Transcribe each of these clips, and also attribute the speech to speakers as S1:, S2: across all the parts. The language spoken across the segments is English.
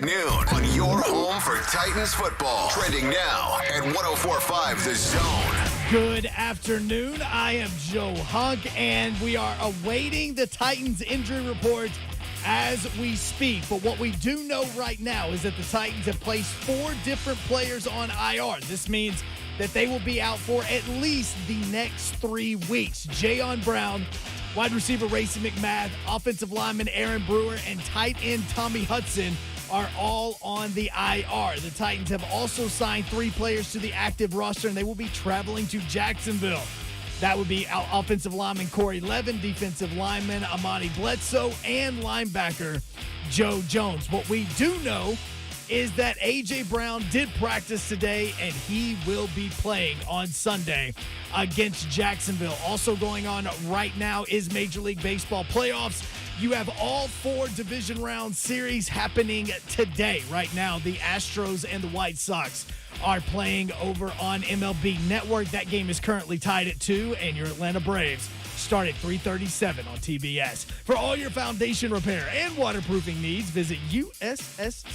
S1: at noon on your home for Titans football. Trending now at 104.5 The Zone.
S2: Good afternoon. I am Joe Hunk, and we are awaiting the Titans injury report as we speak. But what we do know right now is that the Titans have placed 4 different players on IR. This means that they will be out for at least the next 3 weeks. Jayon Brown, wide receiver Racey McMath, offensive lineman Aaron Brewer, and tight end Tommy Hudson are all on the IR. The Titans have also signed 3 players to the active roster, and they will be traveling to Jacksonville. That would be offensive lineman Corey Levin, defensive lineman Amani Bledsoe, and linebacker Joe Jones. What we do know is that A.J. Brown did practice today, and he will be playing on Sunday against Jacksonville. Also going on right now is Major League Baseball playoffs. You have all 4 division round series happening today. Right now, the Astros and the White Sox are playing over on MLB Network. That game is currently tied at 2, and your Atlanta Braves start at 3:37 on TBS. For all your foundation repair and waterproofing needs, visit USSTN.com.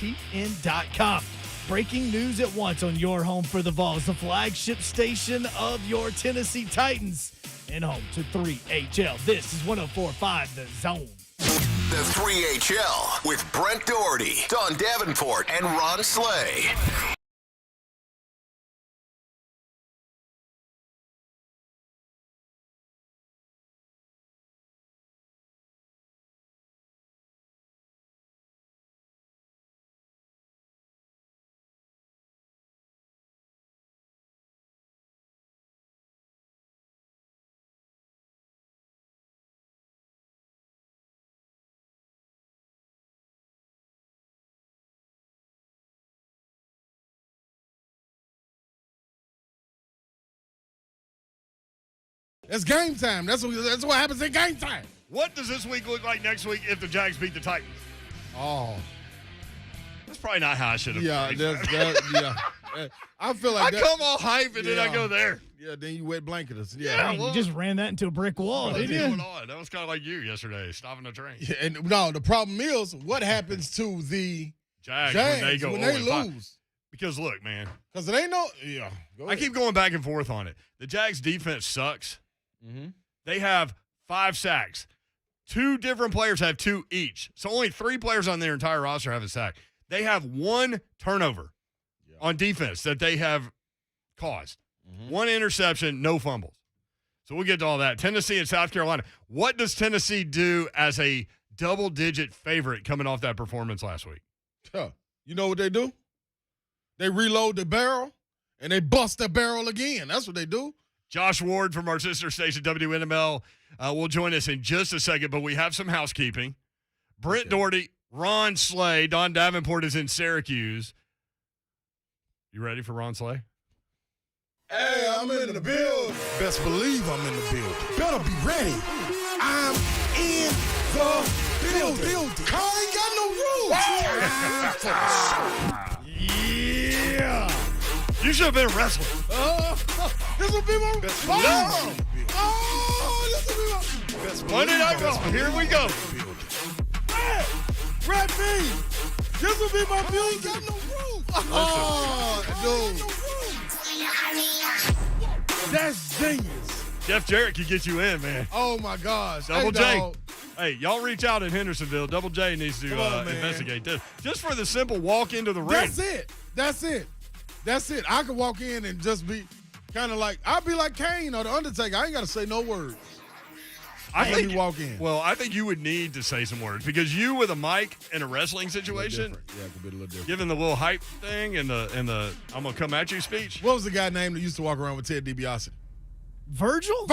S2: Breaking news at once on your home for the Vols, the flagship station of your Tennessee Titans, and home to 3HL. This is 104.5 The Zone.
S1: The 3HL with Brent Doherty, Don Davenport, and Ron Slay.
S3: It's game time. That's what happens at game time.
S4: What does this week look like next week if the Jags beat the Titans?
S3: Oh.
S4: That's probably not how I should have.
S3: Yeah, yeah. I feel like
S4: I come all hype and then I go there.
S3: Yeah, then you wet blanket us.
S2: Yeah, you just ran that into a brick wall, didn't you?
S4: That was kind of like you yesterday, stopping the train.
S3: Yeah, and no, the problem is what happens to the
S4: Jags when they
S3: lose.
S4: Because look, man.
S3: Because it ain't no
S4: I keep going back and forth on it. The Jags defense sucks.
S3: Mm-hmm.
S4: They have 5 sacks. 2 different players have 2 each. So only 3 players on their entire roster have a sack. They have 1 turnover on defense that they have caused. 1 interception, no fumbles. So we'll get to all that. Tennessee and South Carolina. What does Tennessee do as a double-digit favorite coming off that performance last week?
S3: You know what they do? They reload the barrel, and they bust the barrel again. That's what they do.
S4: Josh Ward from our sister station, WNML, will join us in just a second, but we have some housekeeping. Brent Doherty, Ron Slay, Don Davenport is in Syracuse. You ready for Ron Slay?
S3: Hey, I'm in the building. Best believe I'm in the building. Better be ready. I'm in the building. Car ain't got no rules.
S2: Yeah.
S4: You should have been wrestling.
S3: This will be my best believe. This will be my best believe.
S4: Monday Night Raw. Here we go.
S3: Hey, Red B. This will be my building. Got no rules. Dude. That's genius.
S4: Jeff Jarrett can get you in, man.
S3: Oh, my gosh.
S4: Double
S3: J.
S4: J. Hey, y'all reach out in Hendersonville. Double J needs to investigate this. Just for the simple walk into the ring.
S3: That's it. I could walk in and just be kind of like, I'll be like Kane or The Undertaker. I ain't got to say no words.
S4: I think
S3: you walk in.
S4: Well, I think you would need to say some words because you with a mic in a wrestling situation,
S3: it could be a little different.
S4: Given the little hype thing and the I'm gonna come at you speech.
S3: What was the guy named that used to walk around with Ted DiBiase?
S2: Virgil?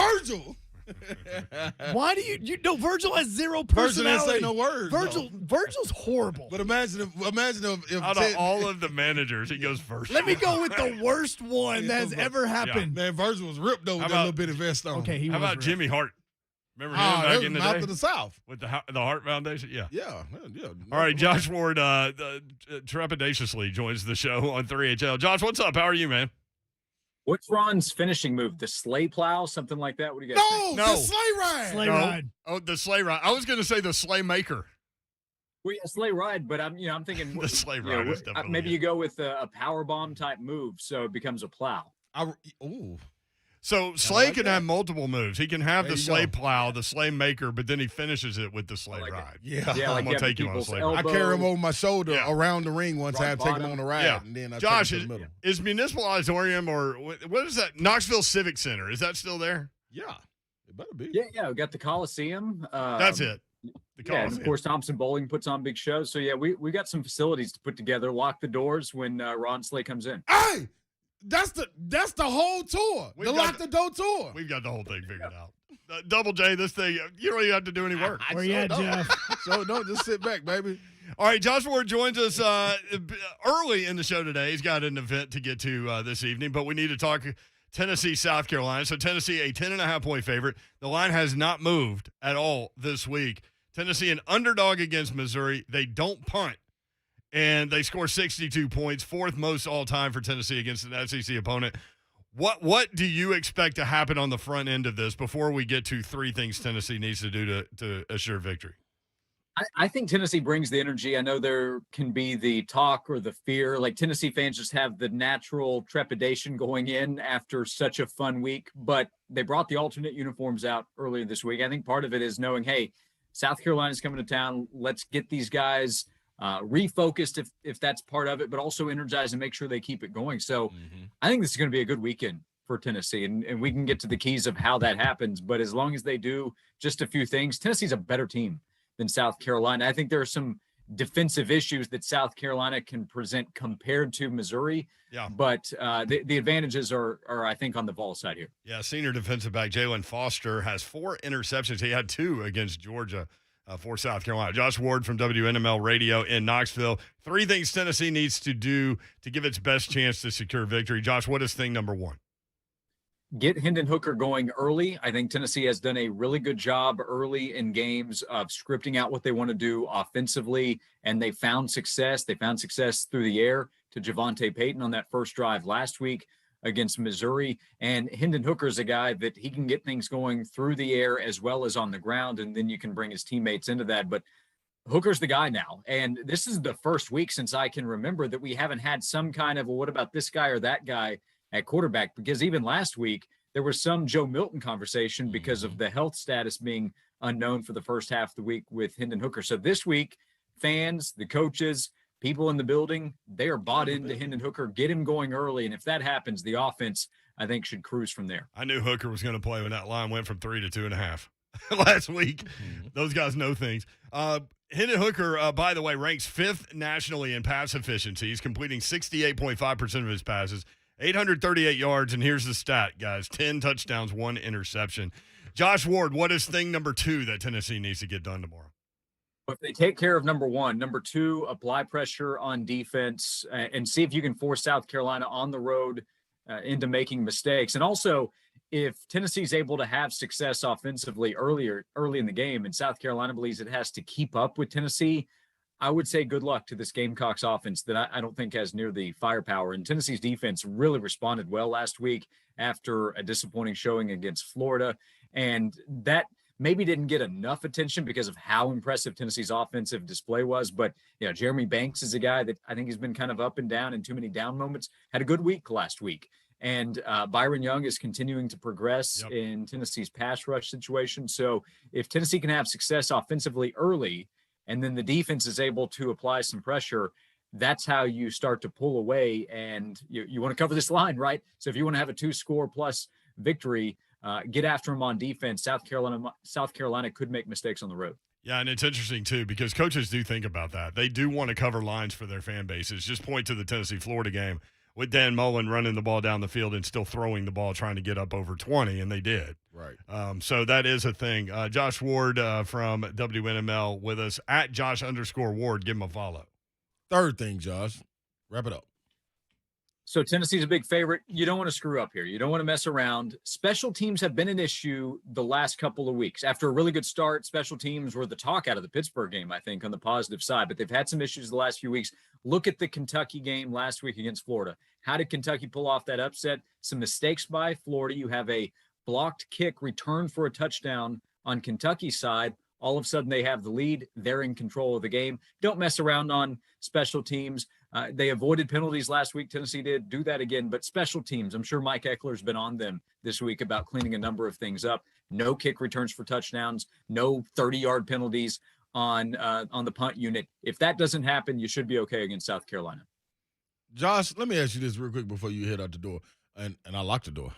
S2: Why do you know Virgil has 0
S3: Person
S2: personality?
S3: didn't say no words.
S2: Virgil's horrible.
S3: But imagine if
S4: out
S3: Ted,
S4: of all of the managers, he goes first.
S2: Let me go with the worst one that has ever happened.
S3: Man, Virgil was ripped though with that little bitty vest on.
S2: Okay,
S4: how about Jimmy Hart? Remember him back in the
S3: Mouth
S4: day?
S3: of the South.
S4: With the Hart Foundation? Yeah.
S3: Yeah.
S4: All right, Josh Ward trepidatiously joins the show on 3HL. Josh, what's up? How are you, man?
S5: What's Ron's finishing move? The sleigh plow? Something like that? What do you guys think?
S3: No, the sleigh ride.
S2: Sleigh ride.
S4: Oh, the sleigh ride. I was going to say the sleigh maker.
S5: Well, yeah, sleigh ride, but I'm thinking
S4: The sleigh ride is definitely
S5: maybe
S4: it.
S5: you go with a power bomb type move, so it becomes a plow.
S3: Ooh.
S4: So Slay
S3: like
S4: can
S3: that.
S4: have multiple moves. He can have
S3: There
S4: the
S3: you
S4: sleigh
S3: go.
S4: plow, the sleigh maker, but then he finishes it with the sleigh
S5: like it.
S4: ride.
S3: Yeah.
S5: Yeah,
S4: I'm
S5: like
S4: gonna
S5: you have
S4: take you on a
S5: people's
S4: sleigh
S3: I
S4: ride.
S3: carry him
S5: elbow.
S3: over my shoulder
S4: Yeah.
S3: around the ring once. I
S5: Rock
S3: take him
S5: bottom.
S3: on the ride,
S4: Yeah.
S3: and then I
S4: Josh,
S3: take him to the middle.
S4: is Municipal Auditorium or what is that? Knoxville Civic Center. Is that still there?
S3: Yeah, it better be.
S5: Yeah. We got the Coliseum.
S4: That's it. The
S5: Yeah, and
S4: Coliseum.
S5: of course Thompson Bowling puts on big shows. So yeah, we got some facilities to put together. Lock the doors when Ron Slay comes in.
S3: Hey, that's the whole tour.
S4: We've
S3: The
S4: got
S3: Lock the Door tour.
S4: We've got the whole thing figured out. Double J, this thing, you don't even have to do any work.
S2: Where you at, Jeff?
S3: So don't just sit back, baby.
S4: All right, Josh Ward joins us early in the show today. He's got an event to get to this evening, but we need to talk Tennessee, South Carolina. So Tennessee, a 10.5-point favorite. The line has not moved at all this week. Tennessee, an underdog against Missouri. They don't punt, and they score 62 points, fourth most all time for Tennessee against an SEC opponent. What do you expect to happen on the front end of this before we get to three things Tennessee needs to do to assure victory?
S5: I think Tennessee brings the energy. I know there can be the talk or the fear. Like Tennessee fans just have the natural trepidation going in after such a fun week, but they brought the alternate uniforms out earlier this week. I think part of it is knowing, hey, South Carolina's coming to town. Let's get these guys refocused if that's part of it, but also energized and make sure they keep it going. So I think this is going to be a good weekend for Tennessee, and we can get to the keys of how that happens. But as long as they do just a few things, Tennessee's a better team than South Carolina. I think there are some defensive issues that South Carolina can present compared to Missouri.
S4: Yeah.
S5: But the advantages are, I think, on the Vol side here.
S4: Yeah, senior defensive back Jalen Foster has 4 interceptions. He had 2 against Georgia for South Carolina. Josh Ward from WNML Radio in Knoxville. 3 things Tennessee needs to do to give its best chance to secure victory. Josh, what is thing number 1?
S5: Get Hendon Hooker going early. I think Tennessee has done a really good job early in games of scripting out what they want to do offensively, and they found success. They found success through the air to Javonte Payton on that first drive last week against Missouri. And Hendon Hooker is a guy that he can get things going through the air as well as on the ground, and then you can bring his teammates into that. But Hooker's the guy now. And this is the first week since I can remember that we haven't had some kind of, well, what about this guy or that guy at quarterback? Because even last week, there was some Joe Milton conversation because of the health status being unknown for the first half of the week with Hendon Hooker. So this week, fans, the coaches, people in the building, they are bought into Hendon Hooker. Get him going early. And if that happens, the offense, I think, should cruise from there.
S4: I knew Hooker was going to play when that line went from 3 to 2.5 last week. Those guys know things. Hendon Hooker, by the way, ranks 5th nationally in pass efficiency. He's completing 68.5% of his passes, 838 yards, and here's the stat, guys. 10 touchdowns, 1 interception. Josh Ward, what is thing number 2 that Tennessee needs to get done tomorrow?
S5: If they take care of number 1, number 2, apply pressure on defense and see if you can force South Carolina on the road into making mistakes. And also, if Tennessee's able to have success offensively early in the game, and South Carolina believes it has to keep up with Tennessee, I would say good luck to this Gamecocks offense that I don't think has near the firepower. And Tennessee's defense really responded well last week after a disappointing showing against Florida. And that maybe didn't get enough attention because of how impressive Tennessee's offensive display was. But, Jeremy Banks is a guy that I think has been kind of up and down in too many down moments. Had a good week last week. And Byron Young is continuing to progress in Tennessee's pass rush situation. So if Tennessee can have success offensively early, and then the defense is able to apply some pressure, that's how you start to pull away. And you want to cover this line, right? So if you want to have a 2-score plus victory, get after them on defense. South Carolina could make mistakes on the road.
S4: Yeah, and it's interesting, too, because coaches do think about that. They do want to cover lines for their fan bases. Just point to the Tennessee-Florida game with Dan Mullen running the ball down the field and still throwing the ball, trying to get up over 20, and they did.
S3: Right.
S4: So that is a thing. Josh Ward from WNML with us at Josh_Ward. Give him a follow.
S3: Third thing, Josh. Wrap it up.
S5: So Tennessee's a big favorite. You don't want to screw up here. You don't want to mess around. Special teams have been an issue the last couple of weeks. After a really good start, special teams were the talk out of the Pittsburgh game, I think, on the positive side. But they've had some issues the last few weeks. Look at the Kentucky game last week against Florida. How did Kentucky pull off that upset? Some mistakes by Florida. You have a blocked kick return for a touchdown on Kentucky's side. All of a sudden, they have the lead. They're in control of the game. Don't mess around on special teams. They avoided penalties last week. Tennessee did. Do that again. But special teams, I'm sure Mike Eckler's been on them this week about cleaning a number of things up. No kick returns for touchdowns. No 30-yard penalties on the punt unit. If that doesn't happen, you should be okay against South Carolina.
S3: Josh, let me ask you this real quick before you head out the door, and I lock the door.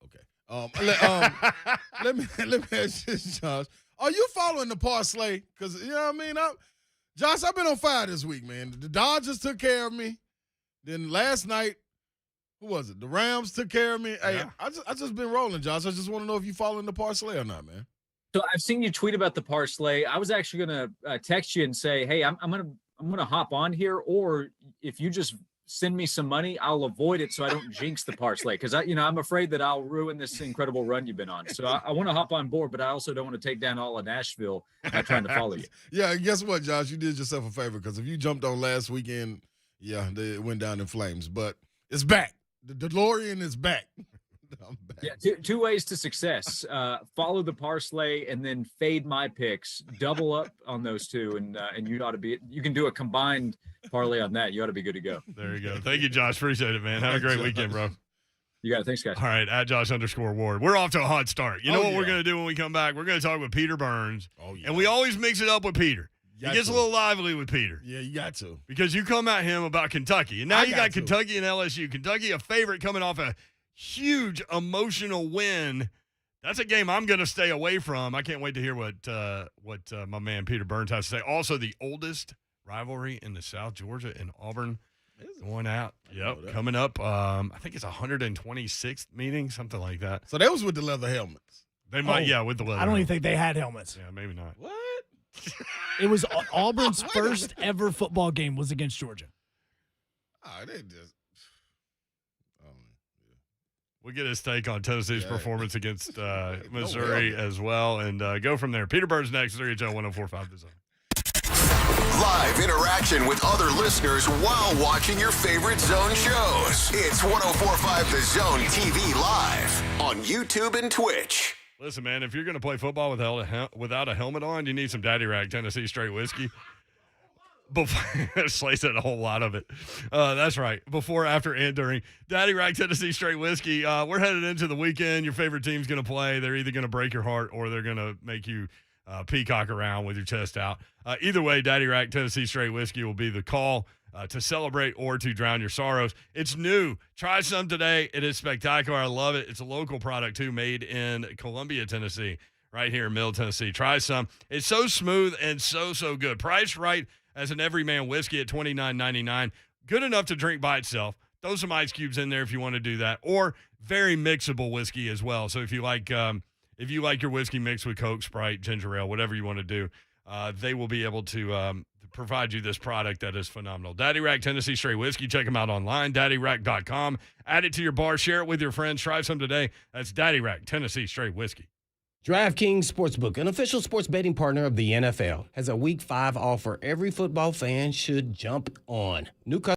S3: Okay. Let me ask you this, Josh. Are you following the parlay? Because you know what I mean. Josh, I've been on fire this week, man. The Dodgers took care of me. Then last night, who was it? The Rams took care of me. Hey,
S4: Yeah.
S3: I just been rolling, Josh. I just want to know if you following the parlay or not, man.
S5: So I've seen you tweet about the parlay. I was actually going to text you and say, hey, I'm gonna hop on here, or if you just send me some money, I'll avoid it so I don't jinx the parlay, because I'm afraid that I'll ruin this incredible run you've been on. So I want to hop on board, but I also don't want to take down all of Nashville by trying to follow you.
S3: Yeah, and guess what, Josh? You did yourself a favor, because if you jumped on last weekend, it went down in flames. But it's back. The DeLorean is back. I'm back.
S5: Yeah, two ways to success: follow the parlay and then fade my picks. Double up on those two, and you ought to be. You can do a combined parlay on that. You ought to be good to go.
S4: There you go. Thank you, Josh. Appreciate it, man. Have a great weekend, bro.
S5: You got it. Thanks, guys.
S4: All right, at Josh_Ward. We're off to a hot start. You know what we're going to do when we come back? We're going to talk with Peter Burns.
S3: Oh, yeah.
S4: And we always mix it up with Peter. It gets a little lively with Peter.
S3: Yeah, you got to.
S4: Because you come at him about Kentucky. And now you got
S3: to.
S4: Kentucky and LSU. Kentucky, a favorite, coming off a huge emotional win. That's a game I'm going to stay away from. I can't wait to hear what my man Peter Burns has to say. Also, the oldest rivalry in the South, Georgia and Auburn, going out. Yep, coming up. I think it's 126th meeting, something like that.
S3: So that was with the leather helmets.
S4: They might, with the leather.
S2: I don't even think they had helmets.
S4: Yeah, maybe not.
S3: What?
S2: It was Auburn's first ever football game was against Georgia.
S3: They just.
S4: We'll get his take on Tennessee's performance against Missouri as well, and go from there. Peter Burns next, 3HL 104.5 The Zone.
S1: Live interaction with other listeners while watching your favorite Zone shows. It's 104.5 The Zone TV live on YouTube and Twitch.
S4: Listen, man, if you're going to play football without a helmet on, you need some Daddy Rack Tennessee Straight Whiskey. Slay said a whole lot of it. That's right. Before, after, and during. Daddy Rack Tennessee Straight Whiskey. We're headed into the weekend. Your favorite team's going to play. They're either going to break your heart or they're going to make you peacock around with your chest out. Either way, Daddy Rack Tennessee Straight Whiskey will be the call to celebrate or to drown your sorrows. It's new. Try some today. It is spectacular. I love it. It's a local product, too, made in Columbia, Tennessee, right here in Middle Tennessee. Try some. It's so smooth and so good. Priced right as an everyman whiskey at $29.99. Good enough to drink by itself. Throw some ice cubes in there if you want to do that. Or very mixable whiskey as well. So if you like your whiskey mixed with Coke, Sprite, ginger ale, whatever you want to do, they will be able to provide you this product that is phenomenal. Daddy Rack Tennessee Straight Whiskey. Check them out online, daddyrack.com. Add it to your bar. Share it with your friends. Try some today. That's Daddy Rack Tennessee Straight Whiskey.
S6: DraftKings Sportsbook, an official sports betting partner of the NFL, has a Week 5 offer every football fan should jump on. New customers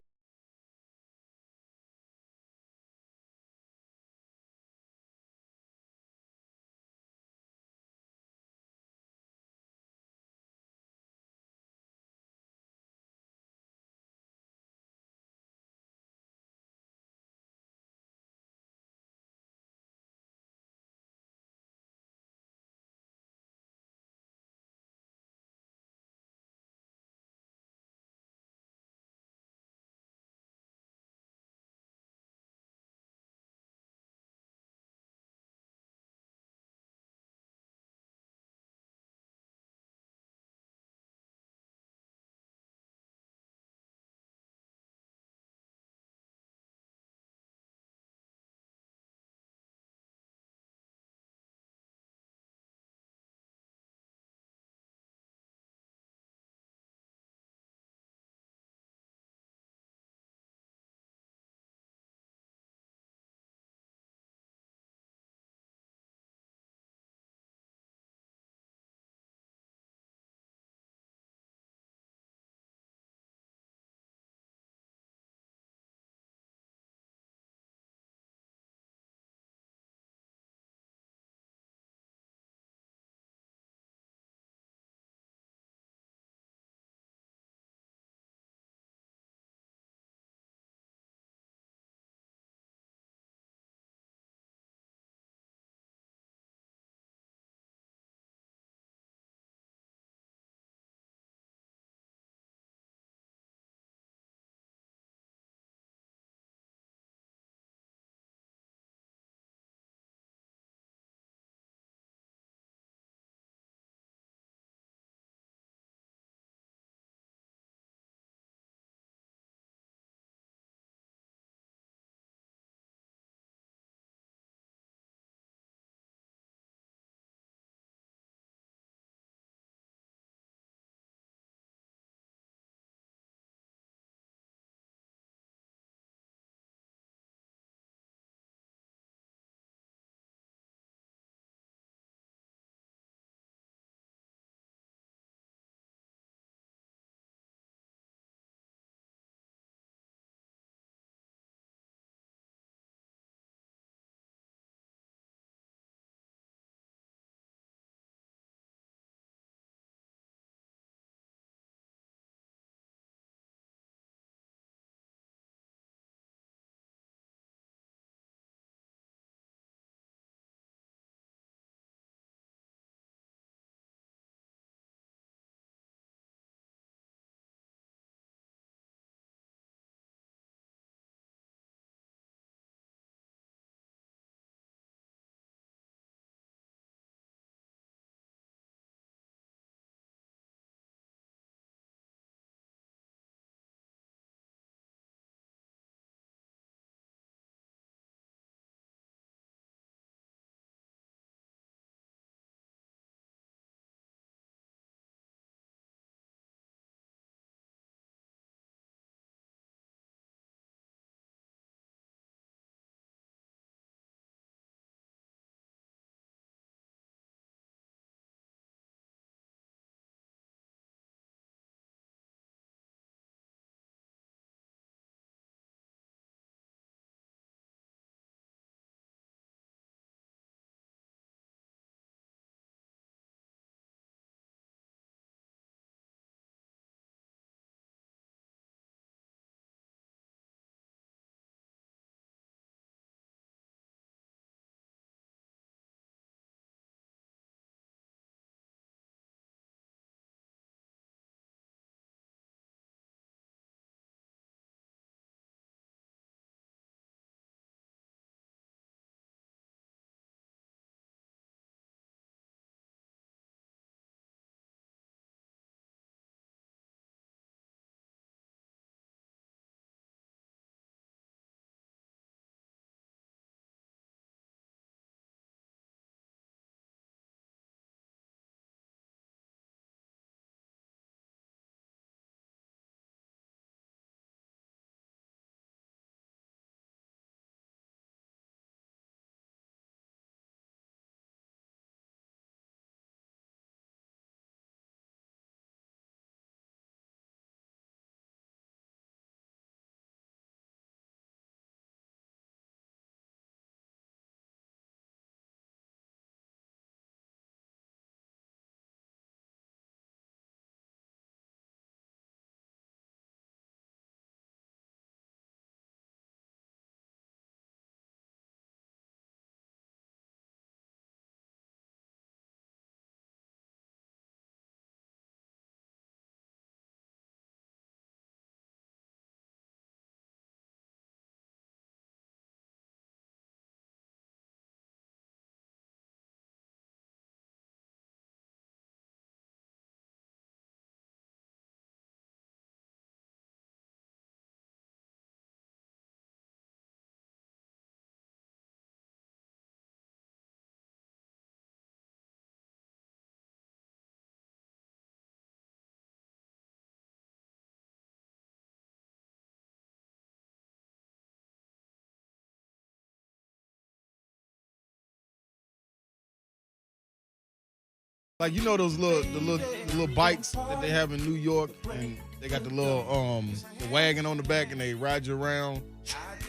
S3: Like, you know those little bikes that they have in New York, and they got the little the wagon on the back, and they ride you around.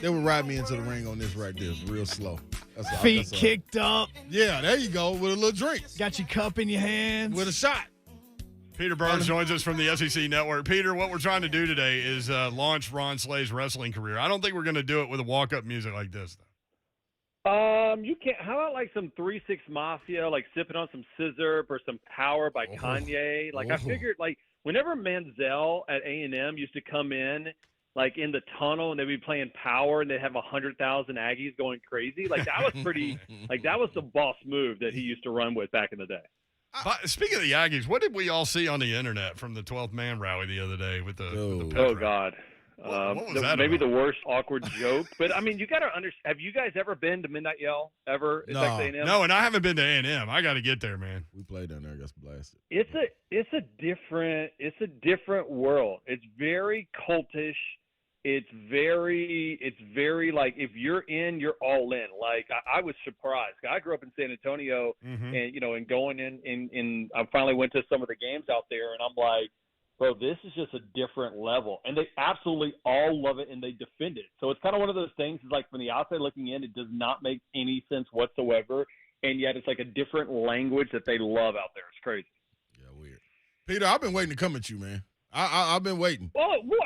S3: They would ride me into the ring on this right there, real slow.
S2: Feet kicked up.
S3: Yeah, there you go, with a little drink.
S2: Got your cup in your hands.
S3: With a shot.
S4: Peter Burns joins us from the SEC Network. Peter, what we're trying to do today is launch Ron Slay's wrestling career. I don't think we're going to do it with a walk-up music like this, though.
S7: You can't. How about like some 3-6 Mafia, like sipping on some scissor or some Power by Kanye? Like I figured, like whenever Manziel at A&M used to come in, like in the tunnel, and they'd be playing Power, and they'd have 100,000 Aggies going crazy. Like that was pretty. Like that was the boss move that he used to run with back in the day.
S4: But speaking of the Aggies, what did we all see on the internet from the 12th man rally the other day with the pep
S7: Oh
S4: rally?
S7: God.
S4: What was that
S7: maybe
S4: about?
S7: the worst awkward joke, but I mean, you got to understand. Have you guys ever been to Midnight Yell ever?
S3: No.
S7: Texas A&M?
S4: No, and I haven't been to A&M. I got to get there, man.
S3: We played down there, got blasted.
S7: It's a different world. It's very cultish. It's very like if you're in, you're all in. Like I was surprised. I grew up in San Antonio, and and going in, I finally went to some of the games out there, and I'm like, bro, this is just a different level. And they absolutely all love it, and they defend it. So it's kind of one of those things, is like from the outside looking in, it does not make any sense whatsoever, and yet it's like a different language that they love out there. It's crazy.
S3: Yeah, weird. Peter, I've been waiting to come at you, man. I've been waiting.
S7: Well, what?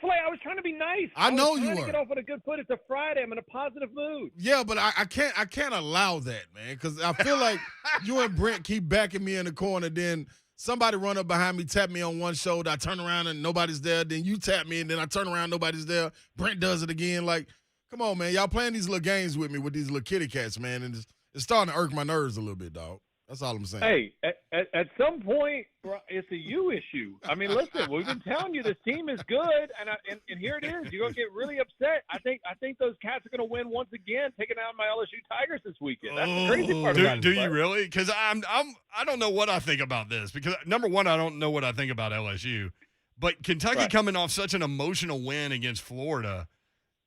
S7: Flay, I was trying to be nice.
S3: I know
S7: was
S3: you
S7: trying
S3: were.
S7: to get off on a good foot. It's a Friday. I'm in a positive mood.
S3: Yeah, but I can't allow that, man, because I feel like you and Brent keep backing me in the corner. Then somebody run up behind me, tap me on one shoulder. I turn around and nobody's there. Then you tap me, and then I turn around, nobody's there. Brent does it again. Like, come on, man. Y'all playing these little games with me with these little kitty cats, man, and it's starting to irk my nerves a little bit, dog. That's all I'm saying.
S7: Hey, at some point, bro, it's a you issue. I mean, listen, we've been telling you this team is good, and here it is. You're gonna get really upset. I think those Cats are gonna win once again, taking out my LSU Tigers this weekend. That's the crazy part about it.
S4: Do you really? Because I don't know what I think about this. Because number one, I don't know what I think about LSU, but Kentucky coming off such an emotional win against Florida.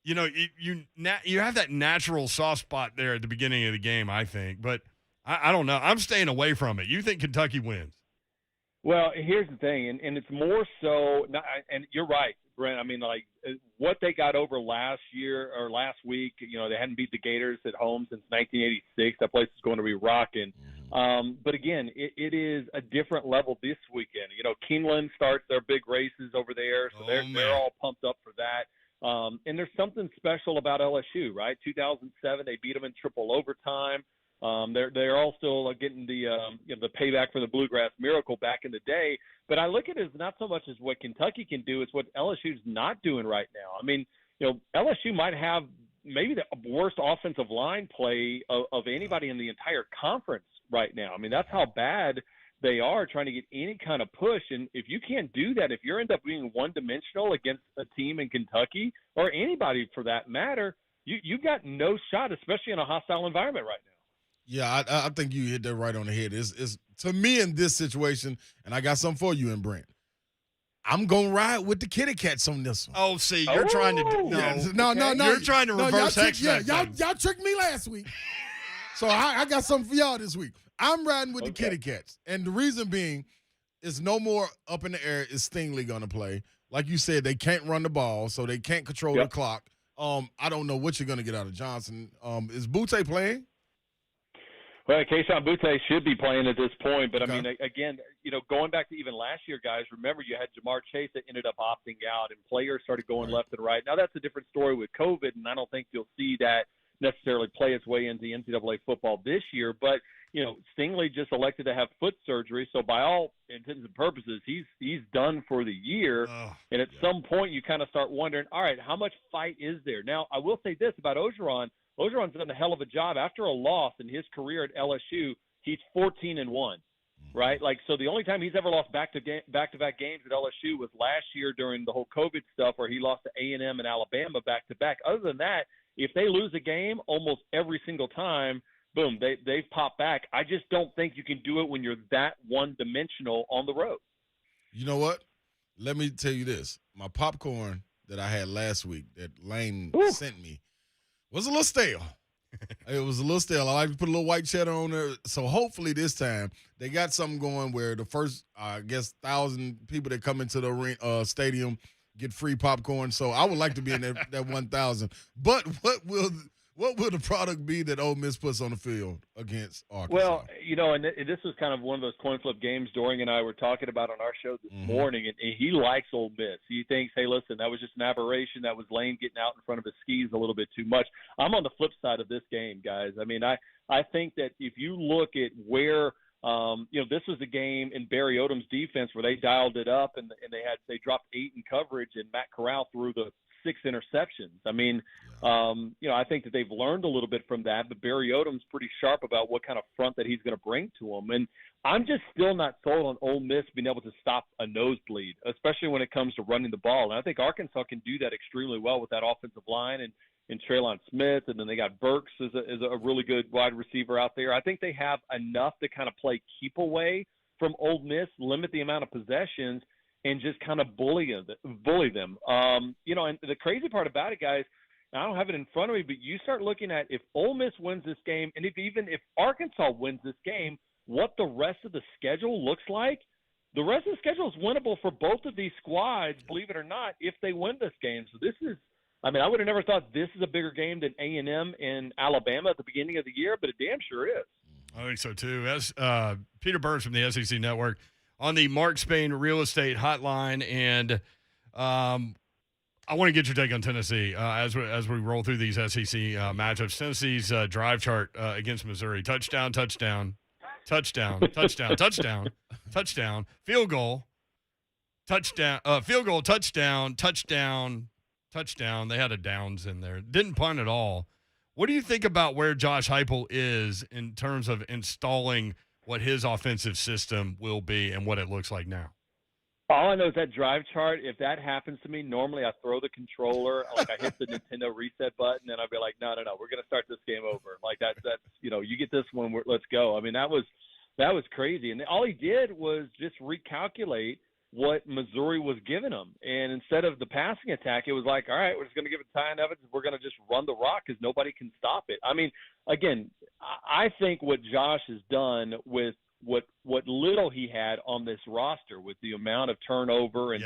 S4: You know, you have that natural soft spot there at the beginning of the game, I think, but. I don't know. I'm staying away from it. You think Kentucky wins?
S7: Well, here's the thing, and it's more so. And you're right, Brent. I mean, like what they got over last year or last week. You know, they hadn't beat the Gators at home since 1986. That place is going to be rocking. But again, it is a different level this weekend. You know, Keeneland starts their big races over there, so they're all pumped up for that. And there's something special about LSU, right? 2007, they beat them in triple overtime. They're all still getting the the payback for the Bluegrass Miracle back in the day. But I look at it as not so much as what Kentucky can do, it's what LSU's not doing right now. I mean, LSU might have maybe the worst offensive line play of anybody in the entire conference right now. I mean, that's how bad they are trying to get any kind of push. And if you can't do that, if you end up being one-dimensional against a team in Kentucky or anybody for that matter, you've got no shot, especially in a hostile environment right now.
S3: Yeah, I think you hit that right on the head. It's to me in this situation, and I got something for you and Brent. I'm gonna ride with the kitty cats on this one.
S4: Oh, see, you're trying to no. You're trying to reverse hex.
S3: Y'all tricked me last week, so I got something for y'all this week. I'm riding with the kitty cats, and the reason being is no more up in the air. Is Stingley gonna play? Like you said, they can't run the ball, so they can't control the clock. I don't know what you're gonna get out of Johnson. Is Butte playing?
S7: Well, Kayshon Boutte should be playing at this point, but I mean, again, going back to even last year, guys, remember you had Jamar Chase that ended up opting out, and players started going left and right. Now that's a different story with COVID, and I don't think you'll see that necessarily play its way into the NCAA football this year. But Stingley just elected to have foot surgery, so by all intents and purposes, he's done for the year. And at some point, you kind of start wondering, all right, how much fight is there? Now, I will say this about Orgeron. Orgeron's done a hell of a job. After a loss in his career at LSU, he's 14-1, right? Like, so the only time he's ever lost back-to-back games at LSU was last year during the whole COVID stuff where he lost to A&M and Alabama back-to-back. Other than that, if they lose a game almost every single time, boom, they've popped back. I just don't think you can do it when you're that one-dimensional on the road.
S3: You know what? Let me tell you this. My popcorn that I had last week that Lane sent me was a little stale. It was a little stale. I like to put a little white cheddar on there. So hopefully this time they got something going where the first, 1,000 people that come into the stadium get free popcorn. So I would like to be in that 1,000. But what will the product be that Ole Miss puts on the field against Arkansas?
S7: Well, and this was kind of one of those coin flip games Dorian and I were talking about on our show this morning, and he likes Ole Miss. He thinks, hey, listen, that was just an aberration. That was Lane getting out in front of his skis a little bit too much. I'm on the flip side of this game, guys. I mean, I think that if you look at where this was the game in Barry Odom's defense where they dialed it up and they dropped 8 in coverage, and Matt Corral threw the 6 interceptions. I mean, I think that they've learned a little bit from that, but Barry Odom's pretty sharp about what kind of front that he's going to bring to them. And I'm just still not sold on Ole Miss being able to stop a nosebleed, especially when it comes to running the ball. And I think Arkansas can do that extremely well with that offensive line and Traylon Smith, and then they got Burks as a really good wide receiver out there. I think they have enough to kind of play keep away from Ole Miss, limit the amount of possessions, and just kind of bully them. And the crazy part about it, guys, I don't have it in front of me, but you start looking at if Ole Miss wins this game, and if Arkansas wins this game, what the rest of the schedule looks like. The rest of the schedule is winnable for both of these squads, believe it or not, if they win this game. So this is, I would have never thought this is a bigger game than A&M and Alabama at the beginning of the year, but it damn sure is.
S4: I think so, too. As Peter Burns from the SEC Network on the Mark Spain Real Estate Hotline, and I want to get your take on Tennessee as we roll through these SEC matchups. Tennessee's drive chart against Missouri: touchdown, touchdown, touchdown, touchdown, touchdown, touchdown, field goal, touchdown, field goal, touchdown, touchdown, touchdown. They had a downs in there. Didn't punt at all. What do you think about where Josh Heupel is in terms of installing what his offensive system will be and what it looks like now?
S7: All I know is that drive chart, if that happens to me, normally I throw the controller, like I hit the Nintendo reset button, and I'd be like, no, we're going to start this game over. Like that's you get this one, let's go. I mean, that was crazy. And all he did was just recalculate what Missouri was giving him. And instead of the passing attack, it was like, all right, we're just going to give it to Ty Evans. We're going to just run the rock because nobody can stop it. I mean, again, I think what Josh has done with what little he had on this roster with the amount of turnover and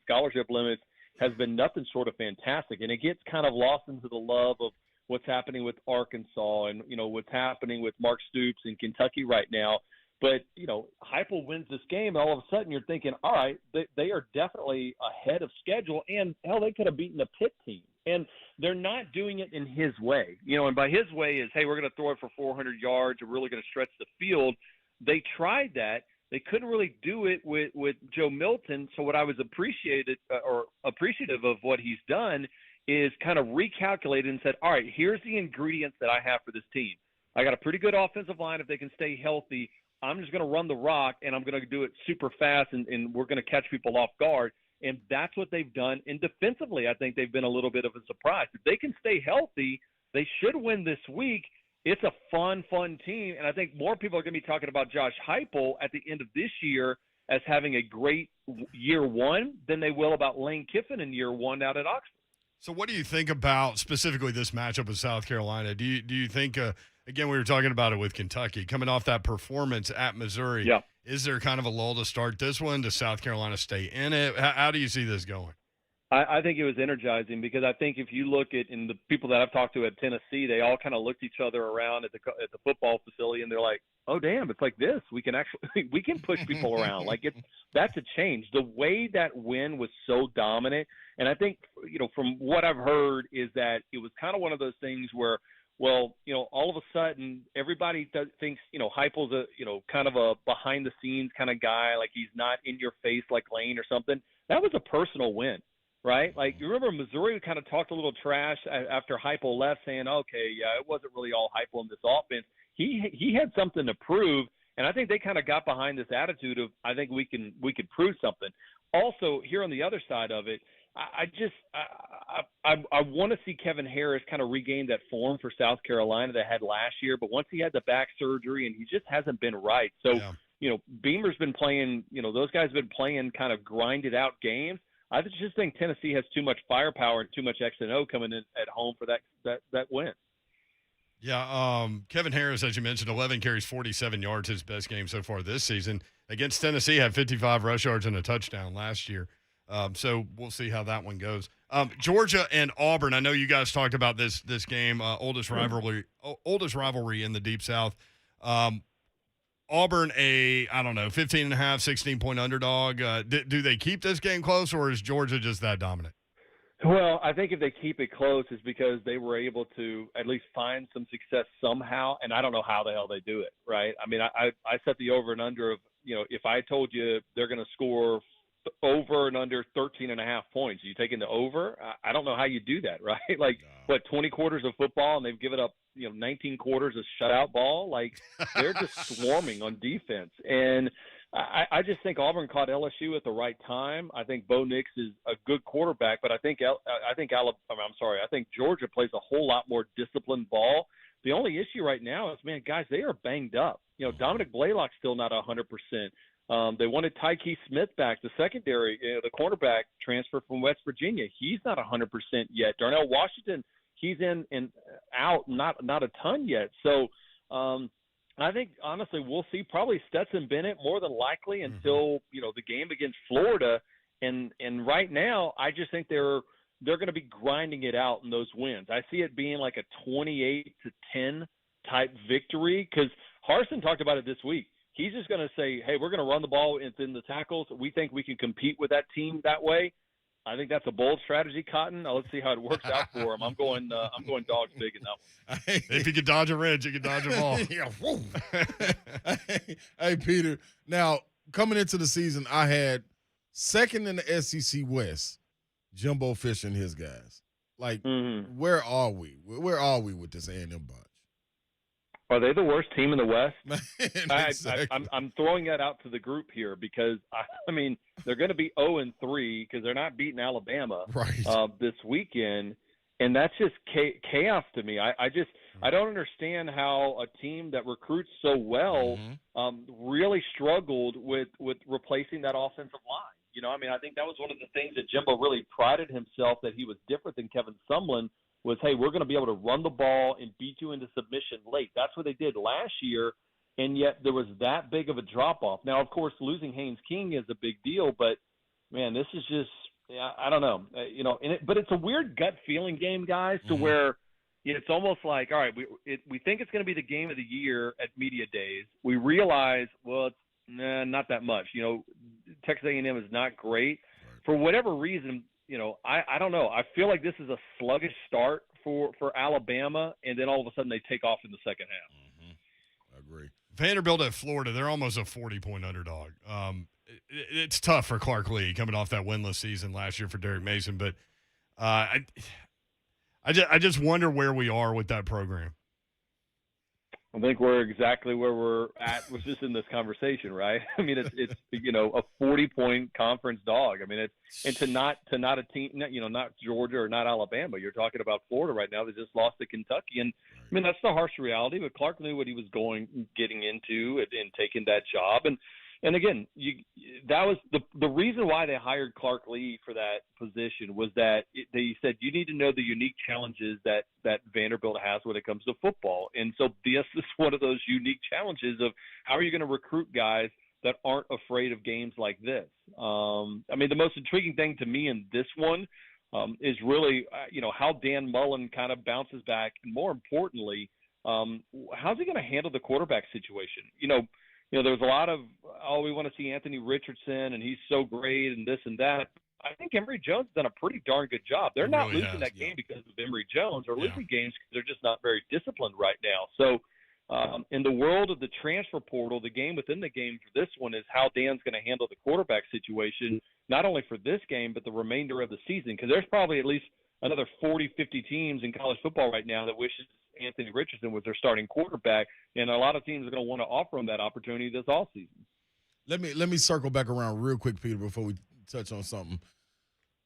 S7: scholarship limits has been nothing short of fantastic. And it gets kind of lost into the love of what's happening with Arkansas and, what's happening with Mark Stoops in Kentucky right now. But, Heupel wins this game, and all of a sudden you're thinking, all right, they are definitely ahead of schedule, and, hell, they could have beaten a Pitt team. And they're not doing it in his way. And by his way is, hey, we're going to throw it for 400 yards. We're really going to stretch the field. They tried that. They couldn't really do it with Joe Milton. So what I was appreciative of what he's done is kind of recalculated and said, all right, here's the ingredients that I have for this team. I got a pretty good offensive line if they can stay healthy. I'm just going to run the rock, and I'm going to do it super fast, and we're going to catch people off guard. And that's what they've done. And defensively, I think they've been a little bit of a surprise. If they can stay healthy, they should win this week. It's a fun team. And I think more people are going to be talking about Josh Heupel at the end of this year as having a great year one than they will about Lane Kiffin in year one out at Oxford.
S4: So what do you think about specifically this matchup with South Carolina? Do you think again, we were talking about it with Kentucky, coming off that performance at Missouri.
S7: Yeah.
S4: Is there kind of a lull to start this one? Does South Carolina stay in it? How do you see this going?
S7: I think it was energizing because I think if you look at the people that I've talked to at Tennessee, they all kind of looked each other around at the football facility, and they're like, "Oh, damn! It's like this. We can push people around. Like that's a change. The way that win was so dominant, and I think from what I've heard is that it was kind of one of those things where, well, all of a sudden everybody thinks Heupel's a kind of a behind the scenes kind of guy, like he's not in your face like Lane or something. That was a personal win. Right? Like, you remember Missouri kind of talked a little trash after Heupel left, saying, okay, yeah, it wasn't really all Heupel in this offense. He had something to prove, and I think they kind of got behind this attitude of, I think we could prove something. Also, here on the other side of it, I want to see Kevin Harris kind of regain that form for South Carolina that had last year, but once he had the back surgery, and he just hasn't been right. So, Beamer's been playing, those guys have been playing kind of grinded out games. I just think Tennessee has too much firepower and too much X and O coming in at home for that win.
S4: Yeah, Kevin Harris, as you mentioned, 11 carries, 47 yards, his best game so far this season. Against Tennessee, had 55 rush yards and a touchdown last year. So we'll see how that one goes. Georgia and Auburn, I know you guys talked about this game, oldest rivalry in the Deep South. Auburn, 15.5, 16-point underdog. Do they keep this game close, or is Georgia just that dominant?
S7: Well, I think if they keep it close, it's because they were able to at least find some success somehow, and I don't know how the hell they do it, right? I mean, I set the over and under of, if I told you they're going to score over and under 13.5 points, you taking the over? I don't know how you do that, right? Like, 20 quarters of football, and they've given up, 19 quarters of shutout ball? Like, they're just swarming on defense. And I just think Auburn caught LSU at the right time. I think Bo Nix is a good quarterback, but I think Georgia plays a whole lot more disciplined ball. The only issue right now is, man, guys, they are banged up. Dominic Blaylock's still not 100%. They wanted Tyke Smith back, the secondary, the cornerback transfer from West Virginia. He's not 100% yet. Darnell Washington, he's in and out, not a ton yet. So, I think, honestly, we'll see probably Stetson Bennett more than likely until, the game against Florida. And right now, I just think they're going to be grinding it out in those wins. I see it being like a 28-10 type victory, because Harsin talked about it this week. He's just going to say, hey, we're going to run the ball within the tackles. We think we can compete with that team that way. I think that's a bold strategy, Cotton. Now, let's see how it works out for him. I'm going dogs big in that one.
S4: If you can dodge a wrench, you can dodge a ball.
S3: Hey, Peter. Now, coming into the season, I had second in the SEC West, Jimbo Fisher and his guys. Like, where are we? Where are we with this A&M bunch?
S7: Are they the worst team in the West?
S3: Exactly.
S7: I'm throwing that out to the group here because, I mean, they're going to be 0-3 because they're not beating Alabama this weekend, and that's just chaos to me. I don't understand how a team that recruits so well really struggled with replacing that offensive line. I think that was one of the things that Jimbo really prided himself that he was different than Kevin Sumlin was, hey, we're going to be able to run the ball and beat you into submission late. That's what they did last year, and yet there was that big of a drop-off. Now, of course, losing Haynes King is a big deal, but, man, this is just I don't know. But it's a weird gut feeling game, guys, to where it's almost like, all right, we think it's going to be the game of the year at media days. We realize, well, it's not that much. Texas A&M is not great. For whatever reason, I don't know. I feel like this is a sluggish start for Alabama, and then all of a sudden they take off in the second half.
S3: I agree.
S4: Vanderbilt at Florida, they're almost a 40-point underdog. It's tough for Clark Lee coming off that winless season last year for Derek Mason, but I just wonder where we are with that program.
S7: I think we're exactly where we're at, was just in this conversation, right? I mean, it's a 40-point conference dog. I mean, to not a team, not Georgia or not Alabama. You're talking about Florida right now. They just lost to Kentucky, and I mean that's the harsh reality. But Clark knew what he was getting into and taking that job, and again, that was the reason why they hired Clark Lee for that position was that they said you need to know the unique challenges that Vanderbilt has when it comes to football. And so this is one of those unique challenges of how are you going to recruit guys that aren't afraid of games like this. I mean, the most intriguing thing to me in this one is really, how Dan Mullen kind of bounces back. And more importantly, how's he going to handle the quarterback situation? There's a lot of, we want to see Anthony Richardson, and he's so great, and this and that. I think Emory Jones has done a pretty darn good job. They're not losing that game because of Emory Jones, or losing games because they're just not very disciplined right now. So in the world of the transfer portal, the game within the game for this one is how Dan's going to handle the quarterback situation, not only for this game but the remainder of the season, because there's probably at least another 40, 50 teams in college football right now that wishes Anthony Richardson was their starting quarterback, and a lot of teams are going to want to offer him that opportunity this offseason.
S3: Let me circle back around real quick, Peter, before we touch on something.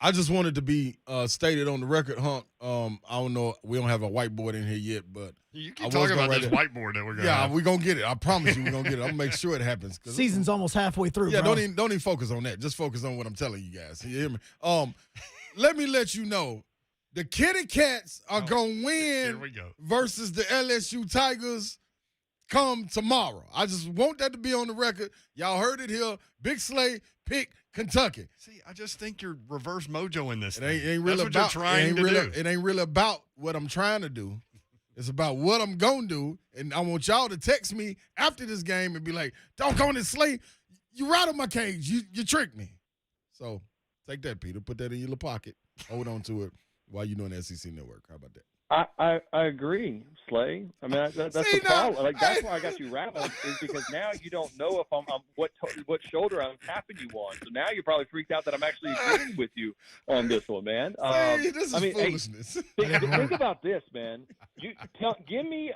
S3: I just wanted to be stated on the record, Hunk. I don't know. We don't have a whiteboard in here yet, but
S4: you keep talking about this whiteboard that we're going to have.
S3: We're going to get it. I promise you we're going to get it. I'm going to make sure it happens.
S2: Season's almost halfway through,
S3: yeah,
S2: bro.
S3: don't even focus on that. Just focus on what I'm telling you guys. You hear me? Let me let you know The Kitty Cats are going to
S4: Here
S3: win
S4: we go.
S3: versus the LSU Tigers come tomorrow. I just want that to be on the record. Y'all heard it here. Big Slay pick Kentucky.
S4: See, I just think you're reverse mojo in this.
S3: It ain't
S4: That's
S3: really
S4: what
S3: about
S4: you're trying to do.
S3: It ain't really about what I'm trying to do. It's about what I'm going to do. And I want y'all to text me after this game and be like, doggone it, Slay, you rattled my cage. You tricked me. So take that, Peter. Put that in your little pocket. Hold on to it while you're doing the SEC Network. How about that?
S7: I agree, Slay. I mean, that's
S3: See,
S7: the problem. Like that's why I got you rattled is because now you don't know if I'm what shoulder I'm tapping you on. So now you're probably freaked out that I'm actually agreeing with you on this one, man.
S3: This is foolishness.
S7: Think about this, man. Give me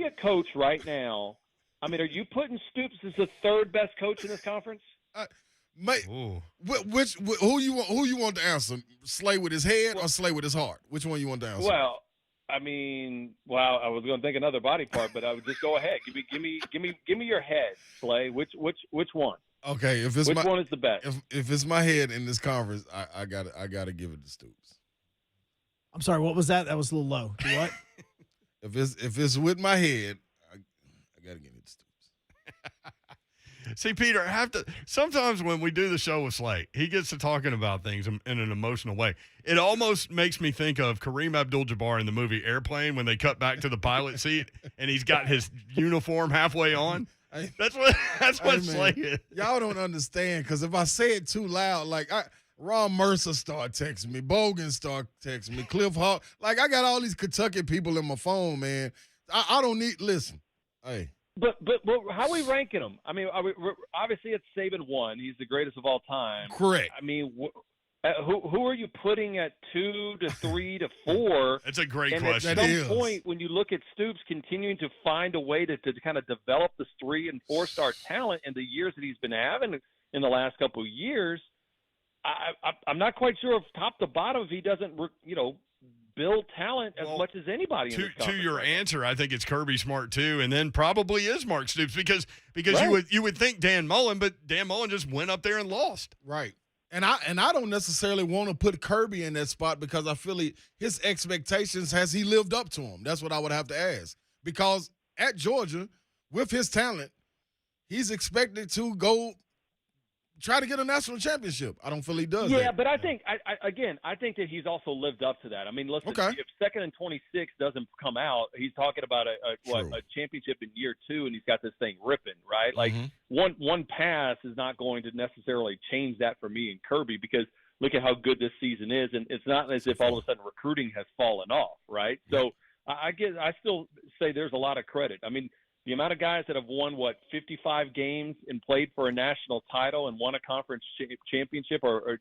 S7: a coach right now. I mean, are you putting Stoops as the third best coach in this conference?
S3: Mate, who you want to answer? Slay with his head or Slay with his heart? Which one you want to answer?
S7: Well, I mean, I was going to think another body part, but I would just go ahead. Give me your head, Slay. Which one?
S3: Okay,
S7: which one is the best?
S3: If it's my head in this conference, I gotta give it to Stoops.
S2: I'm sorry, what was that? That was a little low. Do what?
S3: if it's with my head, I gotta give it to Stoops.
S4: See, Peter, sometimes when we do the show with Slay, he gets to talking about things in an emotional way. It almost makes me think of Kareem Abdul-Jabbar in the movie Airplane when they cut back to the pilot seat and he's got his uniform halfway on. That's what Slay is.
S3: Y'all don't understand because if I say it too loud, like Ron Mercer start texting me, Bogan start texting me, Cliff Hall. Like I got all these Kentucky people in my phone, man. I don't need listen. Hey.
S7: But how are we ranking them? I mean, obviously it's Saban 1. He's the greatest of all time.
S3: Correct.
S7: I mean, who are you putting at 2 to 3 to 4?
S4: That's a great
S7: and
S4: question.
S7: At some point, when you look at Stoops continuing to find a way to kind of develop this 3- and 4-star talent in the years that he's been having in the last couple of years, I'm not quite sure if top to bottom if he doesn't, build talent as much as anybody in this conference.
S4: To your answer, I think it's Kirby Smart too, and then probably is Mark Stoops because
S7: right.
S4: you would think Dan Mullen, but Dan Mullen just went up there and lost.
S3: Right. And I don't necessarily want to put Kirby in that spot because I feel his expectations, has he lived up to them? That's what I would have to ask. Because at Georgia, with his talent, he's expected to go try to get a national championship. I don't feel he does.
S7: Yeah,
S3: that.
S7: but I think I think that he's also lived up to that. I mean, listen,
S3: Okay.
S7: if 2nd and 26 doesn't come out, he's talking about a championship in year 2, and he's got this thing ripping, right? Like one pass is not going to necessarily change that for me and Kirby because look at how good this season is, and it's not as if all of a sudden recruiting has fallen off, right? So I still say there's a lot of credit. I mean, the amount of guys that have won, 55 games and played for a national title and won a conference championship or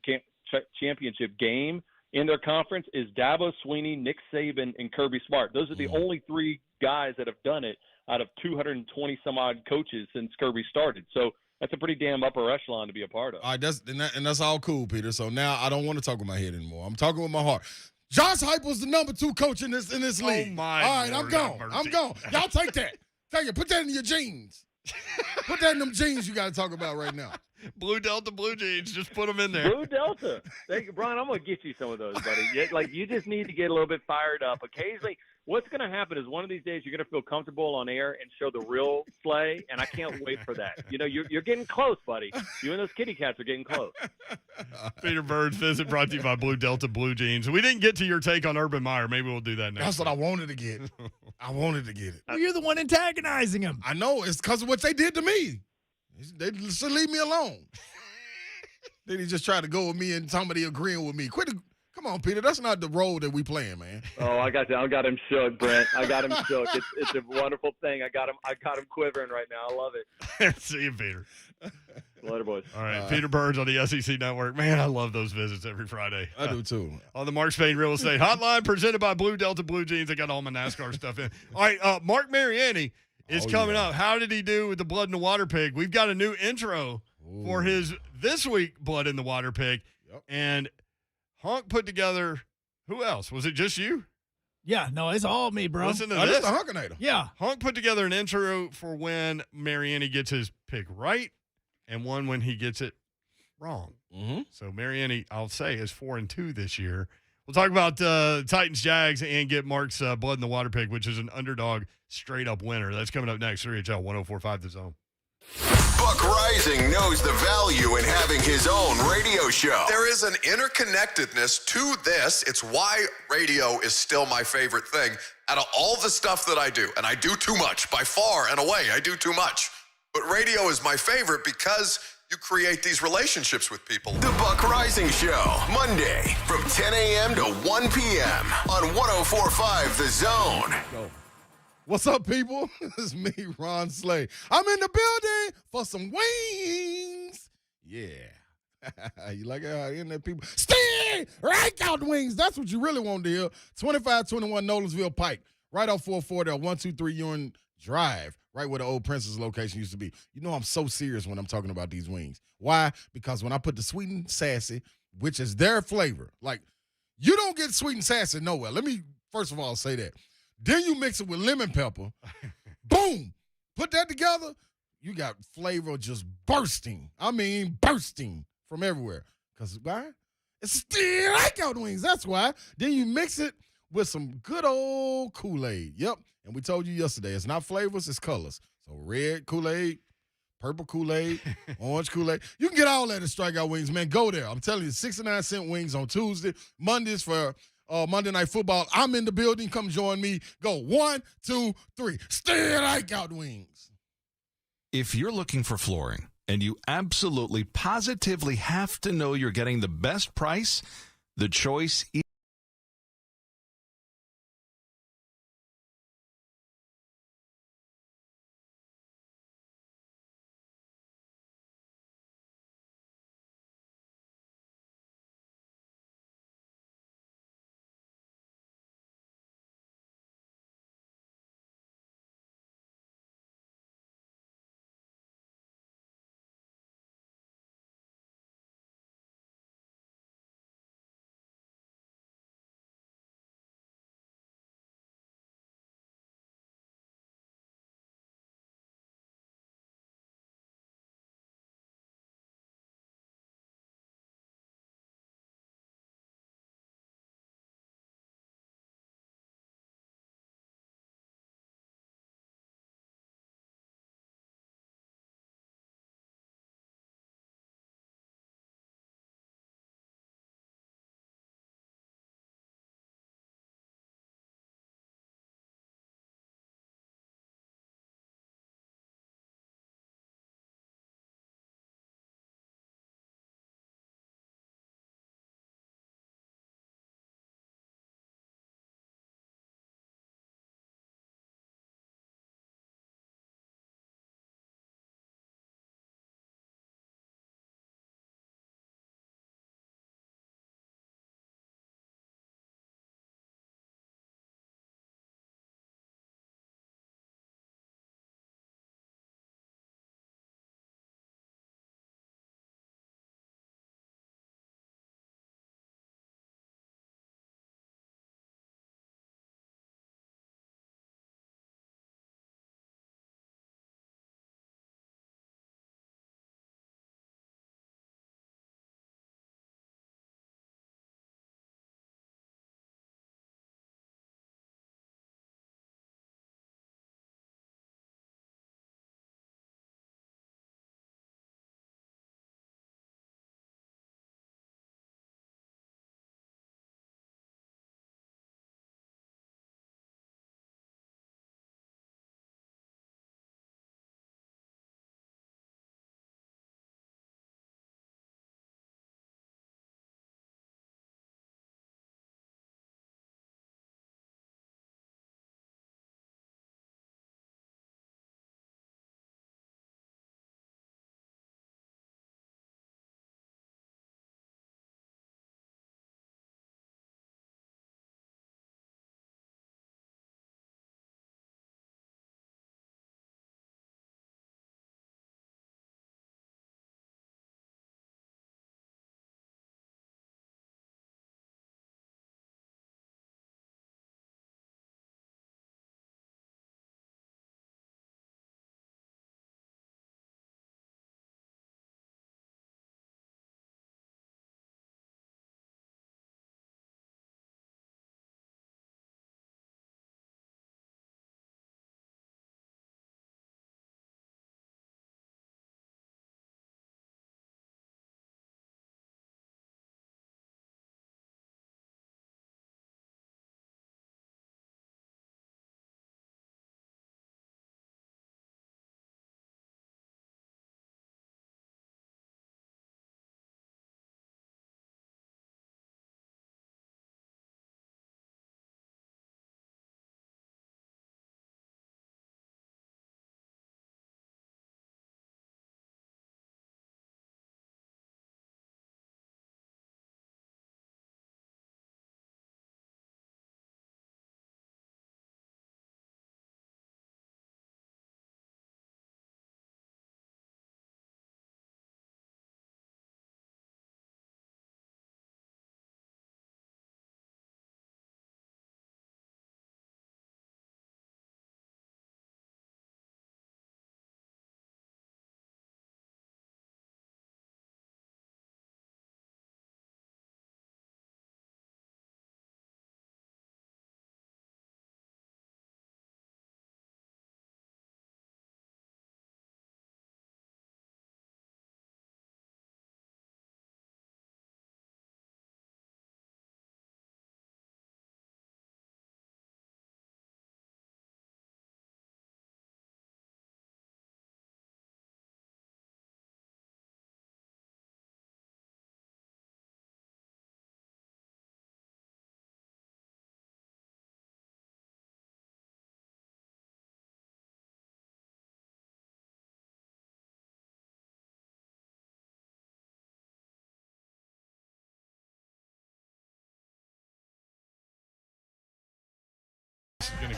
S7: championship game in their conference is Dabo Swinney, Nick Saban, and Kirby Smart. Those are the only 3 guys that have done it out of 220-some-odd coaches since Kirby started. So that's a pretty damn upper echelon to be a part of.
S3: All right, that's all cool, Peter. So now I don't want to talk with my head anymore. I'm talking with my heart. Josh Heupel's the number 2 coach in this league.
S4: Oh, my
S3: all right,
S4: Lord,
S3: I'm gone. I'm gone. Y'all take that. Take it. Put that in your jeans. Put that in them jeans you got to talk about right now.
S4: Blue Delta Blue Jeans, just put them in there.
S7: Blue Delta. Thank you, Brian. I'm going to get you some of those, buddy. You just need to get a little bit fired up. Occasionally, what's going to happen is one of these days you're going to feel comfortable on air and show the real Slay, and I can't wait for that. You're getting close, buddy. You and those kitty cats are getting close.
S4: Peter Bird's visit brought to you by Blue Delta Blue Jeans. We didn't get to your take on Urban Meyer. Maybe we'll do that next.
S3: That's what I wanted to get. I wanted to get it.
S2: Well, you're the one antagonizing him.
S3: I know. It's because of what they did to me. They should leave me alone. Then he just tried to go with me and somebody agreeing with me. Come on, Peter. That's not the role that we playing, man.
S7: Oh, I got him shook, Brent. I got him shook. It's a wonderful thing. I got him quivering right now. I love it.
S4: See you, Peter.
S7: Later, boys.
S4: All right, Peter Bird's on the SEC Network. Man, I love those visits every Friday.
S3: I do too.
S4: On the Mark Spain Real Estate Hotline, presented by Blue Delta Blue Jeans. I got all my NASCAR stuff in. All right, Marc Mariani is coming up. How did he do with the Blood in the Water Pig? We've got a new intro for his this week Blood in the Water Pig.
S3: Yep.
S4: And Honk put together, who else? Was it just you?
S2: Yeah, no, it's all me, bro.
S4: Listen to
S3: This
S4: this.
S3: is the Hunkinator.
S2: Yeah.
S4: Honk put together an intro for when Mariani gets his pick right and one when he gets it wrong.
S3: Mm-hmm.
S4: So Mariani, I'll say, is 4-2 this year. We'll talk about Titans Jags and get Mark's blood in the water pick, which is an underdog straight up winner. That's coming up next. 3HL 104.5 The Zone.
S1: Buck Rising knows the value in having his own radio show.
S8: There is an interconnectedness to this. It's why radio is still my favorite thing. Out of all the stuff that I do, and I do too much, by far and away, I do too much. But radio is my favorite because you create these relationships with people.
S1: The Buck Rising Show, Monday from 10 a.m. to 1 p.m. on 104.5 The Zone.
S3: What's up, people? It's me, Ron Slay. I'm in the building for some wings. Yeah. You like how in there, people? Stay right out wings. That's what you really want to hear. 2521 Nolensville Pike, right off 440 or 123 Ewing Drive, right where the old Princess location used to be. You know I'm so serious when I'm talking about these wings. Why? Because when I put the sweet and sassy, which is their flavor, like you don't get sweet and sassy nowhere. Let me first of all say that. Then you mix it with lemon pepper. Boom. Put that together. You got flavor just bursting. I mean, bursting from everywhere. Because why? It's still like out wings. That's why. Then you mix it with some good old Kool-Aid. Yep. And we told you yesterday, it's not flavors, it's colors. So red Kool-Aid, purple Kool-Aid, orange Kool-Aid. You can get all that at Strikeout Wings, man. Go there. I'm telling you, 69-cent wings on Tuesday. Mondays for Monday Night Football. I'm in the building. Come join me. Go 1, 2, 3. Stay like out wings.
S9: If you're looking for flooring and you absolutely positively have to know you're getting the best price, the choice is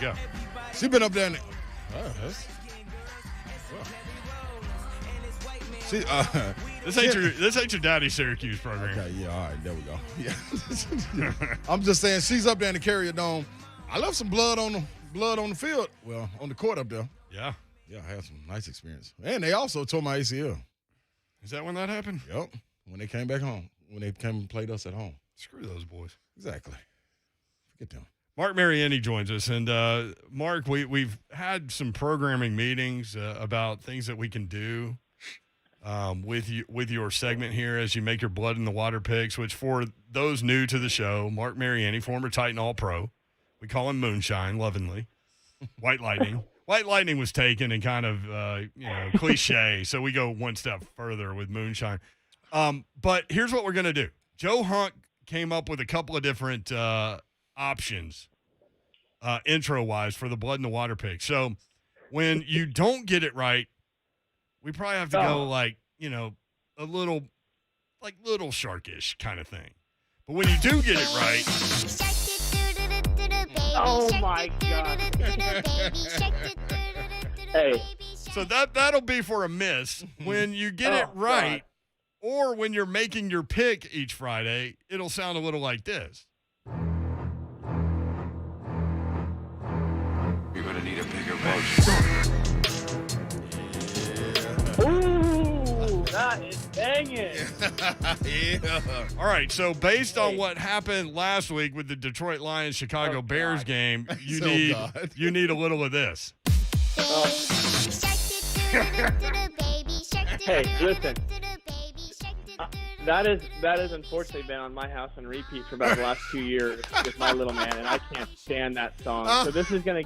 S4: go.
S3: She been up there.
S4: This ain't your daddy Syracuse program.
S3: Okay, yeah, all right, there we go. Yeah. I'm just saying she's up there in the Carrier Dome. I left some blood on the field. Well, on the court up there.
S4: Yeah.
S3: Yeah, I had some nice experience. And they also tore my ACL.
S4: Is that when that happened?
S3: Yep. When they came back home. When they came and played us at home.
S4: Screw those boys.
S3: Exactly. Forget them.
S4: Marc Mariani joins us. And, Mark, we've had some programming meetings about things that we can do with your segment here as you make your blood in the water picks, which for those new to the show, Marc Mariani, former Titan All-Pro. We call him Moonshine, lovingly. White Lightning. White Lightning was taken and kind of, cliche, so we go one step further with Moonshine. But here's what we're going to do. Joe Hunk came up with a couple of different options intro-wise for the blood in the water pick. So when you don't get it right, we probably have to go a little sharkish kind of thing. But when you do get it right.
S10: Oh my God. Hey.
S4: So that'll be for a miss. When you get it right, or when you're making your pick each Friday, it'll sound a little like this.
S11: You're going to need a bigger boat.
S10: Ooh, that is banging.
S3: Yeah.
S4: All right, so based on what happened last week with the Detroit Lions Chicago Bears game, you need a little of this.
S10: Hey, listen. That has unfortunately been on my house on repeat for about the last 2 years with my little man, and I can't stand that song. So this is gonna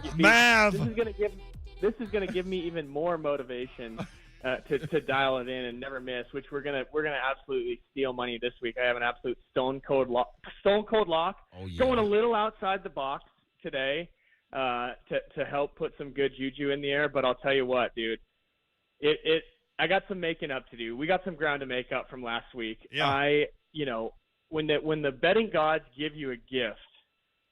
S10: give me even more motivation to dial it in and never miss. Which we're gonna absolutely steal money this week. I have an absolute stone cold lock.
S3: Oh, yeah.
S10: Going a little outside the box today to help put some good juju in the air. But I'll tell you what, dude, I got some making up to do. We got some ground to make up from last week.
S4: Yeah.
S10: When the betting gods give you a gift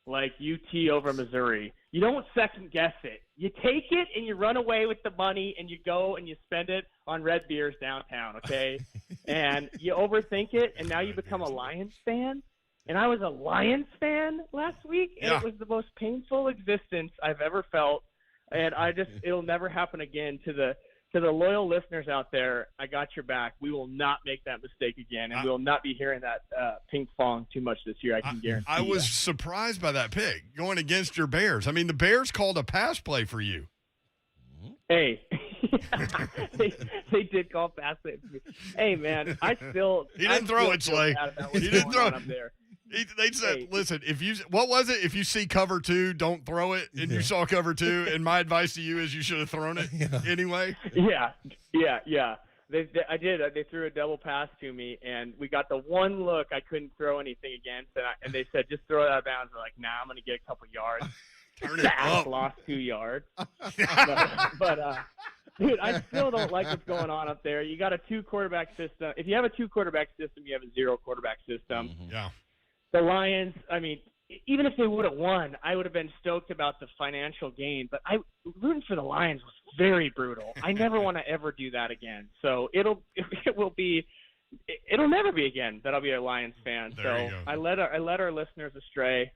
S10: like UT over Missouri, you don't second guess it. You take it and you run away with the money and you go and you spend it on red beers downtown, okay? And you overthink it, and now you become a Lions fan. And I was a Lions fan last week, and it was the most painful existence I've ever felt. And it'll never happen again. To the loyal listeners out there, I got your back. We will not make that mistake again, and we will not be hearing that ping pong too much this year. I can guarantee.
S4: I was surprised by that pick going against your Bears. I mean, the Bears called a pass play for you.
S10: Hey, they did call pass play for me. Hey, man,
S4: he didn't throw it, Slay. He didn't throw it
S10: up there.
S4: They said, listen, what was it? If you see cover two, don't throw it. And you saw cover two. And my advice to you is you should have thrown it anyway.
S10: Yeah. I did. They threw a double pass to me, and we got the one look I couldn't throw anything against. And they said, just throw it out of bounds. We're like, nah, I'm going to get a couple yards.
S4: Turn it up.
S10: Lost 2 yards. but dude, I still don't like what's going on up there. You got a 2-quarterback system. If you have a 2-quarterback system, you have a 0-quarterback system.
S4: Mm-hmm. Yeah.
S10: The Lions, I mean, even if they would have won, I would have been stoked about the financial gain. But rooting for the Lions was very brutal. I never want to ever do that again. So it'll never be again that I'll be a Lions fan.
S4: There
S10: So I let our listeners astray.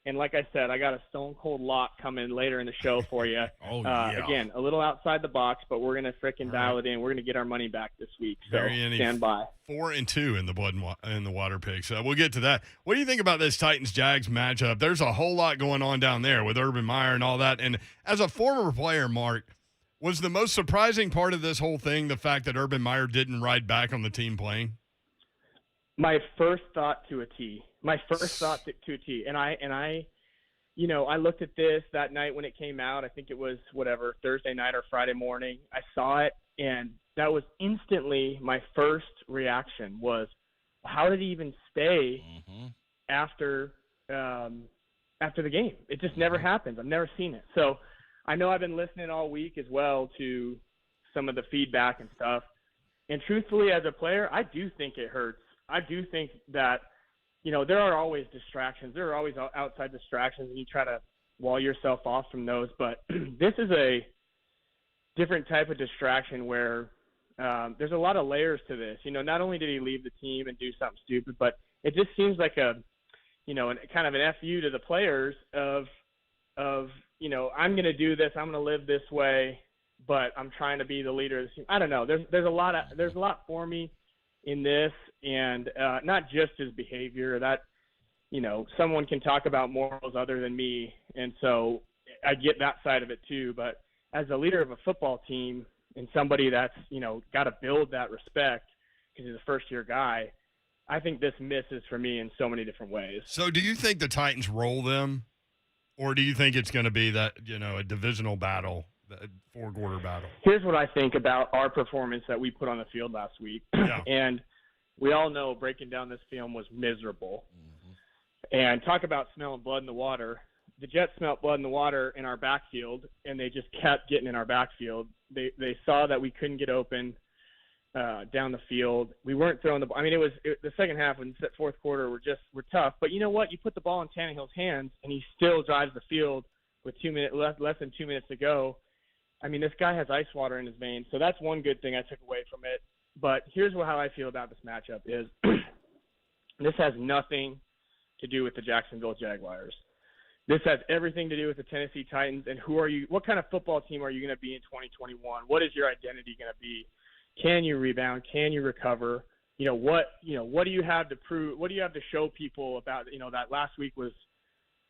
S10: And like I said, I got a stone cold lock coming later in the show for you. Again, a little outside the box, but we're gonna frickin' dial it in. We're gonna get our money back this week. So stand by.
S4: 4-2 in the blood and the water picks. We'll get to that. What do you think about this Titans-Jags matchup? There's a whole lot going on down there with Urban Meyer and all that. And as a former player, Mark, was the most surprising part of this whole thing the fact that Urban Meyer didn't ride back on the team plane?
S10: My first thought to a T. And I looked at this that night when it came out. I think it was Thursday night or Friday morning. I saw it, and that was instantly my first reaction was, how did he even stay after the game? It just never happens. I've never seen it. So I know I've been listening all week as well to some of the feedback and stuff. And truthfully, as a player, I do think it hurts. I do think that, there are always distractions. There are always outside distractions, and you try to, wall yourself off from those. But this is a different type of distraction where there's a lot of layers to this. Not only did he leave the team and do something stupid, but it just seems like a kind of an FU to the players of I'm going to do this, I'm going to live this way, but I'm trying to be the leader of the team. I don't know. There's a lot for me in this, and not just his behavior. That someone can talk about morals other than me, and so I get that side of it too. But as a leader of a football team and somebody that's got to build that respect because he's a first-year guy, I think this misses for me in so many different ways.
S4: So do you think the Titans roll them, or do you think it's going to be that, a divisional battle, a four-quarter battle?
S10: Here's what I think about our performance that we put on the field last week.
S4: Yeah.
S10: And we all know breaking down this film was miserable. Mm-hmm. And talk about smelling blood in the water. The Jets smelled blood in the water in our backfield, and they just kept getting in our backfield. They saw that we couldn't get open down the field. We weren't throwing the ball. I mean, the second half and fourth quarter were tough. But you know what? You put the ball in Tannehill's hands, and he still drives the field with less than 2 minutes to go. I mean, this guy has ice water in his veins. So that's one good thing I took away from it. But here's how I feel about this matchup is this has nothing to do with the Jacksonville Jaguars. This has everything to do with the Tennessee Titans and who are you? What kind of football team are you going to be in 2021? What is your identity going to be? Can you rebound? Can you recover? What do you have to prove? What do you have to show people about, that last week was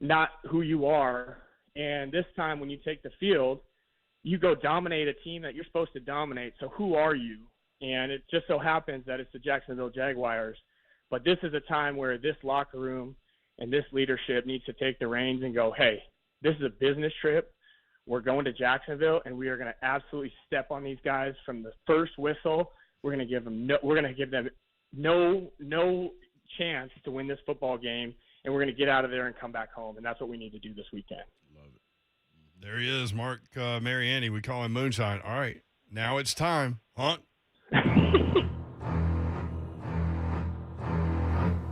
S10: not who you are. And this time when you take the field, you go dominate a team that you're supposed to dominate. So who are you? And it just so happens that it's the Jacksonville Jaguars. But this is a time where this locker room and this leadership needs to take the reins and go, hey, this is a business trip. We're going to Jacksonville, and we are going to absolutely step on these guys from the first whistle. We're going to give them no chance to win this football game, and we're going to get out of there and come back home. And that's what we need to do this weekend.
S3: Love it.
S4: There he is, Marc Mariani. We call him Moonshine. All right, now it's time, Hunt.
S11: You're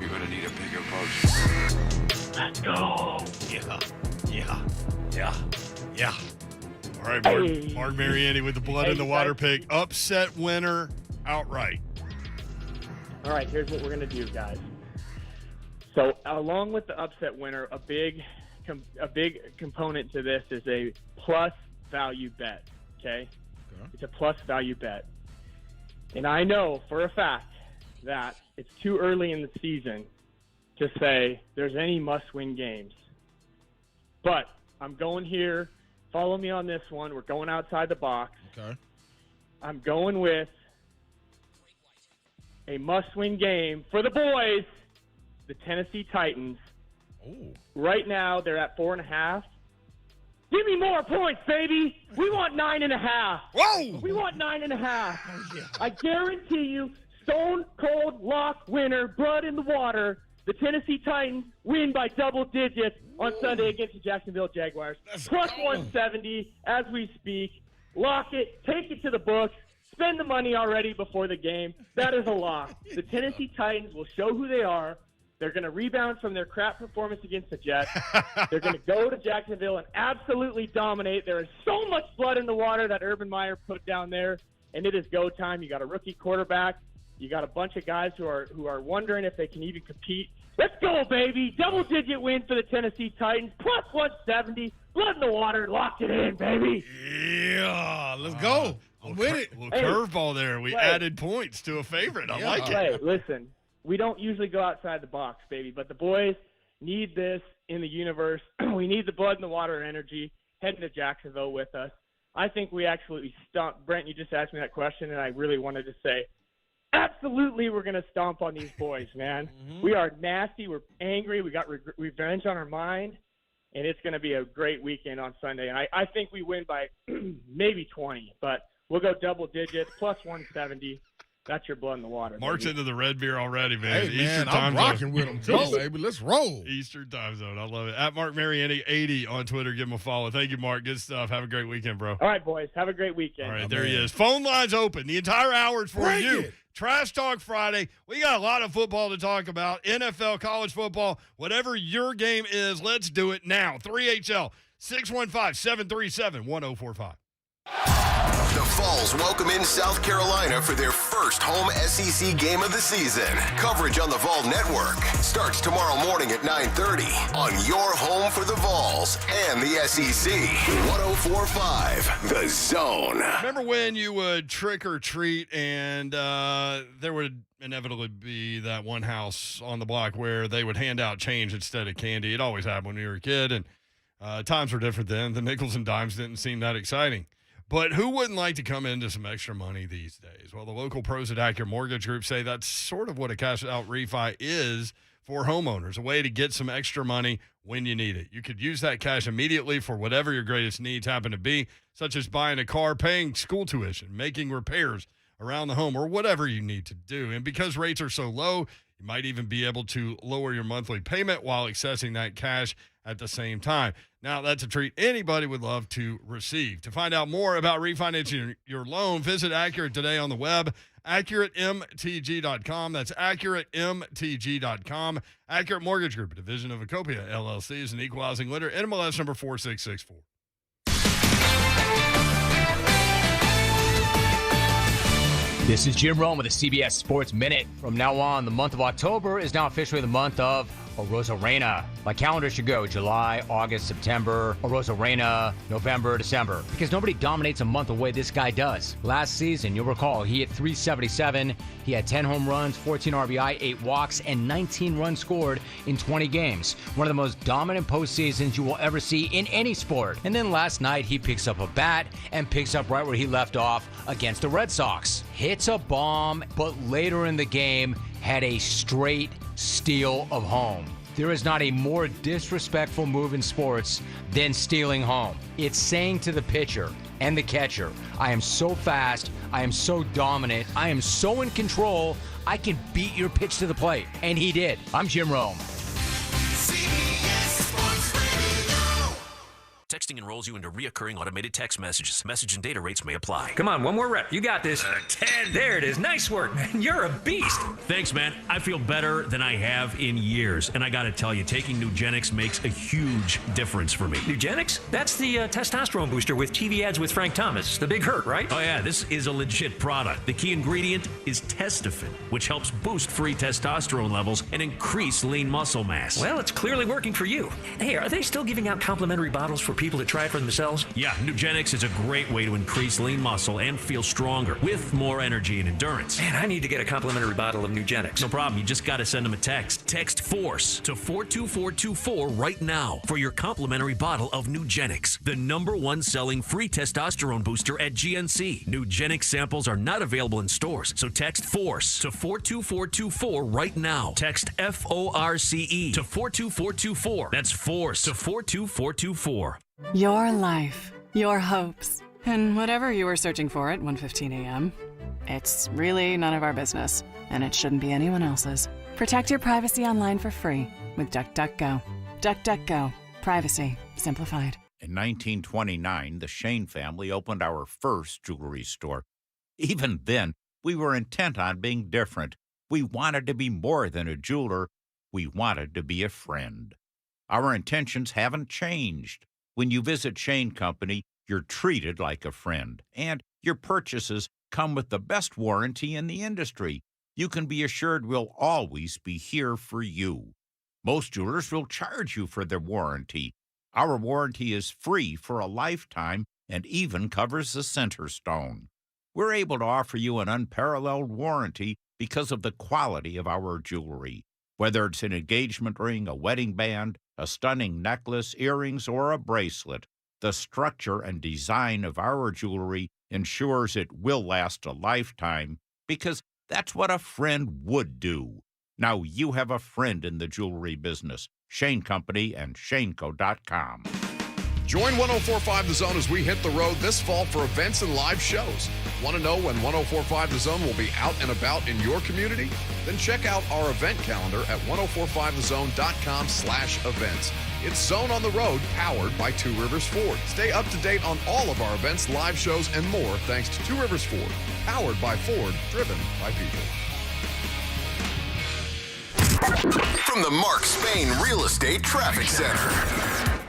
S11: going to need a bigger boat.
S10: Let's go.
S4: Yeah. All right, Marc Mariani with the blood in the water pick. Upset winner outright.
S10: All right, here's what we're going to do, guys. So along with the upset winner, a big component to this is a plus value bet, okay? It's a plus value bet. And I know for a fact that it's too early in the season to say there's any must-win games. But I'm going here. Follow me on this one. We're going outside the box.
S3: Okay.
S10: I'm going with a must-win game for the boys, the Tennessee Titans.
S3: Oh.
S10: Right now, they're at 4.5. Give me more points, baby. We want 9.5.
S4: Whoa!
S10: We want 9.5. I guarantee you, stone cold lock winner, blood in the water. The Tennessee Titans win by double digits on Sunday against the Jacksonville Jaguars. Plus 170 as we speak. Lock it. Take it to the books. Spend the money already before the game. That is a lock. The Tennessee Titans will show who they are. They're going to rebound from their crap performance against the Jets. They're going to go to Jacksonville and absolutely dominate. There is so much blood in the water that Urban Meyer put down there, and it is go time. You got a rookie quarterback. You got a bunch of guys who are wondering if they can even compete. Let's go, baby. Double-digit win for the Tennessee Titans. Plus 170. Blood in the water. Lock it in, baby.
S3: Yeah, let's go. I'm with it.
S4: Little curveball there. We added points to a favorite. I like it.
S10: Hey, listen, we don't usually go outside the box, baby, but the boys need this in the universe. We need the blood in the water energy heading to Jacksonville with us. I think we actually stomped. Brent, you just asked me that question, and I really wanted to say, absolutely, we're going to stomp on these boys, man. Mm-hmm. We are nasty. We're angry. We got revenge on our mind, and it's going to be a great weekend on Sunday. And I think we win by maybe 20, but we'll go double digits, plus 170. That's your blood in the water.
S4: Mark's into the red beer already, man.
S3: Hey, man, I'm rocking with him, too, baby. Let's roll.
S4: Eastern time zone. I love it. At Marc Mariani 80 on Twitter. Give him a follow. Thank you, Mark. Good stuff. Have a great weekend, bro.
S10: All right, boys. Have a great weekend.
S4: All right, there he is. Phone lines open. The entire hour is for you. Trash Talk Friday. We got a lot of football to talk about. NFL, college football, whatever your game is, let's do it now. 3HL 615-737-1045.
S1: The Falls welcome in South Carolina for their first home SEC game of the season. Coverage on the Vol Network starts tomorrow morning at 9:30 on your home for the Vols and the SEC. 104.5 The Zone.
S4: Remember when you would trick or treat and there would inevitably be that one house on the block where they would hand out change instead of candy? It always happened when you were a kid, and times were different then. The nickels and dimes didn't seem that exciting. But who wouldn't like to come into some extra money these days? Well, the local pros at Accurate Mortgage Group say that's sort of what a cash-out refi is for homeowners, a way to get some extra money when you need it. You could use that cash immediately for whatever your greatest needs happen to be, such as buying a car, paying school tuition, making repairs around the home, or whatever you need to do. And because rates are so low, you might even be able to lower your monthly payment while accessing that cash at the same time. Now, that's a treat anybody would love to receive. To find out more about refinancing your loan, visit Accurate today on the web, AccurateMTG.com. That's AccurateMTG.com. Accurate Mortgage Group, a division of Acopia, LLC, is an equal housing lender, NMLS number 4664.
S12: This is Jim Rome with the CBS Sports Minute. From now on, the month of October is now officially the month of Arozarena. My calendar should go July, August, September, Arozarena, November, December. Because nobody dominates a month the way this guy does. Last season, you'll recall, he hit .377. He had 10 home runs, 14 RBI, 8 walks, and 19 runs scored in 20 games. One of the most dominant postseasons you will ever see in any sport. And then last night, he picks up a bat and picks up right where he left off against the Red Sox. Hits a bomb, but later in the game, had a straight steal of home. There is not a more disrespectful move in sports than stealing home. It's saying to the pitcher and the catcher, I am so fast, I am so dominant, I am so in control, I can beat your pitch to the plate. And he did. I'm Jim Rome.
S13: Texting enrolls you into reoccurring automated text messages. Message and data rates may apply.
S14: Come on, one more rep. You got this. 10. There it is. Nice work, man. You're a beast.
S15: Thanks, man. I feel better than I have in years. And I got to tell you, taking Nugenix makes a huge difference for me.
S14: Nugenix? That's the testosterone booster with TV ads with Frank Thomas. The Big Hurt, right?
S15: Oh, yeah. This is a legit product. The key ingredient is Testofen, which helps boost free testosterone levels and increase lean muscle mass.
S14: Well, it's clearly working for you. Hey, are they still giving out complimentary bottles for people to try it for themselves?
S15: Yeah, Nugenix is a great way to increase lean muscle and feel stronger with more energy and endurance.
S14: Man, I need to get a complimentary bottle of Nugenix.
S15: No problem. You just got to send them a text. Text FORCE to 42424 right now for your complimentary bottle of Nugenix, the #1 selling free testosterone booster at GNC. Nugenix samples are not available in stores, so text FORCE to 42424 right now. Text FORCE to 42424. That's FORCE to 42424.
S16: Your life, your hopes, and whatever you were searching for at 1:15 a.m. It's really none of our business, and it shouldn't be anyone else's. Protect your privacy online for free with DuckDuckGo. DuckDuckGo. Privacy simplified.
S17: In 1929, the Shane family opened our first jewelry store. Even then, we were intent on being different. We wanted to be more than a jeweler. We wanted to be a friend. Our intentions haven't changed. When you visit Shane Company, you're treated like a friend, and your purchases come with the best warranty in the industry. You can be assured we'll always be here for you. Most jewelers will charge you for their warranty. Our warranty is free for a lifetime and even covers the center stone. We're able to offer you an unparalleled warranty because of the quality of our jewelry. Whether it's an engagement ring, a wedding band, a stunning necklace, earrings, or a bracelet, the structure and design of our jewelry ensures it will last a lifetime because that's what a friend would do. Now you have a friend in the jewelry business. Shane Company and ShaneCo.com.
S8: Join 104.5 The Zone as we hit the road this fall for events and live shows. Want to know when 104.5 The Zone will be out and about in your community? Then check out our event calendar at 1045thezone.com/events. It's Zone on the Road, powered by Two Rivers Ford. Stay up to date on all of our events, live shows, and more thanks to Two Rivers Ford, powered by Ford, driven by people.
S1: From the Mark Spain Real Estate Traffic Center.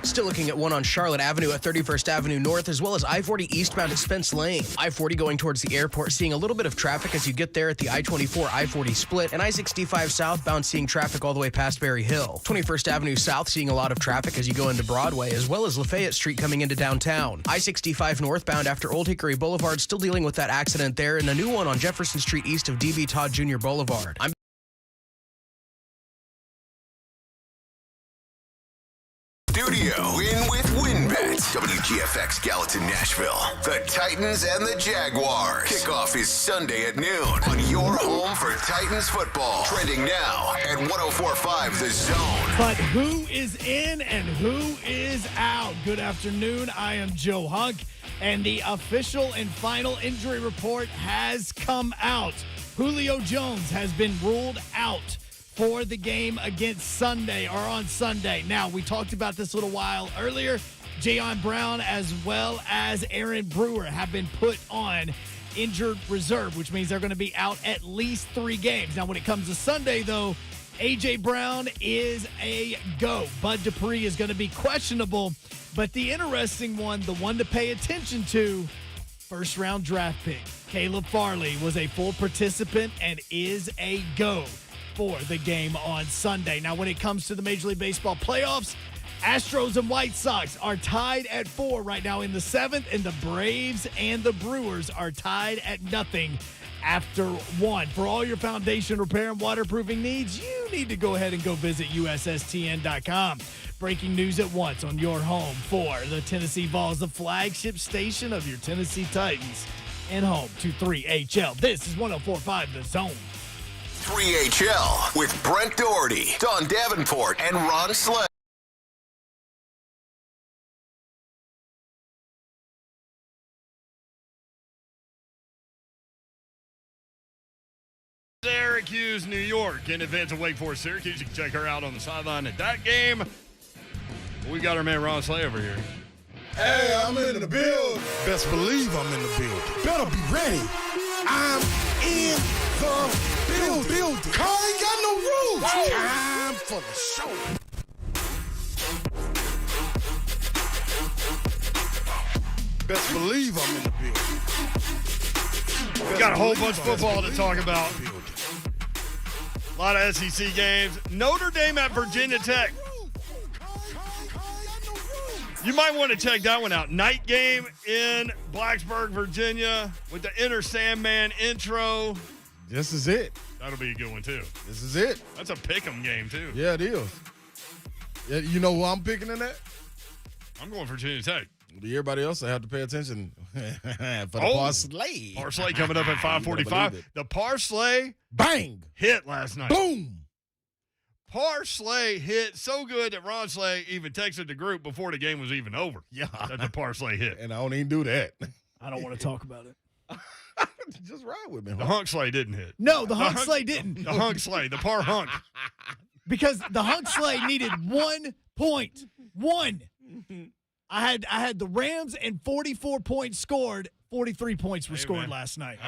S18: Still looking at one on Charlotte Avenue at 31st Avenue North, as well as I-40 eastbound at Spence Lane. I-40 going towards the airport, seeing a little bit of traffic as you get there at the I-24 I-40 split, and I-65 southbound seeing traffic all the way past Berry Hill. 21st Avenue South seeing a lot of traffic as you go into Broadway, as well as Lafayette Street coming into downtown. I-65 northbound after Old Hickory Boulevard, still dealing with that accident there, and a new one on Jefferson Street east of D.B. Todd Jr. Boulevard.
S1: Studio in with WinBet. WGFX Gallatin, Nashville. The Titans and the Jaguars. Kickoff is Sunday at noon on your home for Titans football. Trending now at 104.5 The Zone.
S2: But who is in and who is out? Good afternoon. I am Joe Hunk, and the official and final injury report has come out. Julio Jones has been ruled out for the game against on Sunday. Now, we talked about this a little while earlier. Jayon Brown as well as Aaron Brewer have been put on injured reserve, which means they're going to be out at least 3 games. Now, when it comes to Sunday, though, A.J. Brown is a go. Bud Dupree is going to be questionable, but the interesting one, the one to pay attention to, first-round draft pick, Caleb Farley was a full participant and is a go for the game on Sunday. Now, when it comes to the Major League Baseball playoffs, Astros and White Sox are tied at 4 right now in the 7th, and the Braves and the Brewers are tied at nothing after 1. For all your foundation repair and waterproofing needs, you need to go ahead and go visit USSTN.com. Breaking news at once on your home for the Tennessee Vols, the flagship station of your Tennessee Titans, and home to 3HL. This is 104.5 The Zone.
S1: 3HL with Brent Doherty, Don Davenport, and Ron Slay.
S4: Syracuse, New York, in advance of Wake Forest, Syracuse. You can check her out on the sideline at that game. We got our man Ron Slay over here.
S3: Hey, I'm in the building. Best believe I'm in the building. Better be ready. I'm in the building. Car ain't got no rules. Time for the show. Best believe I'm in the building.
S4: We got a whole bunch of football to talk about. A lot of SEC games. Notre Dame at Virginia Tech. You might want to check that one out. Night game in Blacksburg, Virginia, with the Inner Sandman intro.
S3: This is it.
S4: That'll be a good one, too.
S3: This is it.
S4: That's a pick'em game, too.
S3: Yeah, it is. Yeah, you know who I'm picking in that?
S4: I'm going Virginia Tech.
S3: Everybody else, I have to pay attention for the Parsley.
S4: Parsley coming up at 5:45. The Parsley
S3: bang
S4: hit last night.
S3: Boom.
S4: Parsley hit so good that Ron Slay even texted the group before the game was even over.
S3: Yeah.
S4: That the Parsley hit.
S3: And I don't even do that.
S2: I don't want to talk about it.
S3: Just ride with me.
S4: The Hunk Slay didn't hit.
S2: No, the Hunk Slay didn't.
S4: The Hunk Slay, the Par Hunk.
S2: Because the Hunk Slay needed 1 point. 1. I had the Rams and 44 points scored. 43 points were scored last night.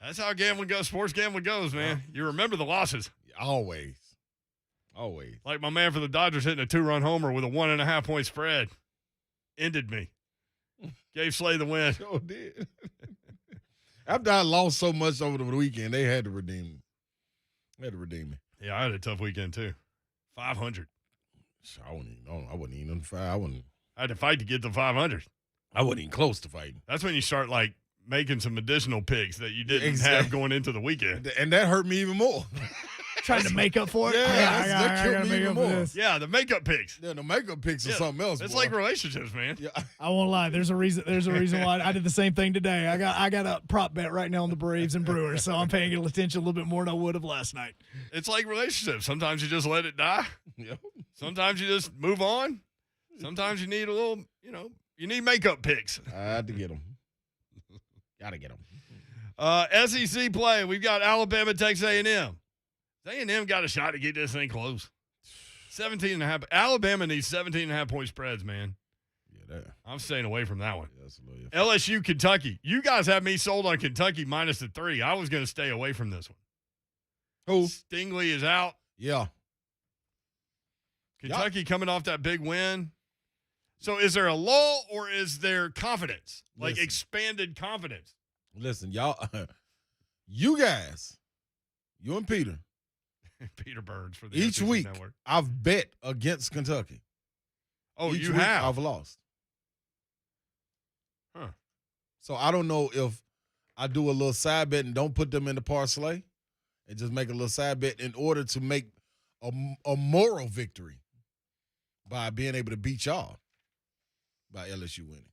S4: That's how gambling goes. Sports gambling goes, man. You remember the losses.
S3: Always.
S4: Like my man for the Dodgers hitting a 2-run homer with a 1.5 point spread. Ended me. Gave Slay the win.
S3: Sure did. After I lost so much over the weekend, they had to redeem me.
S4: Yeah, I had a tough weekend too. 500.
S3: I wasn't even on fire.
S4: I had to fight to get to 500.
S3: I wasn't even close to fighting.
S4: That's when you start like making some additional picks that you didn't have going into the weekend.
S3: And that hurt me even more.
S2: Trying to make up for it?
S3: Yeah, that killed me even more.
S4: Yeah, the makeup picks.
S3: Yeah, the makeup picks are something else.
S4: It's
S3: boy.
S4: like relationships, man.
S3: Yeah.
S2: I won't lie. There's a reason why I did the same thing today. I got a prop bet right now on the Braves and Brewers, so I'm paying attention a little bit more than I would have last night.
S4: It's like relationships. Sometimes you just let it die.
S3: Yep.
S4: Sometimes you just move on. Sometimes you need a little, you need makeup picks.
S3: I had to get them. Got to get them.
S4: SEC play. We've got Alabama, Texas A&M. A&M got a shot to get this thing close. 17.5. Alabama needs 17.5 point spreads, man.
S3: Yeah,
S4: I'm staying away from that one.
S3: That's a little
S4: LSU, Kentucky. You guys have me sold on Kentucky minus the 3. I was going to stay away from this one.
S3: Who?
S4: Stingley is out.
S3: Yeah.
S4: Kentucky coming off that big win. So is there a lull or is there confidence? Like
S3: Listen.
S4: expanded confidence?
S3: Listen, y'all, you guys, you and Peter,
S4: Peter Burns for the
S3: each
S4: SEC
S3: week
S4: Network.
S3: I've bet against Kentucky.
S4: Oh,
S3: Each
S4: you
S3: week
S4: have?
S3: I've lost.
S4: Huh.
S3: So I don't know if I do a little side bet and don't put them in the parlay and just make a little side bet in order to make a moral victory by being able to beat y'all by LSU winning.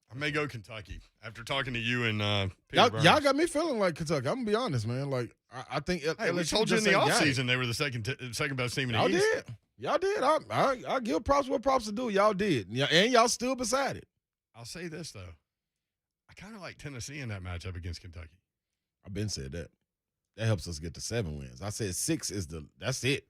S4: I may go Kentucky after talking to you and Peter Burns.
S3: Y'all got me feeling like Kentucky. I'm going to be honest, man. Like, I think
S4: Hey,
S3: LSU
S4: we told you in
S3: just
S4: the
S3: ain't got it.
S4: offseason they were the second best team in the
S3: Y'all
S4: East.
S3: did. Y'all did. I give props what props to do. Y'all did. And y'all still beside it.
S4: I'll say this, though. I kind of like Tennessee in that matchup against Kentucky.
S3: I've been said that. That helps us get to 7 wins. I said 6 is that's it.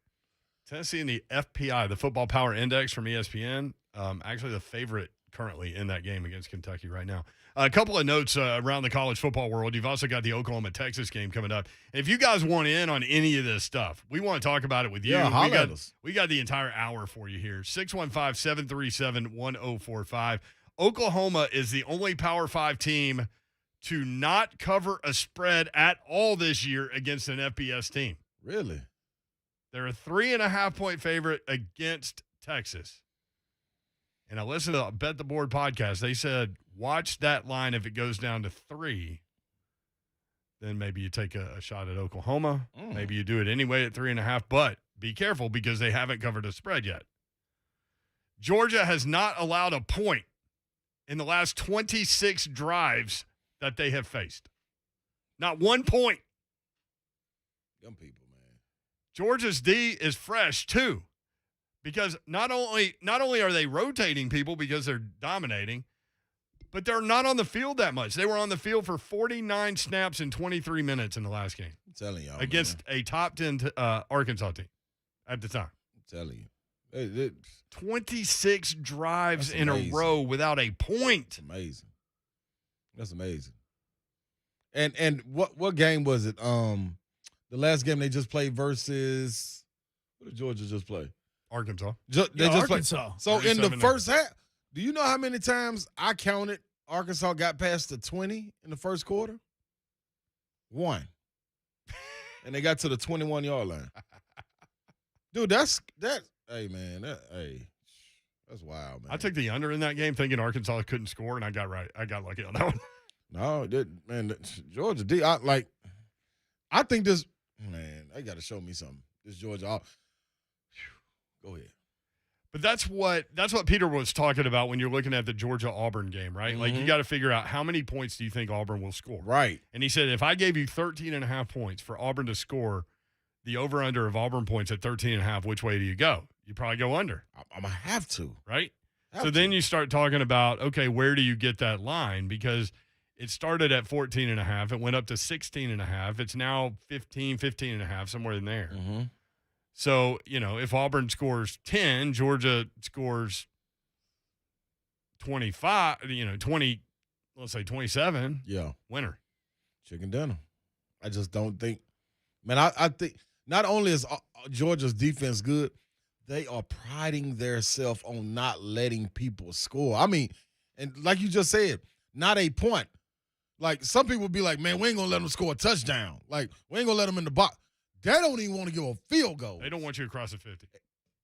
S4: Tennessee in the FPI, the Football Power Index from ESPN, actually the favorite currently in that game against Kentucky right now. A couple of notes around the college football world. You've also got the Oklahoma-Texas game coming up. And if you guys want in on any of this stuff, we want to talk about it with you.
S3: Yeah, holler at us.
S4: We got the entire hour for you here. 615-737-1045. Oklahoma is the only Power 5 team to not cover a spread at all this year against an FBS team.
S3: Really?
S4: They're a 3.5-point favorite against Texas. And I listened to the Bet the Board podcast. They said, watch that line. If it goes down to 3, then maybe you take a shot at Oklahoma. Maybe you do it anyway at 3.5. But be careful because they haven't covered a spread yet. Georgia has not allowed a point in the last 26 drives that they have faced. Not 1 point.
S3: Young people, man.
S4: Georgia's D is fresh, too. Because not only are they rotating people because they're dominating, but they're not on the field that much. They were on the field for 49 snaps in 23 minutes in the last game.
S3: I'm telling y'all,
S4: against a top 10 Arkansas team at the time.
S3: I'm telling you.
S4: 26 drives
S3: That's
S4: in
S3: amazing.
S4: a row without a point.
S3: Amazing. That's amazing. And what game was it? The last game they just played versus what did Georgia just play?
S4: Arkansas.
S2: Arkansas.
S3: So in the
S4: 37-0.
S3: first half, do you know how many times I counted Arkansas got past the 20 in the first quarter? 1. And they got to the 21-yard line. Dude, that's hey man, that's wild, man.
S4: I took the under in that game thinking Arkansas couldn't score, and I got right. I got lucky on that one.
S3: No, Georgia D. I think this man. They got to show me something. This Georgia. Go ahead.
S4: But that's what Peter was talking about when you're looking at the Georgia-Auburn game, right?
S3: Mm-hmm.
S4: Like, you got to figure out how many points do you think Auburn will score.
S3: Right.
S4: And he said, if I gave you 13.5 points for Auburn to score the over-under of Auburn points at 13.5, which way do you go? You probably go under.
S3: I'm going to have to.
S4: Right? Then you start talking about, okay, where do you get that line? Because it started at 14.5. It went up to 16.5. It's now 15.5, somewhere in there.
S3: Mm-hmm.
S4: So, if Auburn scores 10, Georgia scores 25, 20, let's say 27.
S3: Yeah.
S4: Winner.
S3: Chicken dinner. I just don't think. Man, I think not only is Georgia's defense good, they are priding themselves on not letting people score. I mean, and like you just said, not a point. Like, some people be like, man, we ain't going to let them score a touchdown. Like, we ain't going to let them in the box. They don't even want to give a field goal.
S4: They don't want you across the 50.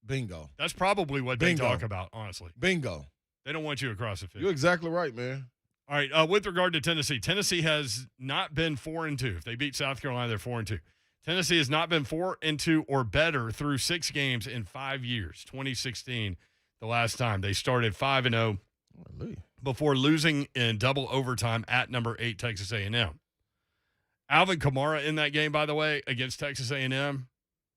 S3: Bingo.
S4: That's probably what they
S3: Bingo.
S4: talk about, honestly.
S3: Bingo.
S4: They don't want you across the 50.
S3: You're exactly right, man.
S4: All right, with regard to Tennessee has not been 4-2. If they beat South Carolina, they're 4-2. Tennessee has not been 4-2 or better through 6 games in 5 years. 2016, the last time. They started 5-0 before losing in double overtime at number 8 Texas A&M. Alvin Kamara in that game, by the way, against Texas A&M.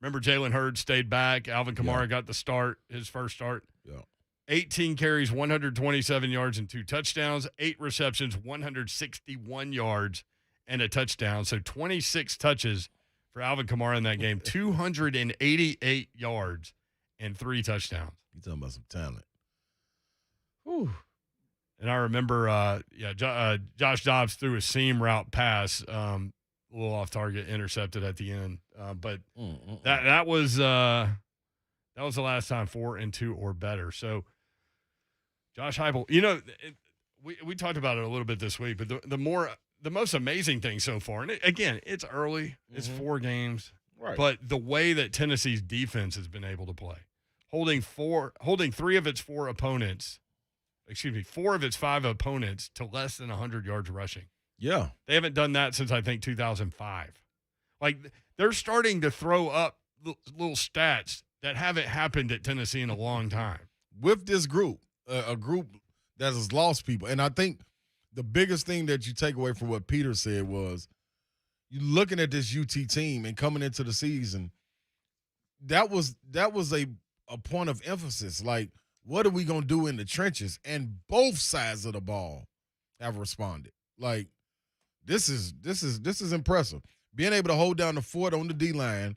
S4: Remember, Jalen Hurd stayed back. Alvin Kamara got the start, his first start.
S3: Yeah.
S4: 18 carries, 127 yards, and 2 touchdowns. 8 receptions, 161 yards, and a touchdown. So 26 touches for Alvin Kamara in that game. 288 yards and 3 touchdowns.
S3: You talking about some talent.
S4: Whew. And I remember, Josh Dobbs threw a seam route pass, a little off target, intercepted at the end. But that was the last time 4-2 or better. So Josh Heupel, we talked about it a little bit this week, but the most amazing thing so far, and again, it's early, it's 4 games,
S3: right?
S4: But the way that Tennessee's defense has been able to play, holding 4 of its 5 opponents to less than 100 yards rushing.
S3: Yeah.
S4: They haven't done that since, I think, 2005. Like, they're starting to throw up little stats that haven't happened at Tennessee in a long time.
S3: With this group, a group that has lost people. And I think the biggest thing that you take away from what Peter said was you looking at this UT team and coming into the season, that was a point of emphasis. Like, what are we going to do in the trenches? And both sides of the ball have responded. Like, this is impressive. Being able to hold down the fort on the D-line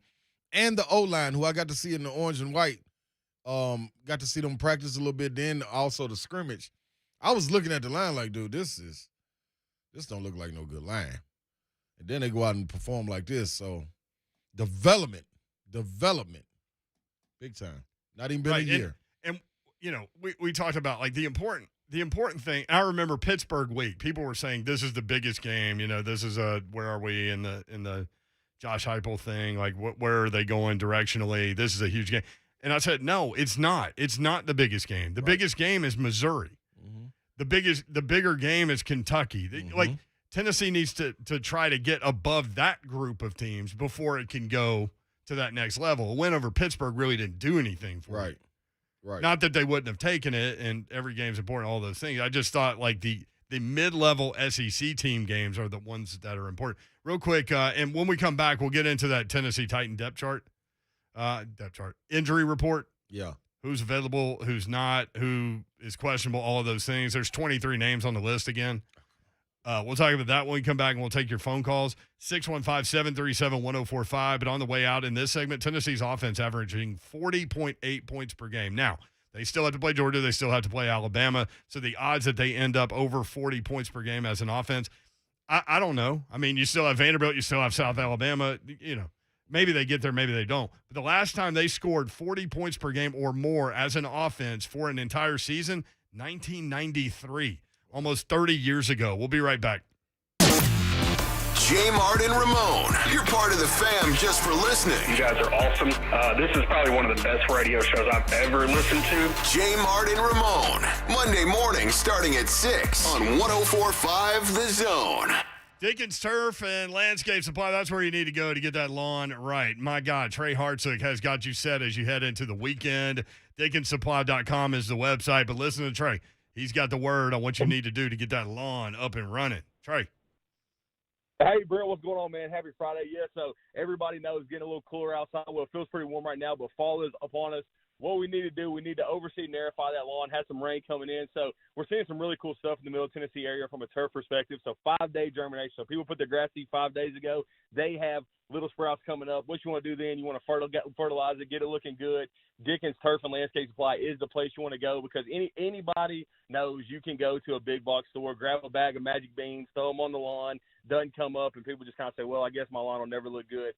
S3: and the O-line, who I got to see in the orange and white, got to see them practice a little bit, then also the scrimmage. I was looking at the line like, dude, this don't look like no good line. And then they go out and perform like this. So development, big time. Not even been a year.
S4: And we talked about like the important thing. I remember Pittsburgh week. People were saying this is the biggest game. This is where are we in the Josh Heupel thing? Like where are they going directionally? This is a huge game. And I said, no, it's not. It's not the biggest game. The biggest game is Missouri. Mm-hmm. The bigger game is Kentucky. Mm-hmm. Like Tennessee needs to try to get above that group of teams before it can go to that next level. A win over Pittsburgh really didn't do anything for it. Right. Not that they wouldn't have taken it, and every game's important, all those things. I just thought like the mid-level SEC team games are the ones that are important. Real quick, and when we come back, we'll get into that Tennessee Titan depth chart, injury report.
S3: Yeah.
S4: Who's available, who's not, who is questionable, all of those things. There's 23 names on the list again. We'll talk about that when we come back, and we'll take your phone calls, 615-737-1045. But on the way out in this segment, Tennessee's offense averaging 40.8 points per game. Now, they still have to play Georgia. They still have to play Alabama. So the odds that they end up over 40 points per game as an offense, I don't know. I mean, you still have Vanderbilt. You still have South Alabama. Maybe they get there, maybe they don't. But the last time they scored 40 points per game or more as an offense for an entire season, 1993, almost 30 years ago. We'll be right back.
S1: J-Mart and Ramon, you're part of the fam just for listening.
S19: You guys are awesome. This is probably one of the best radio shows I've ever listened to.
S1: J-Mart and Ramon, Monday morning starting at 6 on 104.5 The Zone.
S4: Dickens Turf and Landscape Supply, that's where you need to go to get that lawn right. My God, Trey Hartsook has got you set as you head into the weekend. DickensSupply.com is the website, but listen to Trey. He's got the word on what you need to do to get that lawn up and running. Trey.
S20: Hey, Brent, what's going on, man? Happy Friday. Yeah, so everybody knows it's getting a little cooler outside. Well, it feels pretty warm right now, but fall is upon us. What we need to do, we need to oversee and aerify that lawn, have some rain coming in. So we're seeing some really cool stuff in the Middle Tennessee area from a turf perspective. So 5-day germination. So people put their grass seed 5 days ago. They have little sprouts coming up. What you want to do then, you want to fertilize it, get it looking good. Dickens Turf and Landscape Supply is the place you want to go because anybody knows you can go to a big box store, grab a bag of magic beans, throw them on the lawn, doesn't come up, and people just kind of say, well, I guess my lawn will never look good.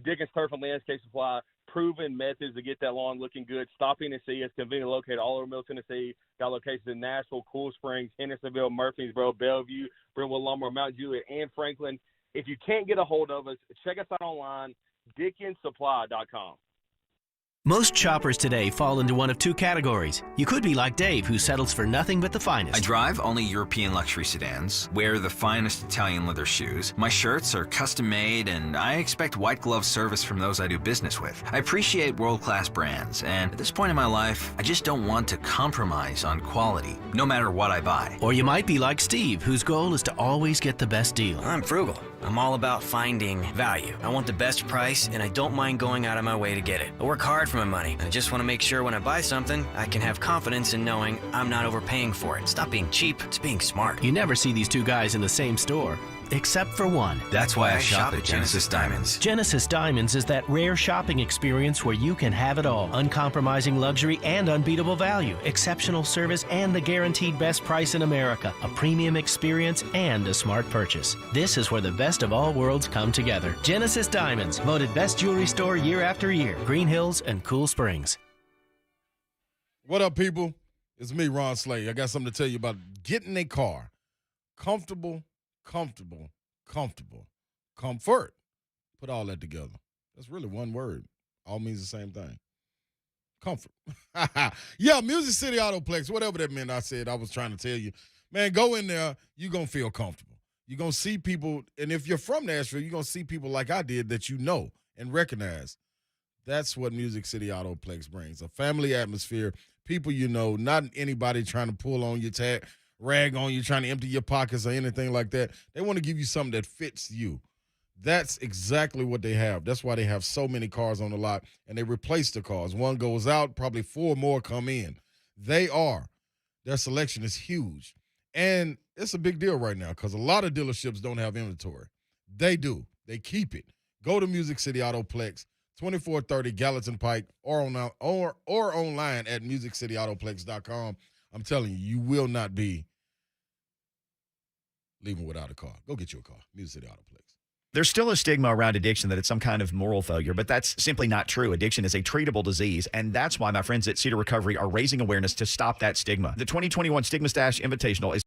S20: Dickens Turf and Landscape Supply, proven methods to get that lawn looking good. Stop in and see us. Conveniently located all over Middle Tennessee. Got locations in Nashville, Cool Springs, Hendersonville, Murfreesboro, Bellevue, Brentwood, Lumber, Mount Juliet, and Franklin. If you can't get a hold of us, check us out online, DickensSupply.com.
S21: Most shoppers today fall into one of two categories. You could be like Dave, who settles for nothing but the finest.
S22: I drive only European luxury sedans, wear the finest Italian leather shoes. My shirts are custom made, and I expect white glove service from those I do business with. I appreciate world-class brands, and at this point in my life, I just don't want to compromise on quality, no matter what I buy.
S21: Or you might be like Steve, whose goal is to always get the best deal.
S23: I'm frugal. I'm all about finding value. I want the best price, and I don't mind going out of my way to get it. I work hard for my money. I just want to make sure when I buy something, I can have confidence in knowing I'm not overpaying for it. Stop being cheap. It's being smart.
S21: You never see these two guys in the same store. Except for one.
S22: That's why I shop at Genesis Diamonds.
S21: Genesis Diamonds is that rare shopping experience where you can have it all. Uncompromising luxury and unbeatable value. Exceptional service and the guaranteed best price in America. A premium experience and a smart purchase. This is where the best of all worlds come together. Genesis Diamonds, voted best jewelry store year after year. Green Hills and Cool Springs.
S3: What up, people? It's me, Ron Slay. I got something to tell you about getting a car. Comfortable, comfortable, comfortable. Comfort. Put all that together. That's really one word. All means the same thing. Comfort. Yeah, Music City Autoplex, whatever that meant, I said I was trying to tell you. Man, go in there. You're going to feel comfortable. You're going to see people, and if you're from Nashville, you're going to see people like I did that you know and recognize. That's what Music City Autoplex brings, a family atmosphere, people you know, not anybody trying to pull on your rag on you, trying to empty your pockets or anything like that. They want to give you something that fits you. That's exactly what they have. That's why they have so many cars on the lot, and they replace the cars. One goes out, probably 4 more come in. Their selection is huge. And it's a big deal right now because a lot of dealerships don't have inventory. They do. They keep it. Go to Music City Autoplex, 2430 Gallatin Pike, or online at musiccityAutoplex.com. I'm telling you, you will not be leaving without a car. Go get you a car. Music City Autoplex.
S5: There's still a stigma around addiction that it's some kind of moral failure, but that's simply not true. Addiction is a treatable disease, and that's why my friends at Cedar Recovery are raising awareness to stop that stigma. The 2021 Stigma Stash Invitational is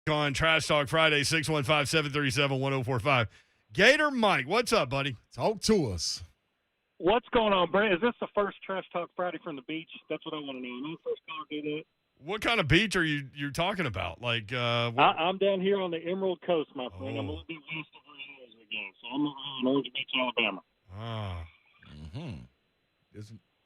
S4: On Trash Talk Friday, 615-737-1045. Gator Mike, what's up, buddy?
S3: Talk to us.
S6: What's going on, Brent? Is this the first Trash Talk Friday from the beach? That's what I want to know. Am I the first caller to do that?
S4: What kind of beach are you talking about? Like,
S6: I'm down here on the Emerald Coast, my friend. I'm a little bit west of where you guys are again. So I'm in Orange Beach, Alabama.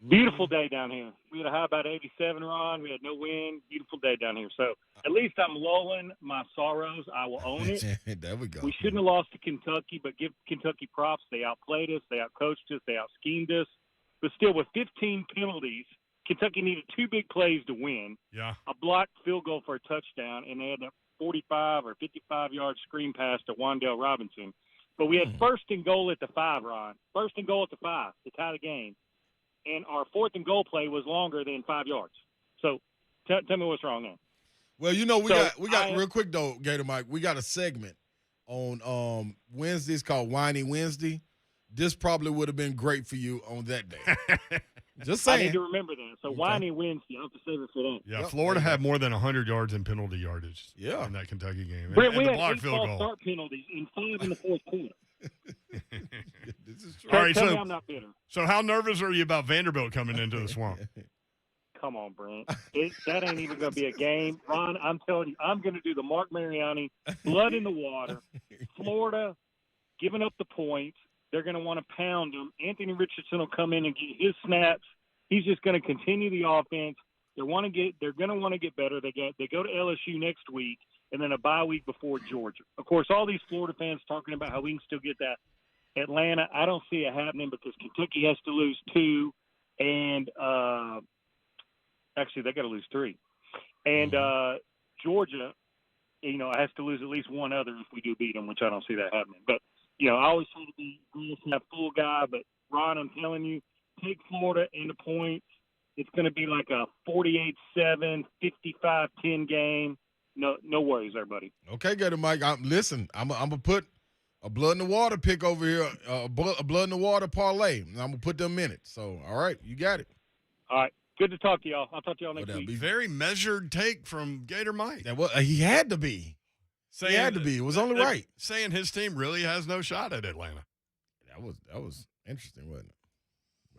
S6: Beautiful day down here. We had a high about 87, Ron. We had no wind. Beautiful day down here. So at least I'm lulling my sorrows. I will own it.
S3: There we go.
S6: We shouldn't have lost to Kentucky, but give Kentucky props. They outplayed us. They outcoached us. They outschemed us. But still, with 15 penalties, Kentucky needed 2 big plays to win.
S4: Yeah.
S6: A blocked field goal for a touchdown, and they had a 45 or 55-yard screen pass to Wan'Dale Robinson. But we had first and goal at the 5, Ron. First and goal at the 5 to tie the game. And our fourth and goal play was longer than 5 yards. So tell me what's wrong there.
S3: Well, we got real quick though, Gator Mike. We got a segment on Wednesdays called Whiny Wednesday. This probably would have been great for you on that day. Just saying.
S6: I need to remember that. So Whiny Wednesday. I'll have to save it for that.
S4: Yeah, Florida had more than 100 yards in penalty yardage.
S3: Yeah.
S4: In that Kentucky game.
S6: Brent,
S4: and
S6: we
S4: the
S6: had
S4: block
S6: 8
S4: field
S6: false
S4: goal.
S6: start penalties and 5 in the fourth quarter.
S3: This is true.
S4: All right,
S6: Tell me I'm not bitter.
S4: So how nervous are you about Vanderbilt coming into the swamp?
S6: Come on, Brent. That ain't even going to be a game. Ron, I'm telling you, I'm going to do the Marc Mariani, blood in the water. Florida giving up the points. They're going to want to pound them. Anthony Richardson will come in and get his snaps. He's just going to continue the offense. They're going to want to get better. They go to LSU next week, and then a bye week before Georgia. Of course, all these Florida fans talking about how we can still get that Atlanta. I don't see it happening because Kentucky has to lose 2, and actually they got to lose 3, and Georgia, has to lose at least one other if we do beat them, which I don't see that happening. But I always try to be that full guy. But Ron, I'm telling you, take Florida in the points. It's going to be like a 48-7, 55-10 game. No worries there, buddy.
S3: Okay, Gator Mike. Listen, I'm going to put a blood in the water pick over here, a blood in the water parlay. And I'm going to put them in it. So, all right, you got it.
S6: All right. Good to talk to y'all. I'll talk to y'all next week.
S4: Very measured take from Gator Mike.
S3: Yeah, well, he had to be. He had to be. It was only right.
S4: Saying his team really has no shot at Atlanta.
S3: That was interesting, wasn't it?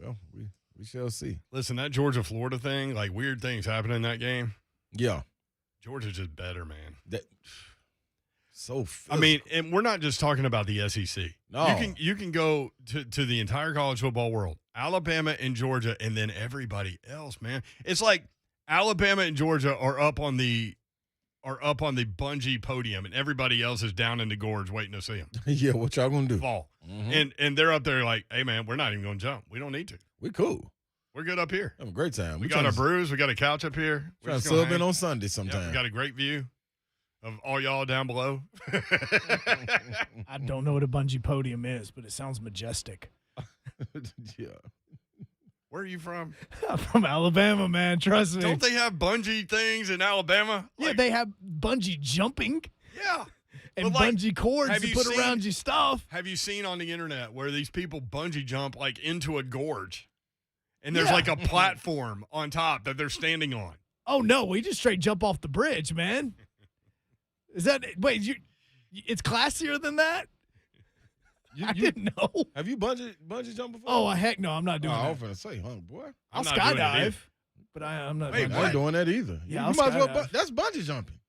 S3: Well, we shall see.
S4: Listen, that Georgia-Florida thing, like weird things happen in that game.
S3: Yeah.
S4: Georgia's just better, man.
S3: So physical.
S4: I mean, and we're not just talking about the SEC.
S3: No.
S4: You can go to the entire college football world. Alabama and Georgia, and then everybody else, man. It's like Alabama and Georgia are up on the bungee podium, and everybody else is down in the gorge waiting to see them.
S3: Yeah, what y'all gonna do?
S4: Fall. And they're up there like, hey, man, we're not even going to jump. We don't need to.
S3: We cool.
S4: We're good up here.
S3: Have a great time.
S4: We got a brews. We got a couch up here.
S3: Trying to sub in on Sunday
S4: Yeah,
S3: sometime.
S4: we got a great view of all y'all down below.
S2: I don't know what a bungee podium is, but it sounds majestic.
S3: Yeah.
S4: Where are you from?
S2: I'm from Alabama, man. Trust me.
S4: Don't they have bungee things in Alabama?
S2: Yeah, they have bungee jumping.
S4: Yeah.
S2: And bungee cords to put around your stuff.
S4: Have you seen on the internet where these people bungee jump like into a gorge? And there's like a platform on top that they're standing on.
S2: Oh, no. We just straight jump off the bridge, man. Is that – wait, it's classier than that? I didn't know.
S3: Have you bungee jumped before?
S2: Oh, heck no. I'm not doing that.
S3: I was going to say, boy.
S2: I'll skydive, but I'm not
S3: doing that. Doing that either.
S2: Yeah,
S3: you might as well. That's bungee jumping.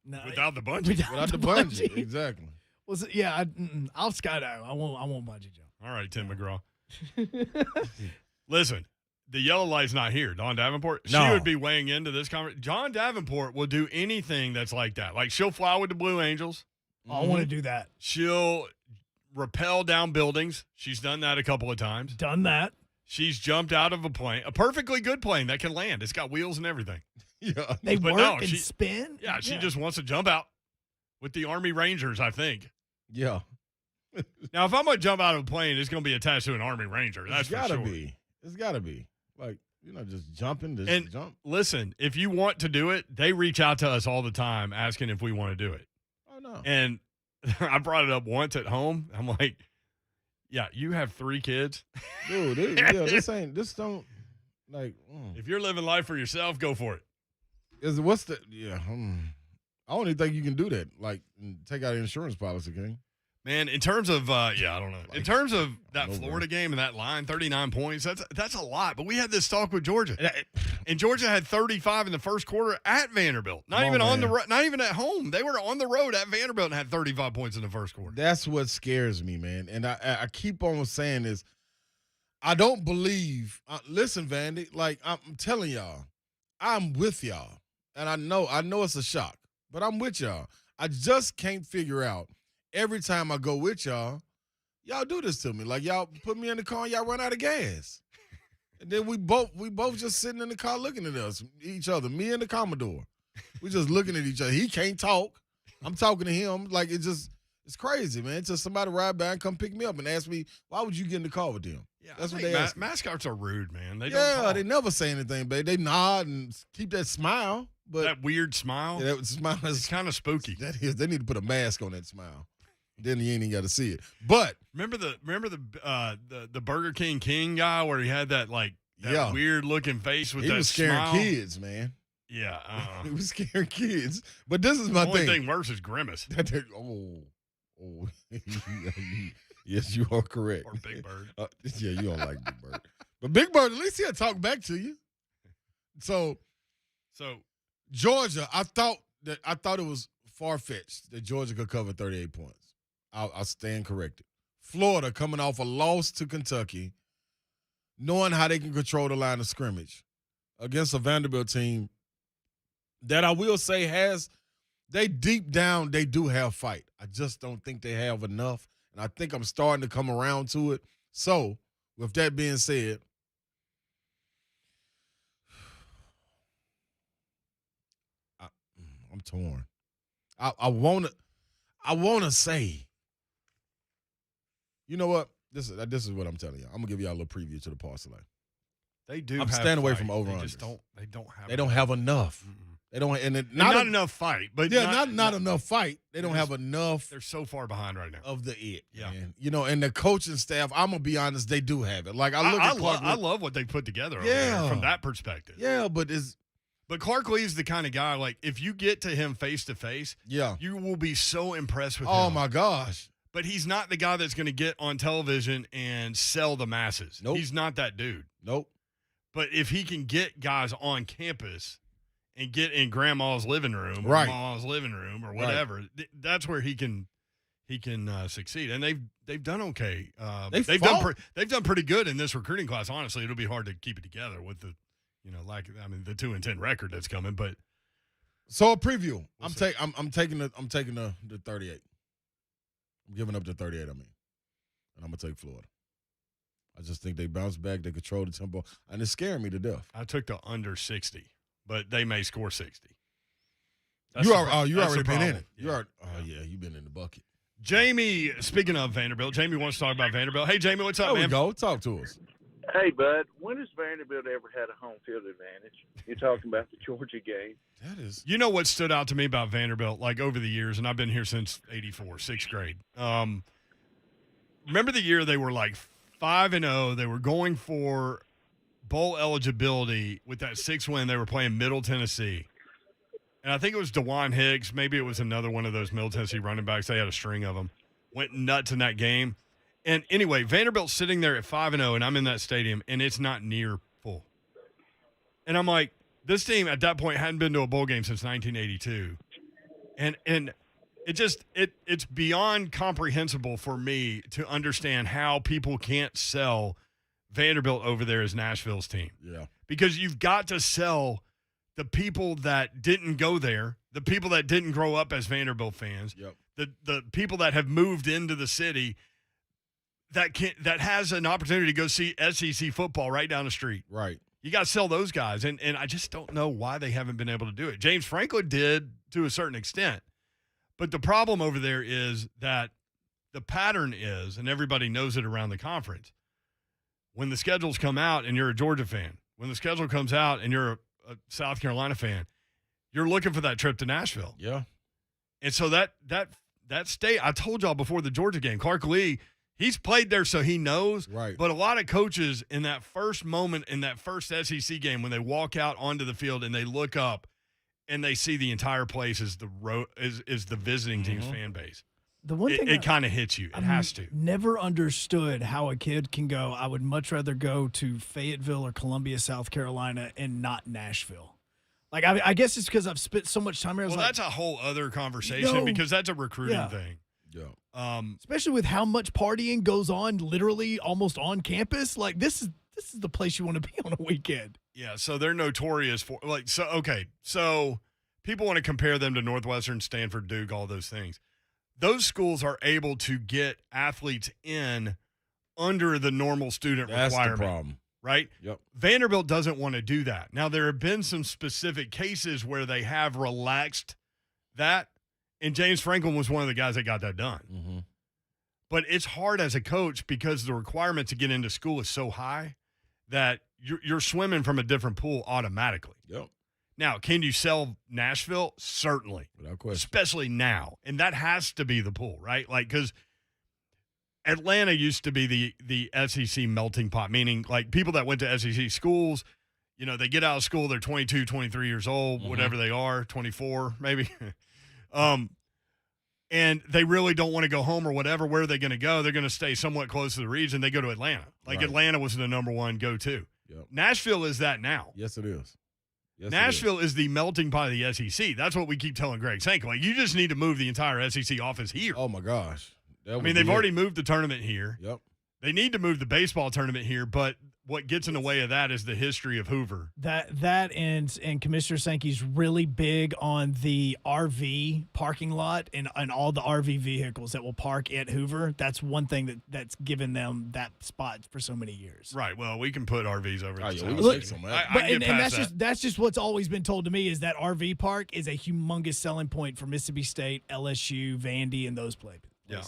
S2: No,
S4: without the bungee.
S3: Without the bungee. Exactly.
S2: I'll skydive. I won't bungee jump.
S4: All right, Tim McGraw. Listen, the yellow light's not here. Dawn Davenport, she would be weighing into this conversation. John Davenport will do anything that's like that. Like she'll fly with the Blue Angels.
S2: I want to do that.
S4: She'll rappel down buildings. She's done that a couple of times.
S2: Done that.
S4: She's jumped out of a plane, a perfectly good plane that can land. It's got wheels and everything.
S3: Yeah.
S2: They work and spin?
S4: Yeah, she just wants to jump out with the Army Rangers, I think.
S3: Yeah.
S4: Now, if I'm going to jump out of a plane, it's going to be attached to an Army Ranger. That's for sure.
S3: It's got to be. Like, just jumping, jump.
S4: Listen, if you want to do it, they reach out to us all the time asking if we want to do it.
S3: Oh, no.
S4: And I brought it up once at home. I'm like, yeah, you have 3 kids?
S3: Dude, this don't, like.
S4: If you're living life for yourself, go for it.
S3: I don't even think you can do that. Like, take out an insurance policy, can you?
S4: Man, in terms of, I don't know. In terms of that
S3: no
S4: Florida game and that line, 39 points, that's a lot. But we had this talk with Georgia. And Georgia had 35 in the first quarter at Vanderbilt. Not even at home. They were on the road at Vanderbilt and had 35 points in the first quarter.
S3: That's what scares me, man. And I keep on saying this. I don't believe listen, Vandy, like I'm telling y'all, I'm with y'all. And I know it's a shock, but I'm with y'all. I just can't figure out every time I go with y'all do this to me. Like, y'all put me in the car and y'all run out of gas. And then we both just sitting in the car looking at each other, me and the Commodore. We just looking at each other. He can't talk. I'm talking to him. Like, it's crazy, man. It's just somebody ride by and come pick me up and ask me, why would you get in the car with them?
S4: Yeah,
S3: that's what they ask.
S4: Mascots are rude, man. They
S3: don't
S4: talk.
S3: They never say anything, babe. They nod and keep that smile. But
S4: that weird smile.
S3: Yeah, that smile is
S4: kind of spooky.
S3: That is. They need to put a mask on that smile. Then you ain't even got to see it. But
S4: remember the Burger King guy where he had that weird looking face with that
S3: he was scaring
S4: smile?
S3: Kids, man.
S4: Yeah,
S3: he was scaring kids. But this is my
S4: thing.
S3: thing.
S4: The only thing worse is Grimace.
S3: Yes, you are correct.
S4: Or Big Bird.
S3: Yeah, you don't like Big Bird. But Big Bird, at least he'll talk back to you. So Georgia, I thought it was far-fetched that Georgia could cover 38 points. I'll stand corrected. Florida coming off a loss to Kentucky, knowing how they can control the line of scrimmage against a Vanderbilt team that I will say deep down, they do have fight. I just don't think they have enough, and I think I'm starting to come around to it. So, with that being said, I'm torn. I wanna say, you know what? This is what I'm telling you. I'm gonna give y'all a little preview to the parsley.
S4: They do.
S3: I'm staying away from over.
S4: They don't have.
S3: They don't have enough.
S4: Mm-mm.
S3: They don't, and
S4: not enough fight. But
S3: not enough fight. They don't have enough.
S4: They're so far behind right now.
S3: Of the it,
S4: yeah.
S3: Man. You know, and the coaching staff. I'm gonna be honest, they do have it. Like I
S4: love what they put together. Over there from that perspective.
S3: Yeah, but
S4: Clark Lee's the kind of guy, like, if you get to him face to face, you will be so impressed with him.
S3: Oh my gosh.
S4: But he's not the guy that's going to get on television and sell the masses.
S3: Nope.
S4: He's not that dude.
S3: Nope.
S4: But if he can get guys on campus and get in grandma's living room or mom's living room or whatever, that's where he can succeed. And they've done okay. They've done pretty good in this recruiting class. Honestly, it'll be hard to keep it together with the the 2-10 record that's coming. But
S3: so a preview. I'm taking the 38. I'm giving up the 38, and I'm going to take Florida. I just think they bounce back. They control the tempo, and it's scaring me to death.
S4: I took the under 60, but they may score 60.
S3: You already been in it. You've been in the bucket.
S4: Jamie, speaking of Vanderbilt, Jamie wants to talk about Vanderbilt. Hey, Jamie, what's up, man?
S3: There we go. Talk to us.
S7: Hey, bud, when has Vanderbilt ever had a home field advantage? You're talking about the Georgia game.
S3: That is.
S4: You know what stood out to me about Vanderbilt, like, over the years, and I've been here since 84, sixth grade. Remember the year they were like 5-0. They were going for bowl eligibility with that 6 win. They were playing Middle Tennessee. And I think it was DeJuan Hicks. Maybe it was another one of those Middle Tennessee running backs. They had a string of them. Went nuts in that game. And anyway, Vanderbilt's sitting there at 5-0, and I'm in that stadium, and it's not near full. And I'm like, this team at that point hadn't been to a bowl game since 1982. And it's beyond comprehensible for me to understand how people can't sell Vanderbilt over there as Nashville's team.
S3: Yeah.
S4: Because you've got to sell the people that didn't go there, the people that didn't grow up as Vanderbilt fans, the people that have moved into the city that has an opportunity to go see SEC football right down the street.
S3: Right.
S4: You got to sell those guys, and I just don't know why they haven't been able to do it. James Franklin did to a certain extent, but the problem over there is that the pattern is, and everybody knows it around the conference, when the schedules come out and you're a Georgia fan, when the schedule comes out and you're a South Carolina fan, you're looking for that trip to Nashville.
S3: Yeah.
S4: And so that state, I told y'all before the Georgia game, Clark Lee, he's played there, so he knows.
S3: Right.
S4: But a lot of coaches in that first moment, in that first SEC game, when they walk out onto the field and they look up and they see the entire place as the visiting team's fan base.
S2: The one thing
S4: it kind of hits you. It has to.
S2: Never understood how a kid can go, I would much rather go to Fayetteville or Columbia, South Carolina, and not Nashville. Like, I guess it's because I've spent so much time here.
S4: Well, that's a whole other conversation because that's a recruiting thing.
S3: Yeah.
S2: Especially with how much partying goes on literally almost on campus. Like, this is the place you want to be on a weekend.
S4: Yeah, so they're notorious for so people want to compare them to Northwestern, Stanford, Duke, all those things. Those schools are able to get athletes in under the normal student requirement.
S3: That's the problem.
S4: Right?
S3: Yep.
S4: Vanderbilt doesn't want to do that. Now, there have been some specific cases where they have relaxed that, and James Franklin was one of the guys that got that done.
S3: Mm-hmm.
S4: But it's hard as a coach because the requirement to get into school is so high that you're swimming from a different pool automatically.
S3: Yep.
S4: Now, can you sell Nashville? Certainly.
S3: Without question.
S4: Especially now. And that has to be the pool, right? Like, because Atlanta used to be the SEC melting pot, meaning like people that went to SEC schools, they get out of school, they're 22, 23 years old, whatever they are, 24 maybe. And they really don't want to go home or whatever. Where are they going to go? They're going to stay somewhat close to the region. They go to Atlanta. Like Atlanta was the number one go-to.
S3: Yep.
S4: Nashville is that now.
S3: Yes, it is. Yes,
S4: Nashville is the melting pot of the SEC. That's what we keep telling Greg Sank. Like, you just need to move the entire SEC office here.
S3: Oh, my gosh.
S4: They've already moved the tournament here.
S3: Yep.
S4: They need to move the baseball tournament here, but what gets in the way of that is the history of Hoover.
S2: That and Commissioner Sankey's really big on the RV parking lot and all the RV vehicles that will park at Hoover. That's one thing that's given them that spot for so many years.
S4: Right. Well, we can put RVs over at the
S2: house. That's just what's always been told to me is that RV park is a humongous selling point for Mississippi State, LSU, Vandy, and those places.
S4: Yeah.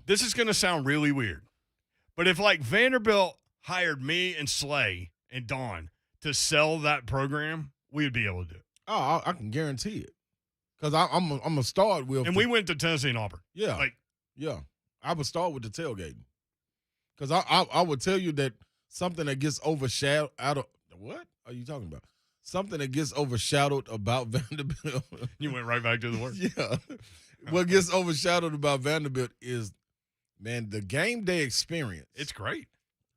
S4: This is going to sound really weird, but if like Vanderbilt hired me and Slay and Dawn to sell that program, we would be able to do it.
S3: Oh, I can guarantee it, because I'm a start with.
S4: And we went to Tennessee and Auburn.
S3: Yeah, I would start with the tailgating, because I would tell you that something that gets overshadowed what are you talking about? Something that gets overshadowed about Vanderbilt.
S4: You went right back to the word.
S3: Yeah. What gets overshadowed about Vanderbilt is, man, the game day experience.
S4: It's great.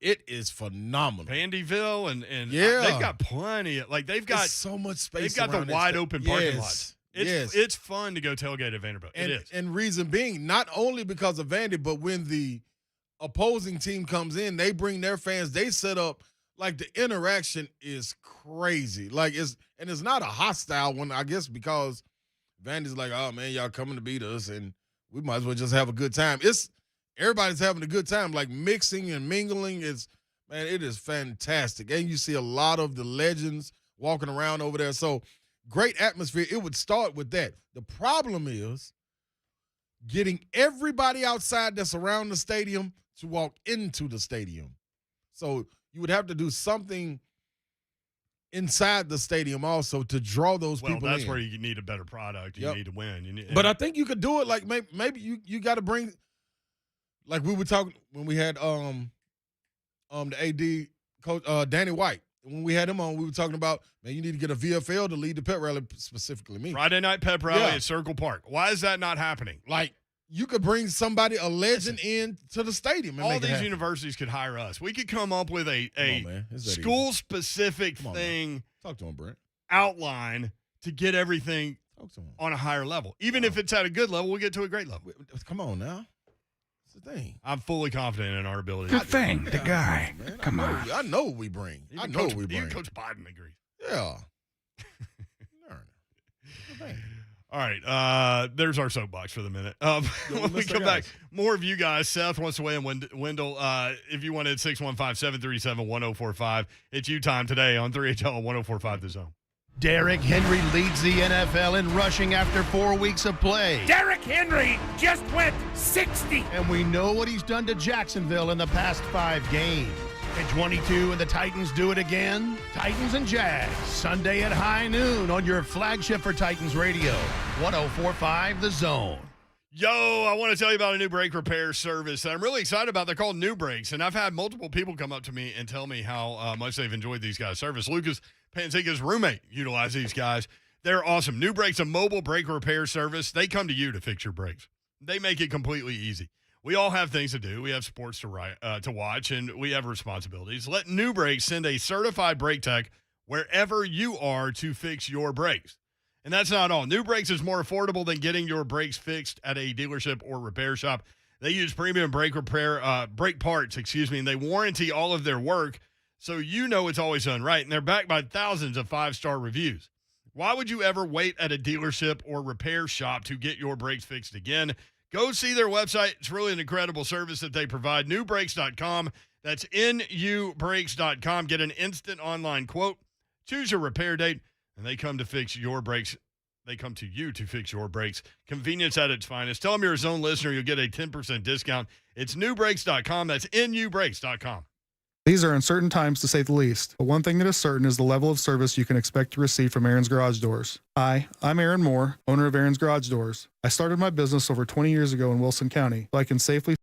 S3: It is phenomenal.
S4: Vandyville and
S3: yeah,
S4: they've got plenty of they've got
S3: so much space.
S4: They've got the wide open parking lots.
S3: Yes.
S4: It's fun to go tailgate at Vanderbilt.
S3: And,
S4: it is.
S3: And reason being, not only because of Vandy, but when the opposing team comes in, they bring their fans. They set up the interaction is crazy. It's not a hostile one, I guess, because Vandy's like, oh man, y'all coming to beat us, and we might as well just have a good time. Everybody's having a good time, like mixing and mingling. It is fantastic. And you see a lot of the legends walking around over there. So great atmosphere. It would start with that. The problem is getting everybody outside that's around the stadium to walk into the stadium. So you would have to do something inside the stadium also to draw those people in.
S4: Well, that's where you need a better product. You need to win.
S3: But I think you could do it like maybe you got to bring, like we were talking when we had the AD coach Danny White. When we had him on, we were talking about, man, you need to get a VFL to lead the pep rally, specifically me.
S4: Friday night pep rally at Circle Park. Why is that not happening?
S3: Like, you could bring somebody, a legend, in to the stadium. And
S4: all these universities could hire us. We could come up with a school-specific thing.
S3: Talk to him, Brent.
S4: Outline to get everything on a higher level. Even if it's at a good level, we'll get to a great level.
S3: Come on now. That's the thing.
S4: I'm fully confident in our ability.
S9: Good thing. The guy.
S3: Man,
S9: Come on.
S3: I know what we bring.
S4: Even Coach Biden agrees.
S3: Yeah.
S4: All right, there's our soapbox for the minute. When we come back, more of you guys. Seth wants to weigh in. Wendell, if you wanted, 615-737-1045. It's you time today on 3HL 1045 The Zone.
S10: Derrick Henry leads the NFL in rushing after 4 weeks of play.
S9: Derrick Henry just went 60.
S10: And we know what he's done to Jacksonville in the past 5 games. At 22, and the Titans do it again. Titans and Jags, Sunday at high noon on your flagship for Titans Radio, 1045 The Zone.
S4: Yo, I want to tell you about a new brake repair service that I'm really excited about. They're called New Brakes, and I've had multiple people come up to me and tell me how much they've enjoyed these guys' service. Lucas Panzica's roommate utilized these guys. They're awesome. New Brakes, a mobile brake repair service. They come to you to fix your brakes. They make it completely easy. We all have things to do. We have sports to watch, and we have responsibilities. Let New Brakes send a certified brake tech wherever you are to fix your brakes. And that's not all. New Brakes is more affordable than getting your brakes fixed at a dealership or repair shop. They use premium brake parts, and they warranty all of their work, so you know it's always done right. And they're backed by thousands of 5-star reviews. Why would you ever wait at a dealership or repair shop to get your brakes fixed again? Go see their website. It's really an incredible service that they provide. Newbrakes.com. That's nubrakes.com. Get an instant online quote. Choose your repair date, and they come to fix your brakes. They come to you to fix your brakes. Convenience at its finest. Tell them you're a Zone listener. You'll get a 10% discount. It's newbrakes.com. That's nubrakes.com.
S11: These are uncertain times, to say the least, but one thing that is certain is the level of service you can expect to receive from Aaron's Garage Doors. Hi, I'm Aaron Moore, owner of Aaron's Garage Doors. I started my business over 20 years ago in Wilson County, so I can safely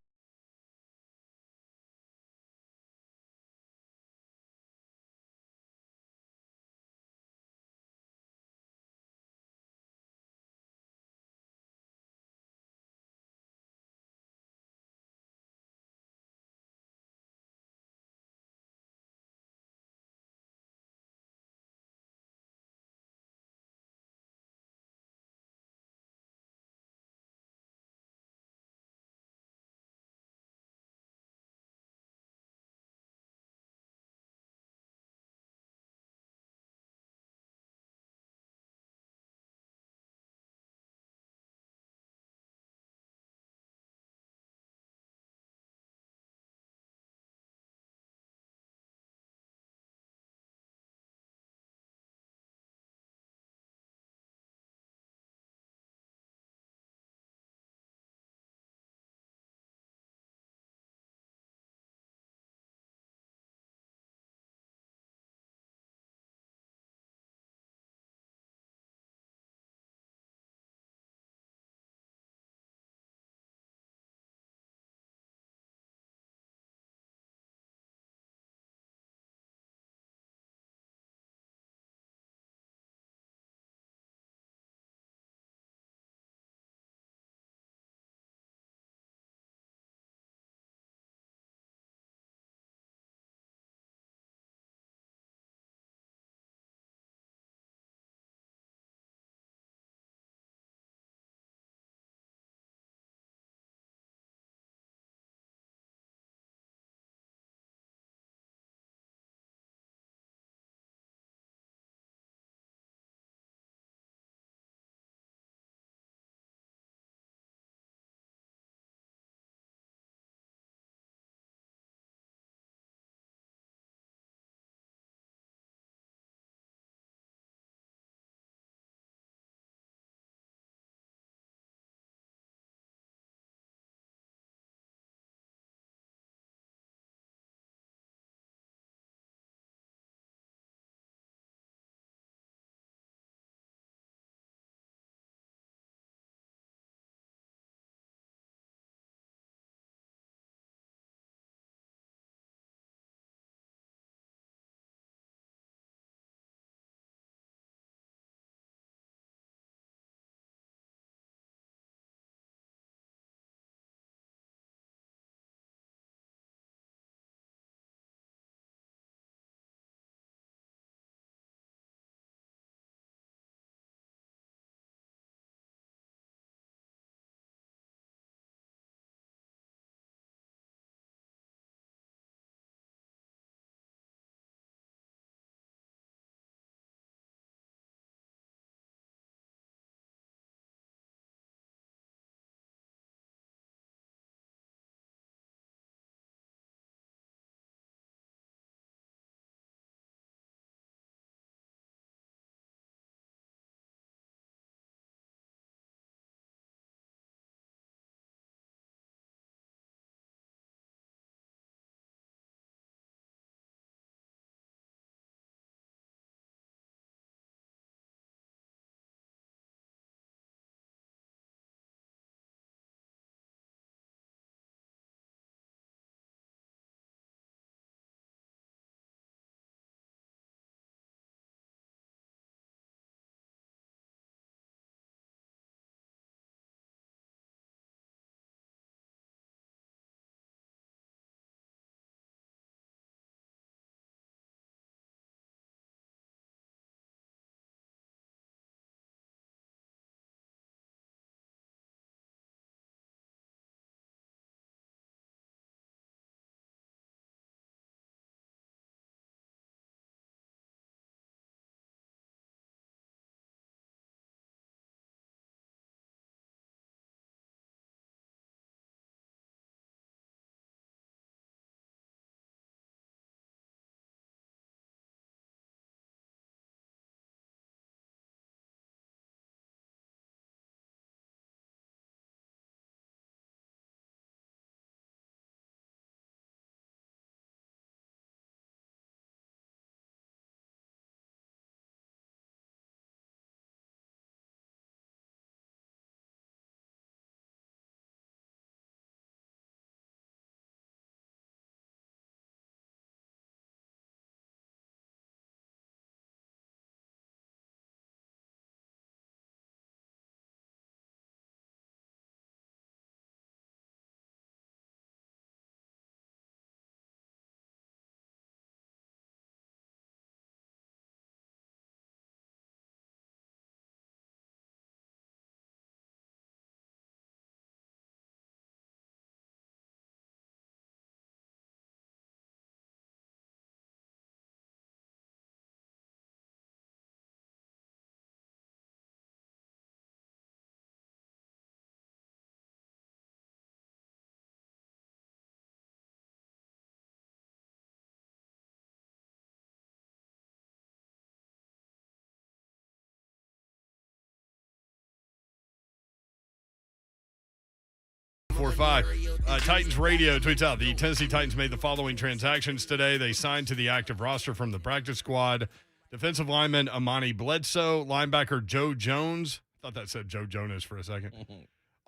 S4: 1045. Titans Radio tweets out the Tennessee Titans made the following transactions today. They signed to the active roster from the practice squad defensive lineman Amani Bledsoe, linebacker Joe Jones. I thought that said Joe Jonas for a second.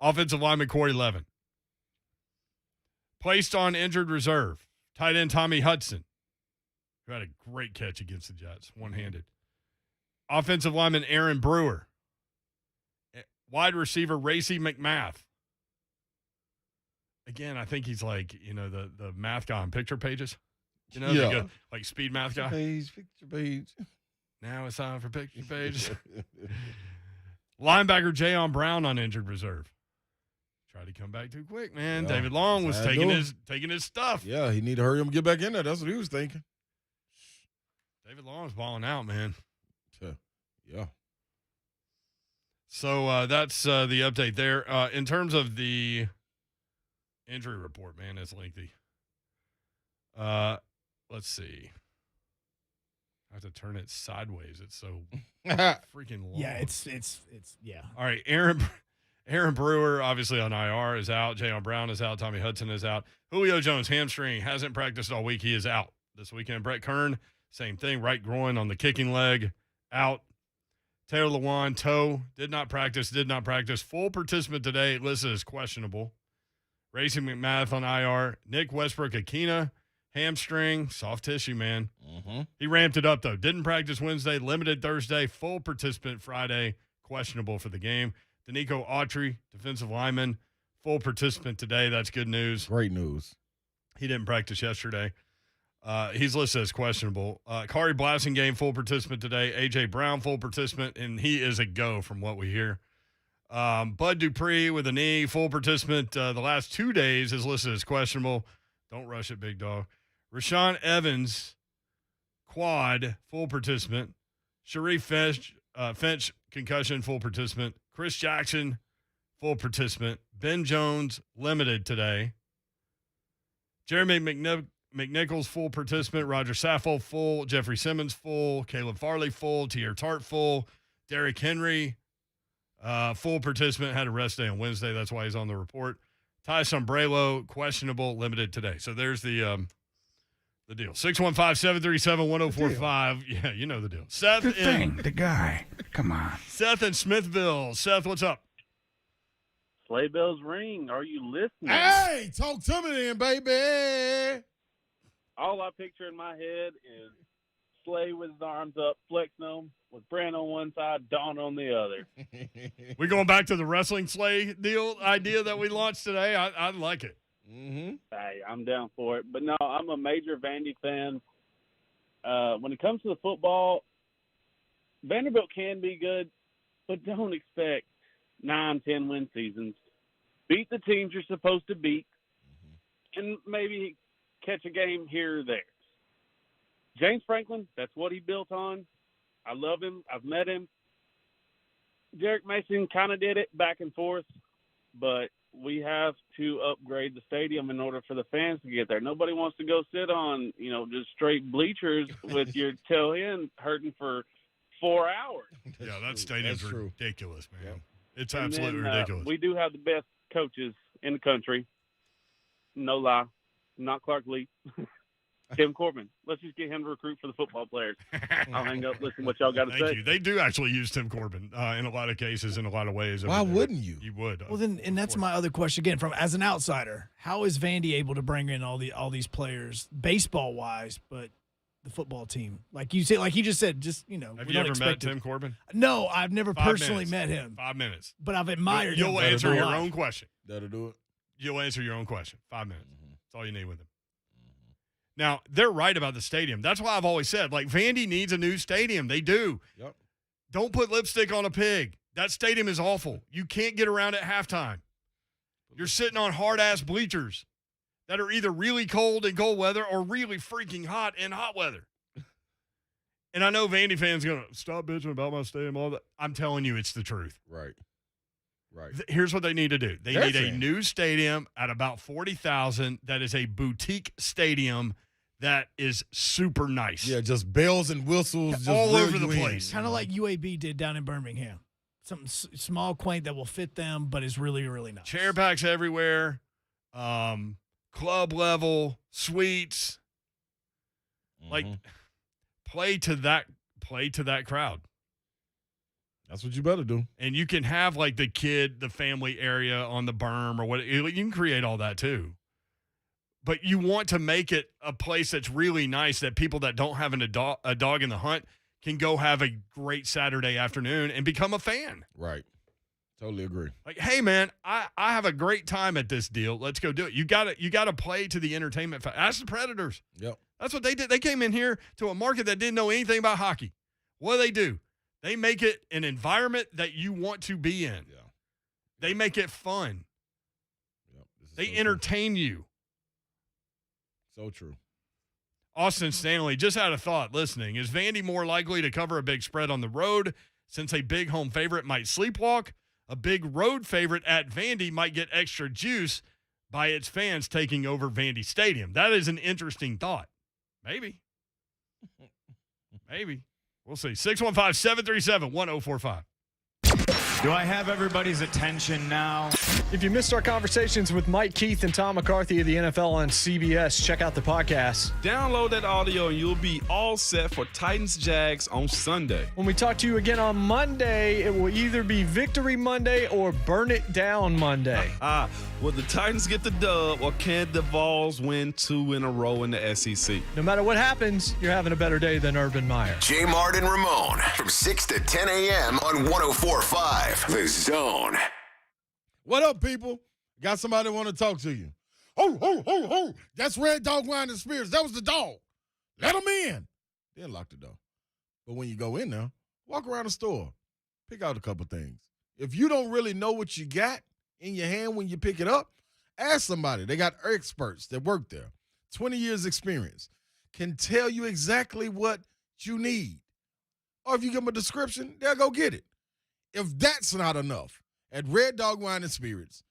S4: Offensive lineman Corey Levin. Placed on injured reserve, tight end Tommy Hudson, who had a great catch against the Jets, one-handed. Offensive lineman Aaron Brewer. Wide receiver Racy McMath. Again, I think he's like, the math guy on picture pages.
S3: Yeah.
S4: Like speed math guy.
S3: Picture page.
S4: Now it's time for picture pages. Linebacker Jayon Brown on injured reserve. Tried to come back too quick, man.
S3: Yeah,
S4: David Long was taking
S3: doing.
S4: his stuff.
S3: Yeah, he need to hurry up and get back in there. That's what he was thinking.
S4: David Long's balling out, man.
S3: Yeah.
S4: So that's the update there. In terms of the injury report, man, it's lengthy. Let's see. I have to turn it sideways. It's so freaking long.
S2: Yeah, it's yeah.
S4: All right, Aaron Brewer, obviously on IR, is out. Jayon Brown is out. Tommy Hudson is out. Julio Jones, hamstring, hasn't practiced all week. He is out this weekend. Brett Kern, same thing. Right groin on the kicking leg, out. Taylor Lewan, toe, did not practice. Full participant today, listed as questionable. Racy McMath on IR. Nick Westbrook-Akina, hamstring, soft tissue, man.
S3: Mm-hmm.
S4: He ramped it up, though. Didn't practice Wednesday, limited Thursday, full participant Friday, questionable for the game. Danico Autry, defensive lineman, full participant today. That's good news.
S3: Great news.
S4: He didn't practice yesterday. He's listed as questionable. Kari Blasingame, full participant today. A.J. Brown, full participant, and he is a go from what we hear. Bud Dupree with a knee, full participant. The last 2 days is listed as questionable. Don't rush it, big dog. Rashawn Evans, quad, full participant. Sharif Finch, concussion, full participant. Chris Jackson, full participant. Ben Jones, limited today. Jeremy McNichols, full participant. Roger Saffold, full. Jeffrey Simmons, full. Caleb Farley, full. Tier Tart, full. Derrick Henry, full participant. Had a rest day on Wednesday. That's why he's on the report. Ty Sombrello, questionable, limited today. So there's the deal. 615-737-1045. Yeah, you know the deal. Seth
S9: Good thing, the guy. Come on.
S4: Seth in Smithville. Seth, what's up?
S6: Sleigh bells ring. Are you listening?
S3: Hey, talk to me then, baby.
S6: All I picture in my head is Slay with his arms up, flexing them, with Brand on one side, Dawn on the other.
S4: We going back to the wrestling sleigh deal idea that we launched today? I like it.
S3: Mm-hmm.
S6: Hey, I'm down for it. But no, I'm a major Vandy fan. When it comes to the football, Vanderbilt can be good, but don't expect 9-10 win seasons. Beat the teams you're supposed to beat, and maybe catch a game here or there. James Franklin, that's what he built on. I love him. I've met him. Derek Mason kind of did it back and forth, but we have to upgrade the stadium in order for the fans to get there. Nobody wants to go sit on, just straight bleachers with your tail end hurting for 4 hours.
S4: Yeah, that stadium's ridiculous, man.
S3: Yep.
S4: It's
S6: And
S4: absolutely
S6: then,
S4: ridiculous.
S6: We do have the best coaches in the country. No lie. Not Clark Lee. Tim Corbin. Let's just get him to recruit for the football players. I'll hang up, listen to what y'all got to say.
S4: Thank you. They do actually use Tim Corbin in a lot of cases, in a lot of ways.
S3: Why wouldn't you?
S4: You would.
S2: Well, then, and that's my other question again. From as an outsider, how is Vandy able to bring in all these players, baseball wise, but the football team, like you said, like he just said,
S4: Have
S2: we
S4: you
S2: don't
S4: ever met
S2: expect
S4: Tim Corbin?
S2: No, I've never
S4: 5
S2: personally
S4: minutes.
S2: met him.
S4: 5 minutes.
S2: But I've admired him.
S4: You'll answer your own question.
S3: That'll do it.
S4: You'll answer your own question. 5 minutes. That's all you need with him. Now, they're right about the stadium. That's why I've always said, Vandy needs a new stadium. They do.
S3: Yep.
S4: Don't put lipstick on a pig. That stadium is awful. You can't get around at halftime. You're sitting on hard-ass bleachers that are either really cold in cold weather or really freaking hot in hot weather. And I know Vandy fans going to stop bitching about my stadium, all that. I'm telling you, it's the truth.
S3: Right.
S4: Here's what they need to do. They need a
S3: fans.
S4: new stadium at about 40,000 that is a boutique stadium that is super nice.
S3: Yeah, just bells and whistles just
S4: all
S3: reel
S4: over the
S3: you in.
S4: place.
S2: Kind of like UAB did down in Birmingham. something small, quaint that will fit them, but is really, really nice.
S4: Chair packs everywhere, club level, suites. Like, play to that crowd.
S3: That's what you better do.
S4: And you can have, like, the family area on the berm or what. You can create all that, too. But you want to make it a place that's really nice that people that don't have a dog in the hunt can go have a great Saturday afternoon and become a fan.
S3: Right. Totally agree.
S4: Like, hey, man, I have a great time at this deal. Let's go do it. You got to play to the entertainment. Ask the Predators.
S3: Yep.
S4: That's what they did. They came in here to a market that didn't know anything about hockey. What do? They make it an environment that you want to be in.
S3: Yeah.
S4: They make it fun.
S3: Yep.
S4: They entertain you.
S3: So true.
S4: Austin Stanley just had a thought listening. Is Vandy more likely to cover a big spread on the road since a big home favorite might sleepwalk? A big road favorite at Vandy might get extra juice by its fans taking over Vandy Stadium. That is an interesting thought. Maybe. Maybe. We'll see. 615-737-1045.
S12: Do I have everybody's attention now?
S13: If you missed our conversations with Mike Keith and Tom McCarthy of the NFL on CBS, check out the podcast.
S14: Download that audio and you'll be all set for Titans Jags on Sunday.
S13: When we talk to you again on Monday, it will either be Victory Monday or Burn It Down Monday.
S14: Will the Titans get the dub or can the Vols win 2 in a row in the SEC?
S13: No matter what happens, you're having a better day than Urban Meyer.
S1: J. Mart and Ramon from 6 to 10 a.m. on 104.5 The Zone.
S3: What up, people? Got somebody want to talk to you. Oh. That's Red Dog Wine and Spirits. That was the dog. Let them in. Then lock the door. But when you go in there, walk around the store. Pick out a couple things. If you don't really know what you got in your hand when you pick it up, ask somebody. They got experts that work there. 20 years experience. Can tell you exactly what you need. Or if you give them a description, they'll go get it. If that's not enough, at Red Dog Wine and Spirits,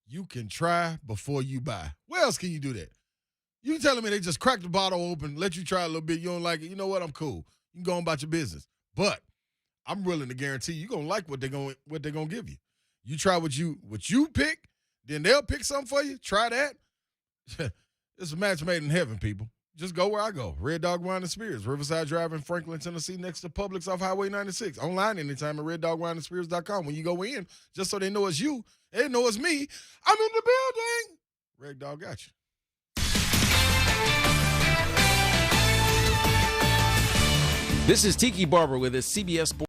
S3: you can try before you buy. Where else can you do that? You telling me they just crack the bottle open, let you try a little bit, you don't like it, you know what, I'm cool. You can go on about your business. But I'm willing to guarantee you're going to like what they're going to give you. You try what you pick, then they'll pick something for you. Try that. It's a match made in heaven, people. Just go where I go. Red Dog Wine and Spirits, Riverside Drive in Franklin, Tennessee, next to Publix off Highway 96. Online anytime at reddogwineandspirits.com. When you go in, just so they know it's you, they know it's me, I'm in the building. Red Dog got you.
S24: This is Tiki Barber with his CBS Sports.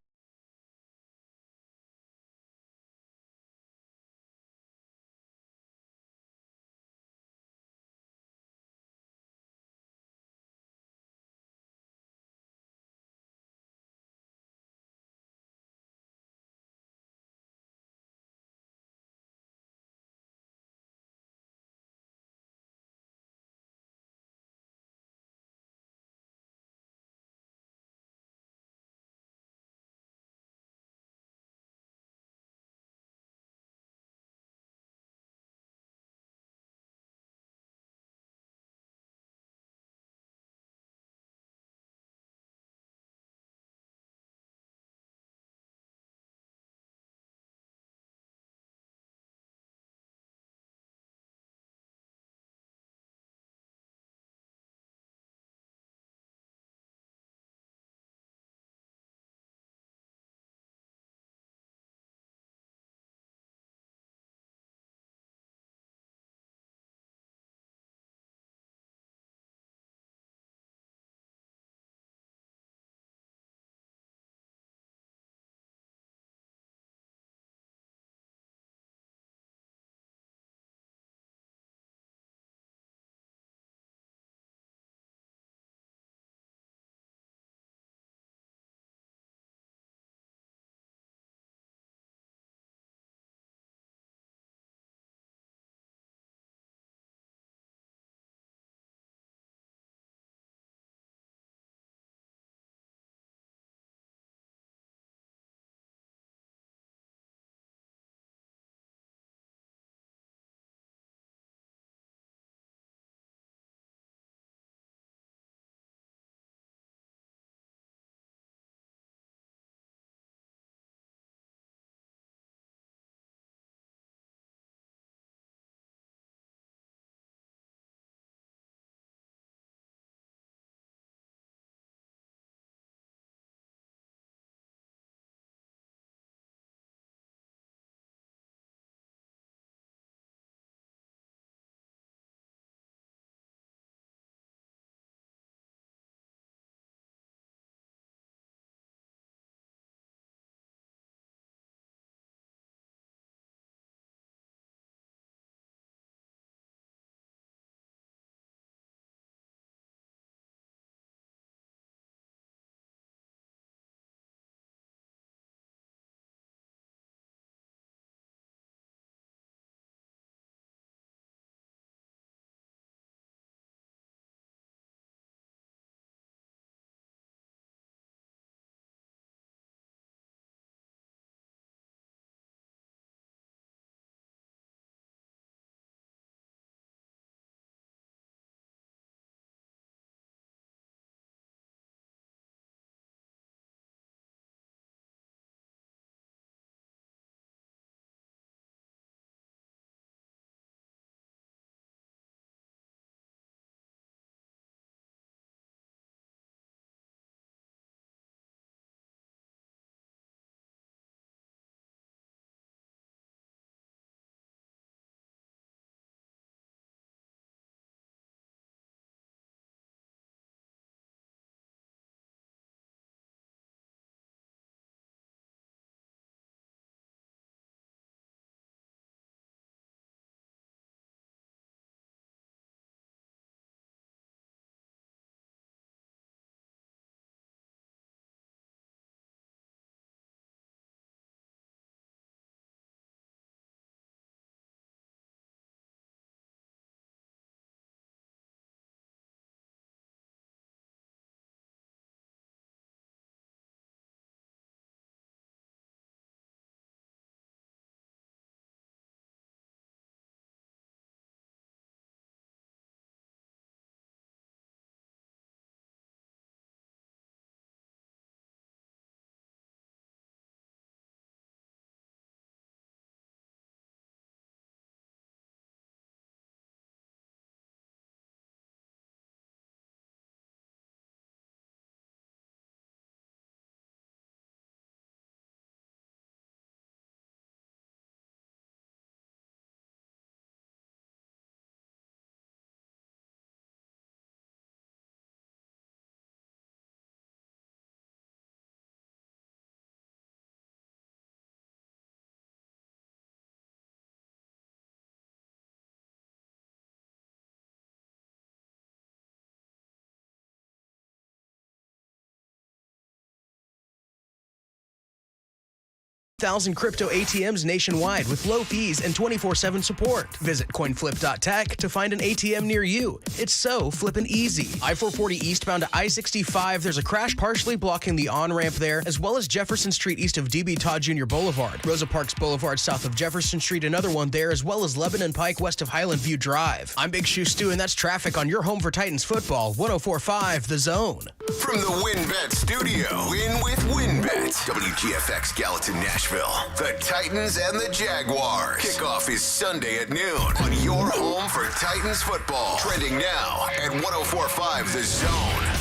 S18: 1,000 crypto ATMs nationwide with low fees and 24/7 support. Visit coinflip.tech to find an ATM near you. It's so flippin' easy. I-440 eastbound to I-65. There's a crash partially blocking the on-ramp there, as well as Jefferson Street east of D.B. Todd Jr. Boulevard. Rosa Parks Boulevard south of Jefferson Street, another one there, as well as Lebanon Pike west of Highland View Drive. I'm Big Shoe Stu, and that's traffic on your home for Titans football, 104.5 The Zone.
S1: From the WinBet studio, win with WinBet. WGFX Gallatin, Nashville. The Titans and the Jaguars. Kickoff is Sunday at noon on your home for Titans football. Trending now at 104.5 The Zone.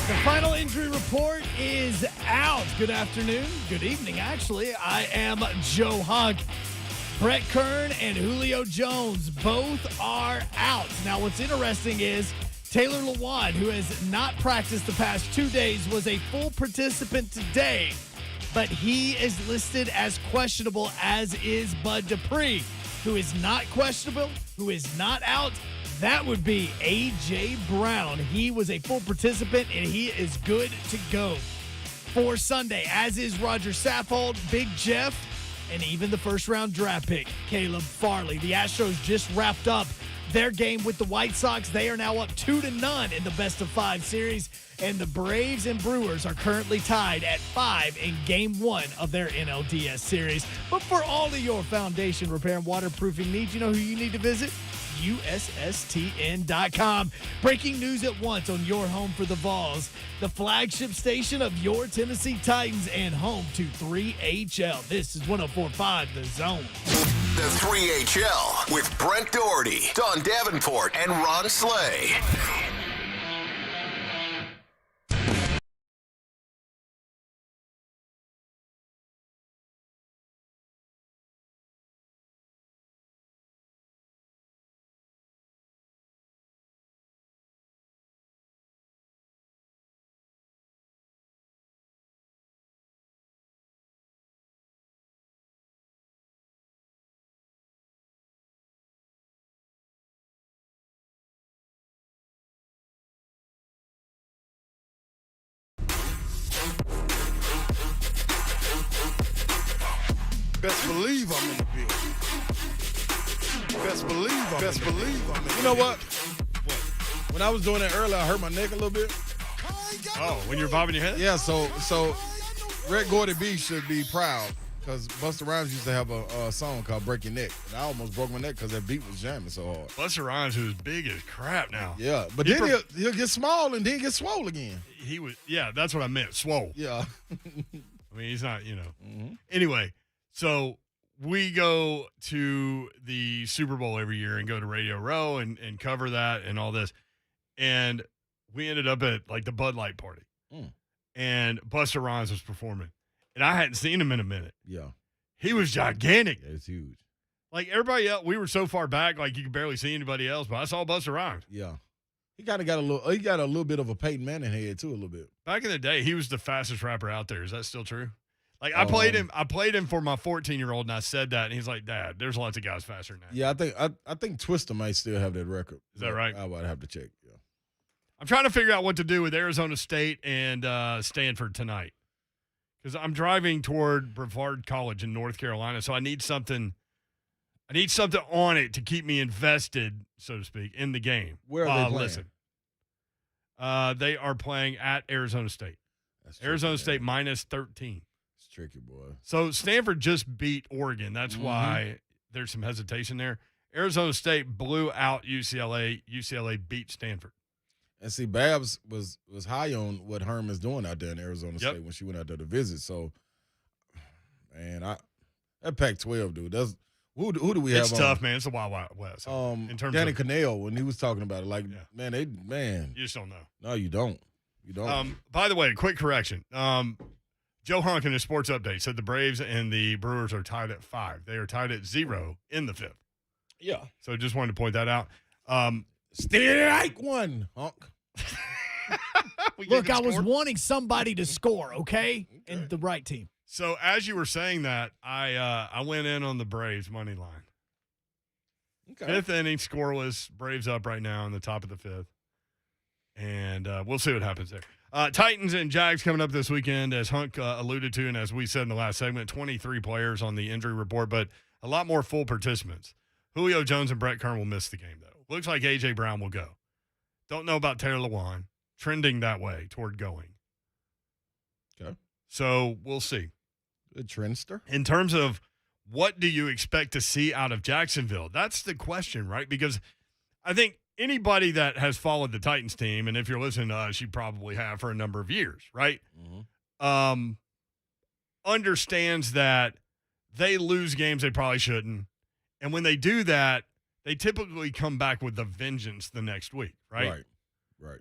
S2: The final injury report is out. Good afternoon. Good evening, actually. I am Joe Hunk. Brett Kern and Julio Jones both are out. Now, what's interesting is Taylor Lewan, who has not practiced the past 2 days, was a full participant today, but he is listed as questionable, as is Bud Dupree, who is not questionable, who is not out. That would be A.J. Brown. He was a full participant, and he is good to go for Sunday, as is Roger Saffold, Big Jeff, and even the first-round draft pick, Caleb Farley. The Astros just wrapped up their game with the White Sox. They are now up 2-0 in the best-of-5 series, and the Braves and Brewers are currently tied at 5 in Game 1 of their NLDS series. But for all of your foundation repair and waterproofing needs, you know who you need to visit? USSTN.com. Breaking news at once on your home for the Vols, the flagship station of your Tennessee Titans and home to 3HL. This is 104.5 The Zone.
S1: The 3HL with Brent Doherty, Don Davenport, and Ron Slay.
S3: Best believe I'm in the building. Best believe I'm in the building. You know what? When I was doing that earlier, I hurt my neck a little bit.
S4: Oh, when you're bobbing your head?
S3: Yeah, so Red Gordy B should be proud because Busta Rhymes used to have a song called Break Your Neck. And I almost broke my neck because that beat was jamming so hard.
S4: Busta Rhymes, who's big as crap now.
S3: Yeah, but then he'll get small and then get swole again.
S4: He was, yeah, that's what I meant, swole.
S3: Yeah.
S4: I mean, he's not, Anyway, so we go to the Super Bowl every year and go to Radio Row and cover that and all this. And we ended up at, like, the Bud Light party. And Busta Rhymes was performing. And I hadn't seen him in a minute.
S3: Yeah.
S4: He was gigantic.
S3: Yeah, it's huge.
S4: Like, everybody else, we were so far back, like, you could barely see anybody else, but I saw Busta Rhymes.
S3: Yeah. He got a little bit of a Peyton Manning head, too, a little bit.
S4: Back in the day, he was the fastest rapper out there. Is that still true? Like, I played him for my 14-year-old, and I said that, and he's like, Dad, there's lots of guys faster than that.
S3: Yeah, I think Twister might still have that record.
S4: Is that right?
S3: I would have to check, yeah.
S4: I'm trying to figure out what to do with Arizona State and Stanford tonight because I'm driving toward Brevard College in North Carolina, so I need something on it to keep me invested, so to speak, in the game.
S3: Where are they playing?
S4: Listen. They are playing at Arizona State. Arizona State minus 13.
S3: It's tricky, boy.
S4: So Stanford just beat Oregon. That's why there's some hesitation there. Arizona State blew out UCLA. UCLA beat Stanford.
S3: And see, Babs was high on what Herman's doing out there in Arizona State when she went out there to visit. So, man, that Pac-12, dude. Who do we have?
S4: It's tough, man. It's the Wild Wild West. In terms
S3: Danny
S4: of
S3: Cannell, when he was talking about it, like, man,
S4: you just don't know.
S3: No, you don't. You don't.
S4: By the way, quick correction. Joe Hunk in his sports update said the Braves and the Brewers are tied at 5. They are tied at 0 in the 5th.
S3: Yeah.
S4: So just wanted to point that out.
S3: Steady like one, Hunk.
S2: Look, I was wanting somebody to score, okay? And the right team.
S4: So as you were saying that, I went in on the Braves money line. Okay. 5th inning, scoreless. Braves up right now in the top of the 5th. And we'll see what happens there. Titans and Jags coming up this weekend, as Hunk alluded to, and as we said in the last segment, 23 players on the injury report, but a lot more full participants. Julio Jones and Brett Kern will miss the game, though. Looks like A.J. Brown will go. Don't know about Taylor Lewan. Trending that way toward going.
S3: Okay.
S4: So we'll see.
S3: A trendster.
S4: In terms of what do you expect to see out of Jacksonville? That's the question, right? Because I think anybody that has followed the Titans team, and if you're listening to us, you probably have for a number of years, right? Mm-hmm. Understands that they lose games they probably shouldn't. And when they do that, they typically come back with a vengeance the next week, right?
S3: Right.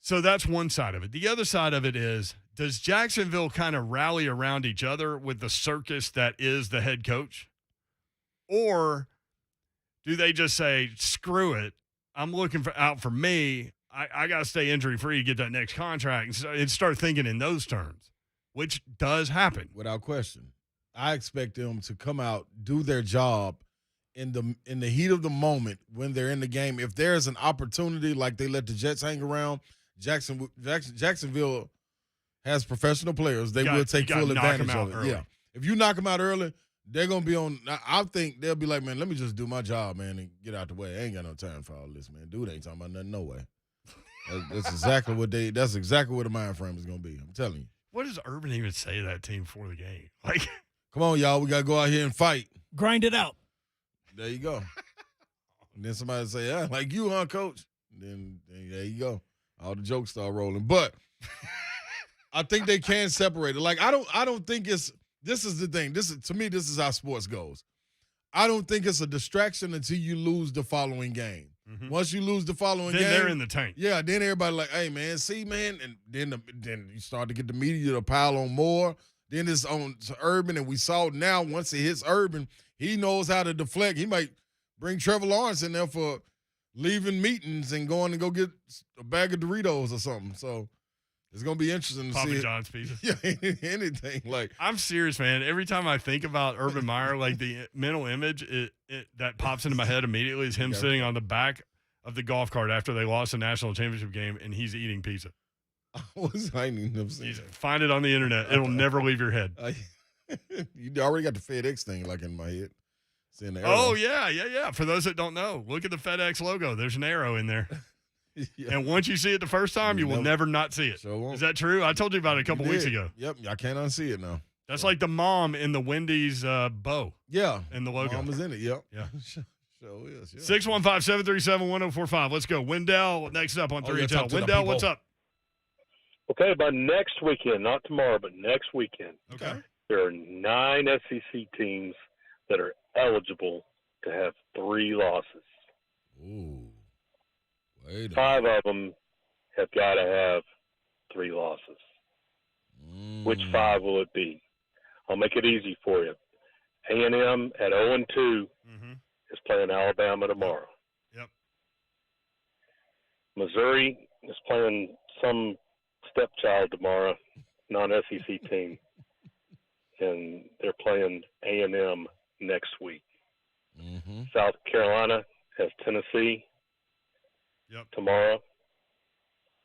S4: So that's one side of it. The other side of it is, does Jacksonville kind of rally around each other with the circus that is the head coach? Or do they just say, screw it, I'm looking out for me. I got to stay injury-free to get that next contract, and start thinking in those terms, which does happen.
S3: Without question. I expect them to come out, do their job in the heat of the moment when they're in the game. If there's an opportunity, like they let the Jets hang around, Jacksonville has professional players. They will take full advantage of it.
S4: Early.
S3: Yeah. If you knock them out early, they're going to be on – I think they'll be like, man, let me just do my job, man, and get out the way. I ain't got no time for all this, man. Dude ain't talking about nothing, no way. That's exactly what the mind frame is going to be. I'm telling you.
S4: What does Urban even say to that team before the game? Like,
S3: come on, y'all. We got to go out here and fight.
S2: Grind it out.
S3: There you go. And then somebody say, yeah, like you, huh, coach? And then there you go. All the jokes start rolling. But I think they can separate it. Like, I don't think it's – this is the thing. To me, this is how sports goes. I don't think it's a distraction until you lose the following game. Mm-hmm. Once you lose the following game.
S4: Then they're in the tank.
S3: Yeah, then everybody like, hey, man, see, man. And then you start to get the media to pile on more. Then it's on to Urban, and we saw now once it hits Urban, he knows how to deflect. He might bring Trevor Lawrence in there for leaving meetings and going to go get a bag of Doritos or something. So it's going to be interesting to
S4: Papa
S3: see.
S4: John's pizza.
S3: Yeah, anything. Like,
S4: I'm serious, man. Every time I think about Urban Meyer, like the mental image that pops into my head immediately is him sitting on the back of the golf cart after they lost the national championship game, and he's eating pizza.
S3: I ain't even seen that.
S4: Find it on the internet. It'll never leave your head.
S3: You already got the FedEx thing like in my head. It's in the
S4: arrow. Oh, yeah. For those that don't know, look at the FedEx logo. There's an arrow in there. Yeah. And once you see it the first time, you will never not see it.
S3: Sure won't.
S4: Is that true? I told you about it a couple weeks ago.
S3: Yep, I can't unsee it now.
S4: That's like the mom in the Wendy's bow.
S3: Yeah.
S4: And the logo.
S3: Mom was in it, yep.
S4: Yeah.
S3: Sure is. Yeah.
S4: 615-737-1045. Let's go. Wendell next up on 3 and Tell. Wendell, what's up?
S8: Okay, by next weekend, not tomorrow, but next weekend.
S4: Okay.
S8: There are 9 SEC teams that are eligible to have 3 losses.
S3: Ooh.
S8: 5 of them have got to have 3 losses. Which 5 will it be? I'll make it easy for you. A&M at 0-2 is playing Alabama tomorrow.
S4: Yep.
S8: Missouri is playing some stepchild tomorrow, non-SEC team, and they're playing A&M next week. South Carolina has Tennessee tomorrow,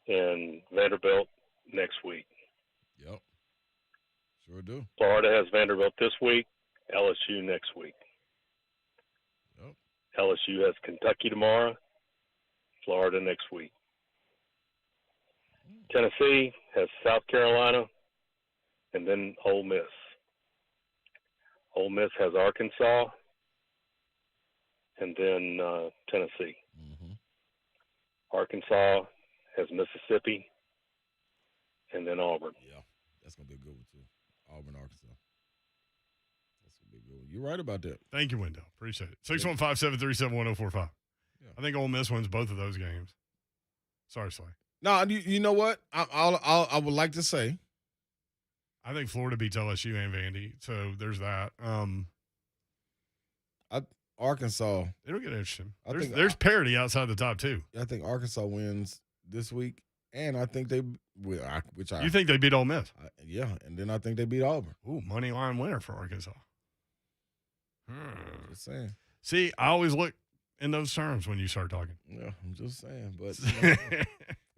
S8: and Vanderbilt next week.
S3: Yep, sure do.
S8: Florida has Vanderbilt this week, LSU next week.
S3: Yep.
S8: LSU has Kentucky tomorrow, Florida next week. Tennessee has South Carolina, and then Ole Miss. Ole Miss has Arkansas, and then Tennessee. Arkansas has Mississippi, and then Auburn.
S3: Yeah, that's going to be a good one, too. Auburn, Arkansas. That's going to be a good one. You're right about that.
S4: Thank you, Wendell. Appreciate it. 615-737-1045.
S3: Yeah.
S4: I think Ole Miss wins both of those games. Sorry, Slay.
S3: No, you know what? I would like to say.
S4: I think Florida beats LSU and Vandy, so there's that.
S3: Arkansas.
S4: It'll get interesting. There's parity outside the top 2.
S3: I think Arkansas wins this week, and I think they will.
S4: You think they beat Ole Miss?
S3: Yeah, and then I think they beat Auburn.
S4: Ooh, money line winner for Arkansas.
S3: Just saying.
S4: See, I always look in those terms when you start talking.
S3: Yeah, I'm just saying. But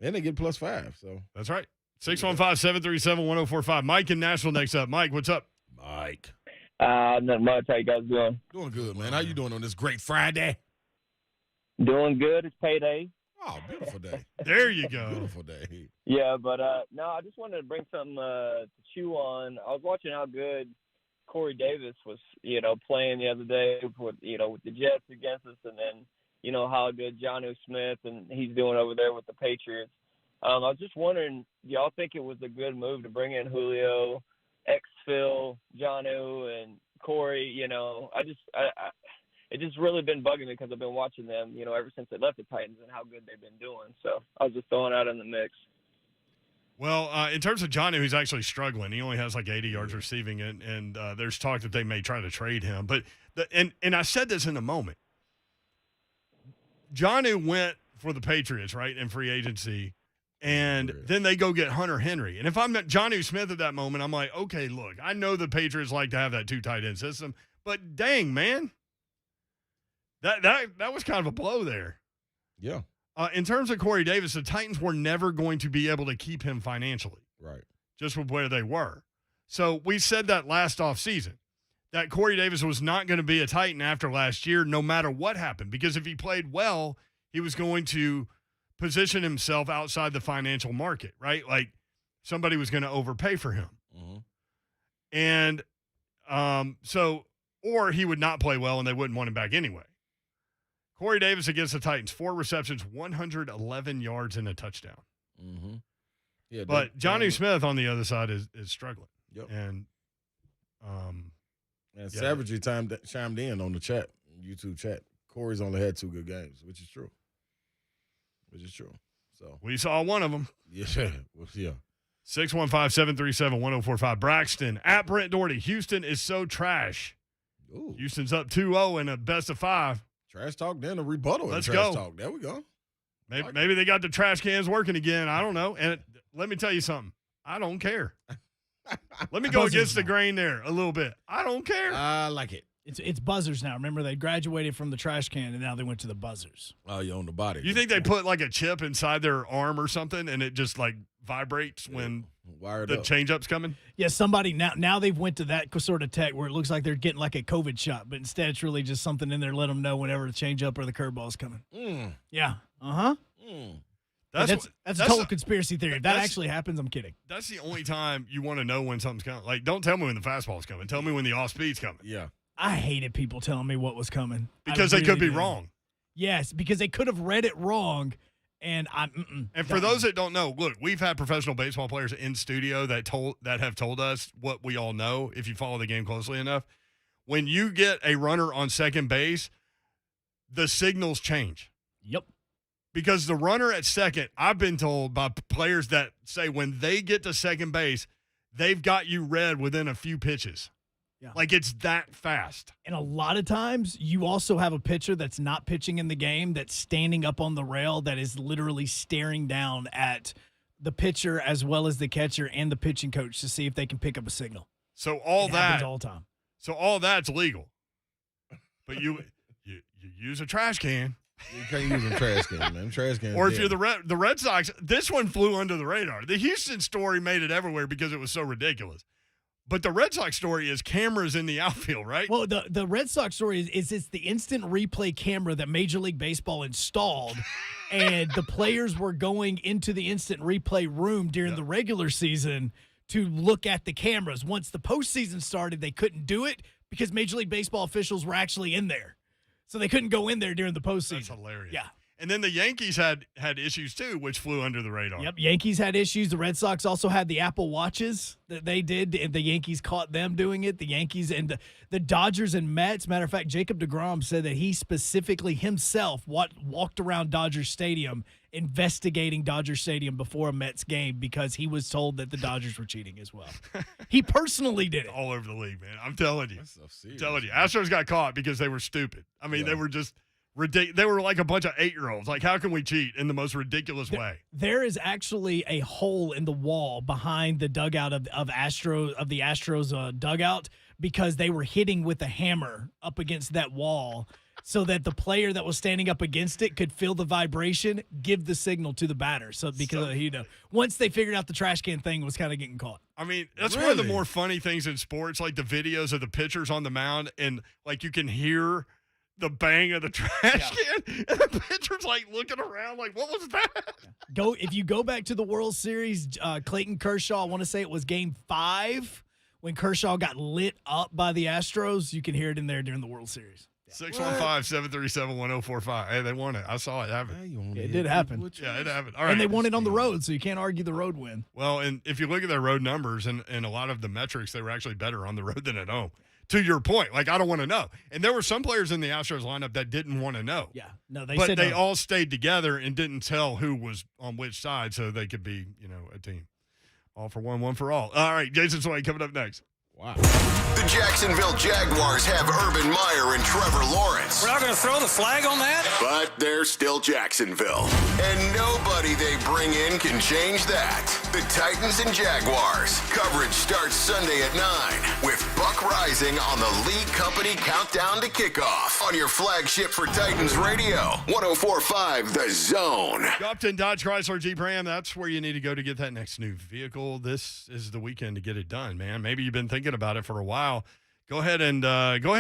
S3: and they get +5. So
S4: that's right. 615-737-1045. Mike in Nashville next up. Mike, what's up?
S3: Mike.
S15: Nothing much. How you guys doing?
S3: Doing good, man. How you doing on this great Friday?
S15: Doing good. It's payday.
S3: Oh, beautiful day.
S4: There you go.
S3: Beautiful day.
S15: Yeah, but no, I just wanted to bring something to chew on. I was watching how good Corey Davis was, playing the other day with the Jets against us, and then, how good Jonnu Smith and he's doing over there with the Patriots. I was just wondering, do y'all think it was a good move to bring in Julio, Phil, Jonnu, and Corey? It just really been bugging me because I've been watching them, ever since they left the Titans and how good they've been doing. So I was just throwing it out in the mix.
S4: Well, in terms of Jonnu, he's actually struggling. He only has like 80 yards receiving, and there's talk that they may try to trade him. But and I said this in a moment. Jonnu went for the Patriots, right, in free agency, and then they go get Hunter Henry. And if I'm not Jonnu Smith at that moment, I'm like, okay, look, I know the Patriots like to have that 2 tight end system, but dang, man. That was kind of a blow there.
S3: Yeah.
S4: In terms of Corey Davis, the Titans were never going to be able to keep him financially.
S3: Right.
S4: Just with where they were. So we said that last offseason, that Corey Davis was not going to be a Titan after last year, no matter what happened. Because if he played well, he was going to position himself outside the financial market, right? Like somebody was going to overpay for him.
S3: Mm-hmm.
S4: And or he would not play well and they wouldn't want him back anyway. Corey Davis against the Titans, 4 receptions, 111 yards, and a touchdown.
S3: Mm-hmm. Yeah,
S4: but Jonnu Smith on the other side is struggling.
S3: Yep.
S4: And
S3: Savagery chimed in on the chat, YouTube chat. Corey's only had 2 good games, which is true. So
S4: we saw one of them.
S3: Yeah. Well, yeah.
S4: 615-737-1045. Braxton at Brent Doherty. Houston is so trash.
S3: Ooh.
S4: Houston's up 2-0 in a best of 5.
S3: Trash talk, then a rebuttal.
S4: Let's
S3: trash
S4: go.
S3: Talk. There we go.
S4: Maybe they got the trash cans working again. I don't know. And let me tell you something. I don't care. Let me go against the grain there a little bit. I don't care.
S3: I like it.
S2: It's buzzers now. Remember, they graduated from the trash can, and now they went to the buzzers.
S3: Oh, you own the body.
S4: You think they put like a chip inside their arm or something, and it just like vibrates when the change-up's coming?
S2: Yeah, somebody now they've went to that sort of tech where it looks like they're getting like a COVID shot, but instead it's really just something in there to let them know whenever the change-up or the curveball's coming. Yeah. Uh-huh. That's a total conspiracy theory. If that actually happens, I'm kidding.
S4: That's the only time you want to know when something's coming. Like, don't tell me when the fastball's coming. Tell me when the off-speed's coming.
S3: Yeah.
S2: I hated people telling me what was coming.
S4: Because they could be wrong.
S2: Yes, because they could have read it wrong. And
S4: for those that don't know, look, we've had professional baseball players in studio that have told us what we all know if you follow the game closely enough. When you get a runner on second base, the signals change.
S2: Yep.
S4: Because the runner at second, I've been told by players that say when they get to second base, they've got you read within a few pitches.
S2: Yeah.
S4: Like it's that fast.
S2: And a lot of times you also have a pitcher that's not pitching in the game that's standing up on the rail that is literally staring down at the pitcher as well as the catcher and the pitching coach to see if they can pick up a signal.
S4: So all that
S2: happens all the time.
S4: So all that's legal. But you use a trash can.
S3: You can't use a trash can, man. Trash can.
S4: Or if you're the Red Sox, this one flew under the radar. The Houston story made it everywhere because it was so ridiculous. But the Red Sox story is cameras in the outfield, right?
S2: Well, the Red Sox story is it's the instant replay camera that Major League Baseball installed, and the players were going into the instant replay room during the regular season to look at the cameras. Once the postseason started, they couldn't do it because Major League Baseball officials were actually in there. So they couldn't go in there during the postseason.
S4: That's hilarious.
S2: Yeah.
S4: And then the Yankees had issues, too, which flew under the radar.
S2: Yep, Yankees had issues. The Red Sox also had the Apple Watches that they did, and the Yankees caught them doing it. The Yankees and the Dodgers and Mets. Matter of fact, Jacob deGrom said that he specifically himself walked around Dodger Stadium investigating Dodger Stadium before a Mets game because he was told that the Dodgers were cheating as well. He personally did it.
S4: All over the league, man. I'm telling you.
S3: That's so serious.
S4: I'm telling you. Astros got caught because they were stupid. I mean, they were just ridiculous. They were like a bunch of 8-year-olds. Like, how can we cheat in the most ridiculous way?
S2: There is actually a hole in the wall behind the dugout of the Astros dugout because they were hitting with a hammer up against that wall so that the player that was standing up against it could feel the vibration, give the signal to the batter. So because once they figured out the trash can thing was kind of getting caught.
S4: I mean, that's one of the more funny things in sports, like the videos of the pitchers on the mound, and like you can hear the bang of the trash can, and the pitcher's like looking around, like, what was that?
S2: If you go back to the World Series, Clayton Kershaw, I want to say it was Game 5 when Kershaw got lit up by the Astros. You can hear it in there during the World Series.
S4: 615-737-1045. Hey, they won it. I saw it happen.
S2: It did happen.
S4: Yeah, it happened. All right.
S2: And they won it on the road, so you can't argue the road win.
S4: Well, and if you look at their road numbers and a lot of the metrics, they were actually better on the road than at home. To your point, like, I don't want to know. And there were some players in the Astros lineup that didn't want to know.
S2: Yeah. No, they
S4: but
S2: said
S4: they
S2: no.
S4: all stayed together and didn't tell who was on which side so they could be, a team. All for one, one for all. All right, Jayson Swain coming up next.
S3: Wow.
S1: The Jacksonville Jaguars have Urban Meyer and Trevor Lawrence.
S16: We're not going to throw the flag on that?
S1: But they're still Jacksonville. And nobody they bring in can change that. The Titans and Jaguars. Coverage starts Sunday at 9 with Buck Rising on the Lee Company Countdown to Kickoff on your flagship for Titans Radio, 104.5 The Zone.
S4: Upton Dodge Chrysler Jeep Ram, that's where you need to go to get that next new vehicle. This is the weekend to get it done, man. Maybe you've been thinking about it for a while. Go ahead and go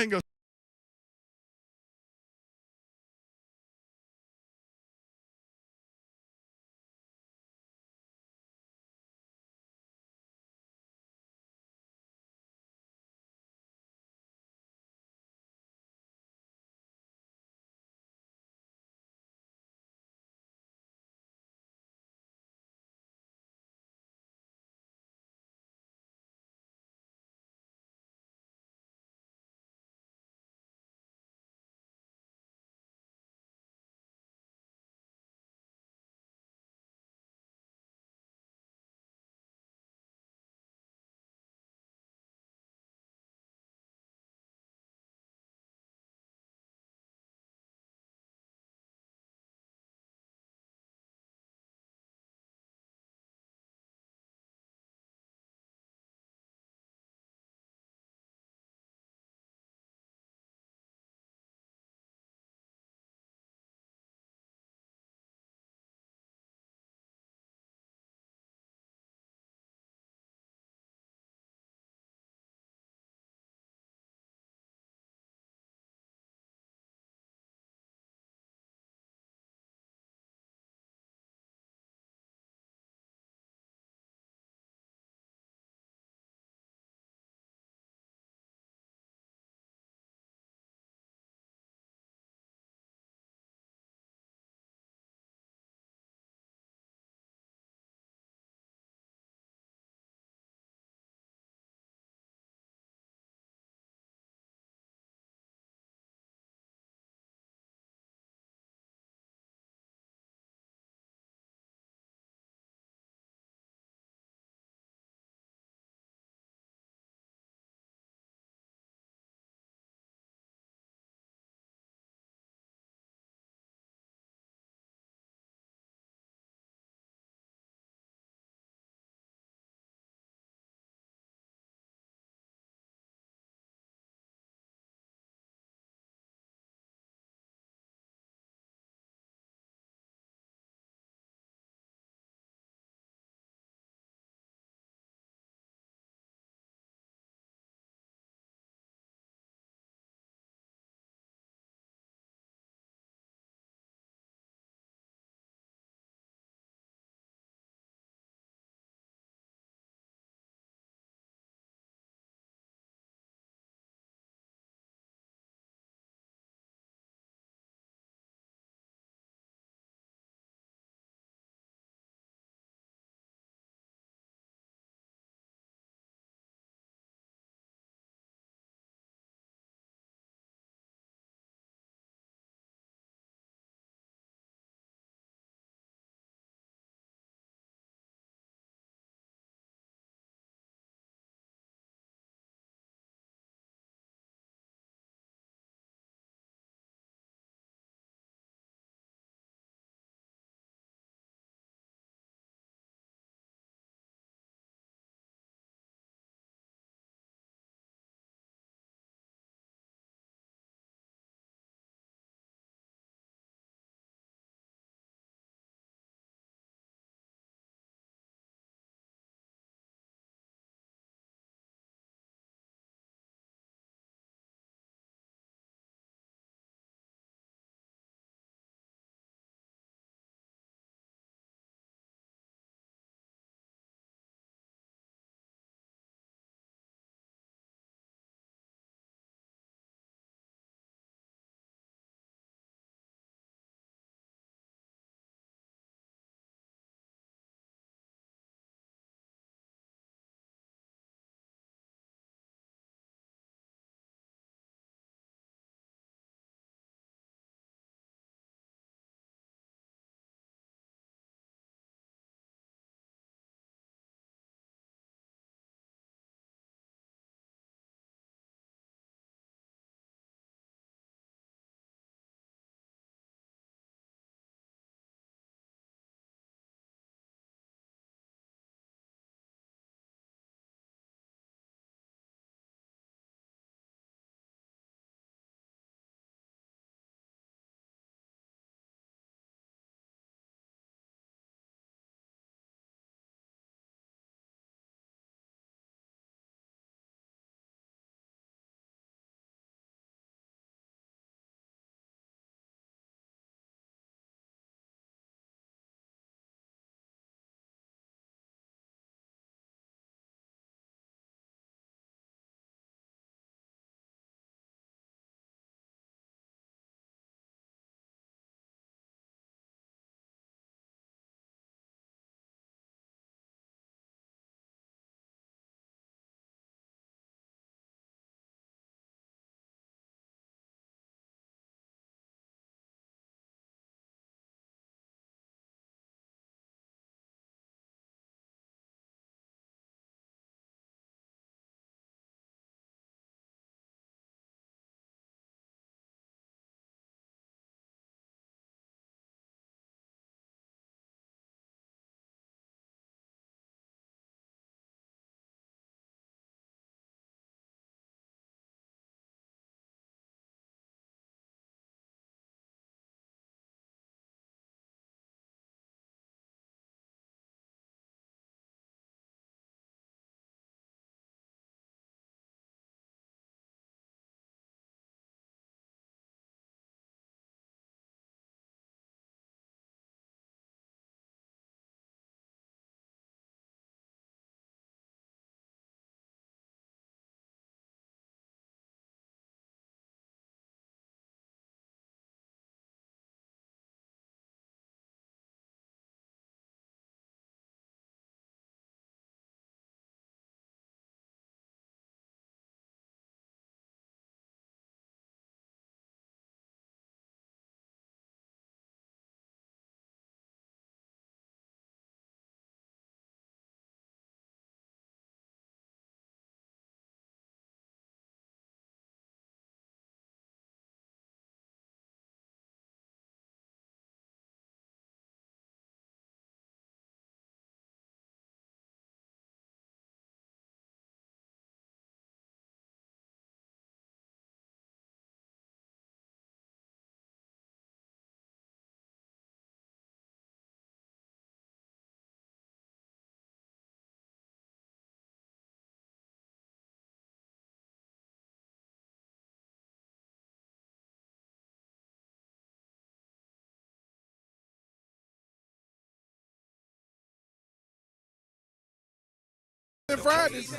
S3: and Fridays.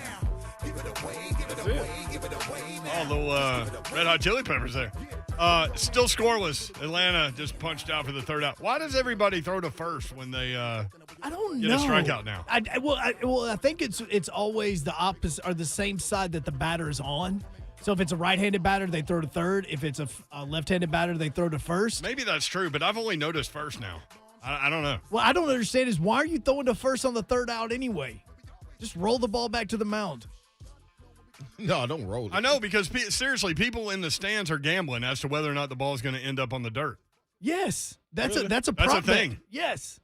S4: Oh, little Red Hot Chili Peppers there. Still scoreless. Atlanta just punched out for the third out. Why does everybody throw to first when they
S2: I don't
S4: get
S2: know.
S4: a strikeout now?
S2: I think it's always the opposite or the same side that the batter is on. So if it's a right-handed batter, they throw to third. If it's a left-handed batter, they throw to first.
S4: Maybe that's true, but I've only noticed first now. I don't know.
S2: Well, I don't understand is why are you throwing to first on the third out anyway? Just roll the ball back to the mound.
S3: No, don't roll it.
S4: I know because seriously, people in the stands are gambling as to whether or not the ball is going to end up on the dirt.
S2: Yes, that's
S4: Really?
S2: a
S4: That's a
S2: prop bet.
S4: thing.
S2: Yes.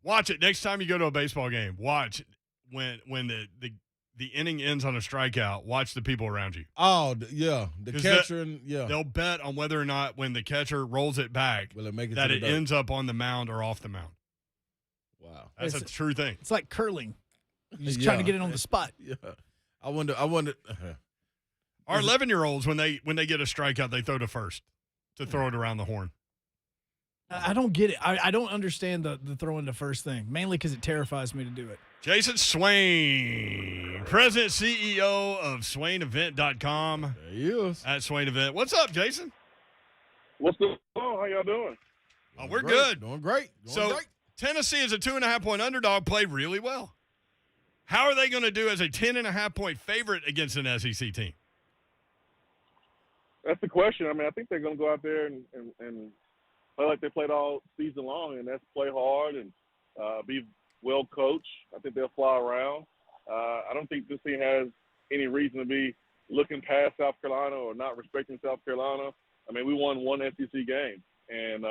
S4: Watch it next time you go to a baseball game. Watch when the inning ends on a strikeout. Watch the people around you.
S3: Oh, yeah, the
S4: 'Cause
S3: catcher and yeah.
S4: They'll bet on whether or not when the catcher rolls it back,
S3: Will it make it
S4: that
S3: to the
S4: it
S3: dirt?
S4: ends up on the mound or off the mound.
S3: Wow,
S4: That's a true thing.
S2: It's like curling. You're just trying to get it on the spot.
S3: Yeah, I wonder.
S4: Our 11-year-olds when they get a strikeout, they throw to first to throw it around the horn.
S2: I don't get it. I don't understand the throwing to first thing, mainly because it terrifies me to do it.
S4: Jayson Swain, President CEO of SwainEvent.com.
S3: There he is.
S4: At Swain Event. What's up, Jason?
S17: What's going on? How y'all doing?
S4: Oh, we're
S3: Great.
S4: good.
S3: Doing great.
S4: Tennessee is a 2.5-point underdog, played really well. How are they going to do as a 10.5-point favorite against an SEC team?
S17: That's the question. I mean, I think they're going to go out there and play like they played all season long, and that's play hard and be well coached. I think they'll fly around. I don't think this team has any reason to be looking past South Carolina or not respecting South Carolina. I mean, we won one SEC game, and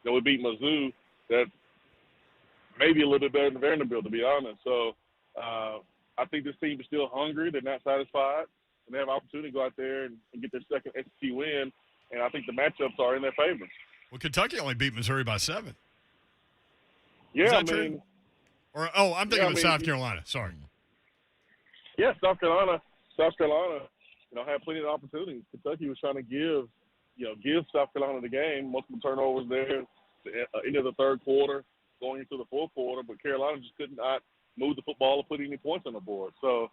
S17: we beat Mizzou. That's maybe a little bit better than Vanderbilt, to be honest. So I think this team is still hungry. They're not satisfied, and they have an opportunity to go out there and get their second SEC win. And I think the matchups are in their favor.
S4: Well, Kentucky only beat Missouri by 7.
S17: Yeah,
S4: Is that
S17: I
S4: true?
S17: mean,
S4: I'm thinking of South Carolina. Sorry.
S17: Yeah, South Carolina, had plenty of opportunities. Kentucky was trying to give South Carolina the game. Multiple turnovers there, into the third quarter, going into the fourth quarter, but Carolina just could not move the football or put any points on the board. So,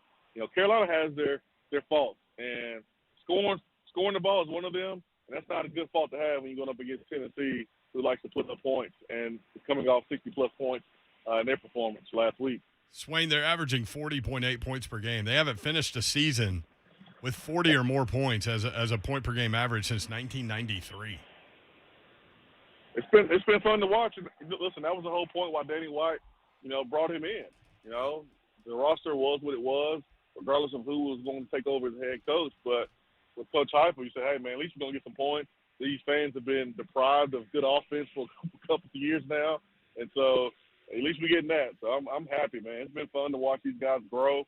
S17: Carolina has their faults, and scoring the ball is one of them, and that's not a good fault to have when you're going up against Tennessee, who likes to put up points and coming off 60-plus points in their performance last week.
S4: Swain, they're averaging 40.8 points per game. They haven't finished a season with 40 or more points as a point per game average since 1993.
S17: It's been fun to watch. And listen, that was the whole point why Danny White, brought him in. The roster was what it was, regardless of who was going to take over as head coach. But with Coach Heupel, you say, hey, man, at least we're going to get some points. These fans have been deprived of good offense for a couple of years now. And so at least we're getting that. So I'm happy, man. It's been fun to watch these guys grow.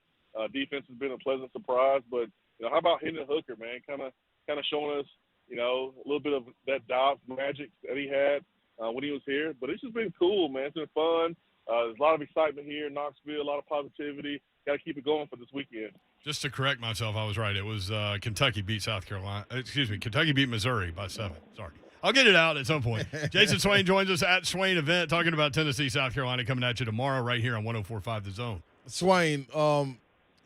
S17: Defense has been a pleasant surprise. But, how about Hendon Hooker, man? Kind of showing us, a little bit of that Dobbs magic that he had when he was here. But it's just been cool, man. It's been fun. There's a lot of excitement here in Knoxville, a lot of positivity. Got to keep it going for this weekend.
S4: Just to correct myself, I was right. It was Kentucky beat Kentucky beat Missouri by 7. Sorry. I'll get it out at some point. Jayson Swain joins us at Swain Event talking about Tennessee, South Carolina coming at you tomorrow right here on 104.5 The Zone.
S3: Swain,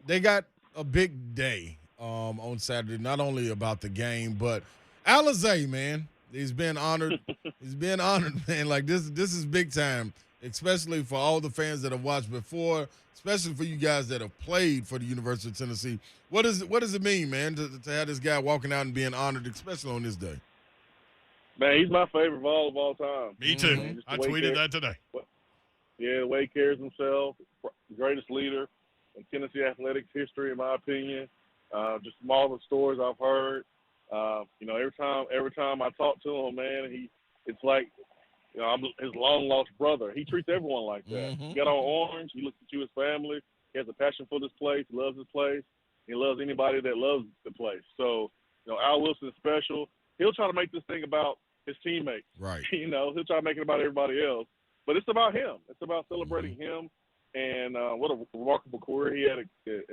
S3: they got a big day on Saturday, not only about the game, but Alizé, man. He's been honored. He's been honored, man. Like, this is big time, especially for all the fans that have watched before, especially for you guys that have played for the University of Tennessee. What does it mean, man, to have this guy walking out and being honored, especially on this day?
S17: Man, he's my favorite of all time.
S4: Me too. I tweeted that today.
S17: Yeah, the way he carries himself, greatest leader in Tennessee athletics history, in my opinion. Just from all the stories I've heard. Every time I talk to him, man, it's like, I'm his long-lost brother. He treats everyone like that. He got on orange. He looks at you as family. He has a passion for this place. He loves this place. He loves anybody that loves the place. So, Al Wilson is special. He'll try to make this thing about his teammates.
S3: Right.
S17: He'll try to make it about everybody else. But it's about him. It's about celebrating him. And what a remarkable career he had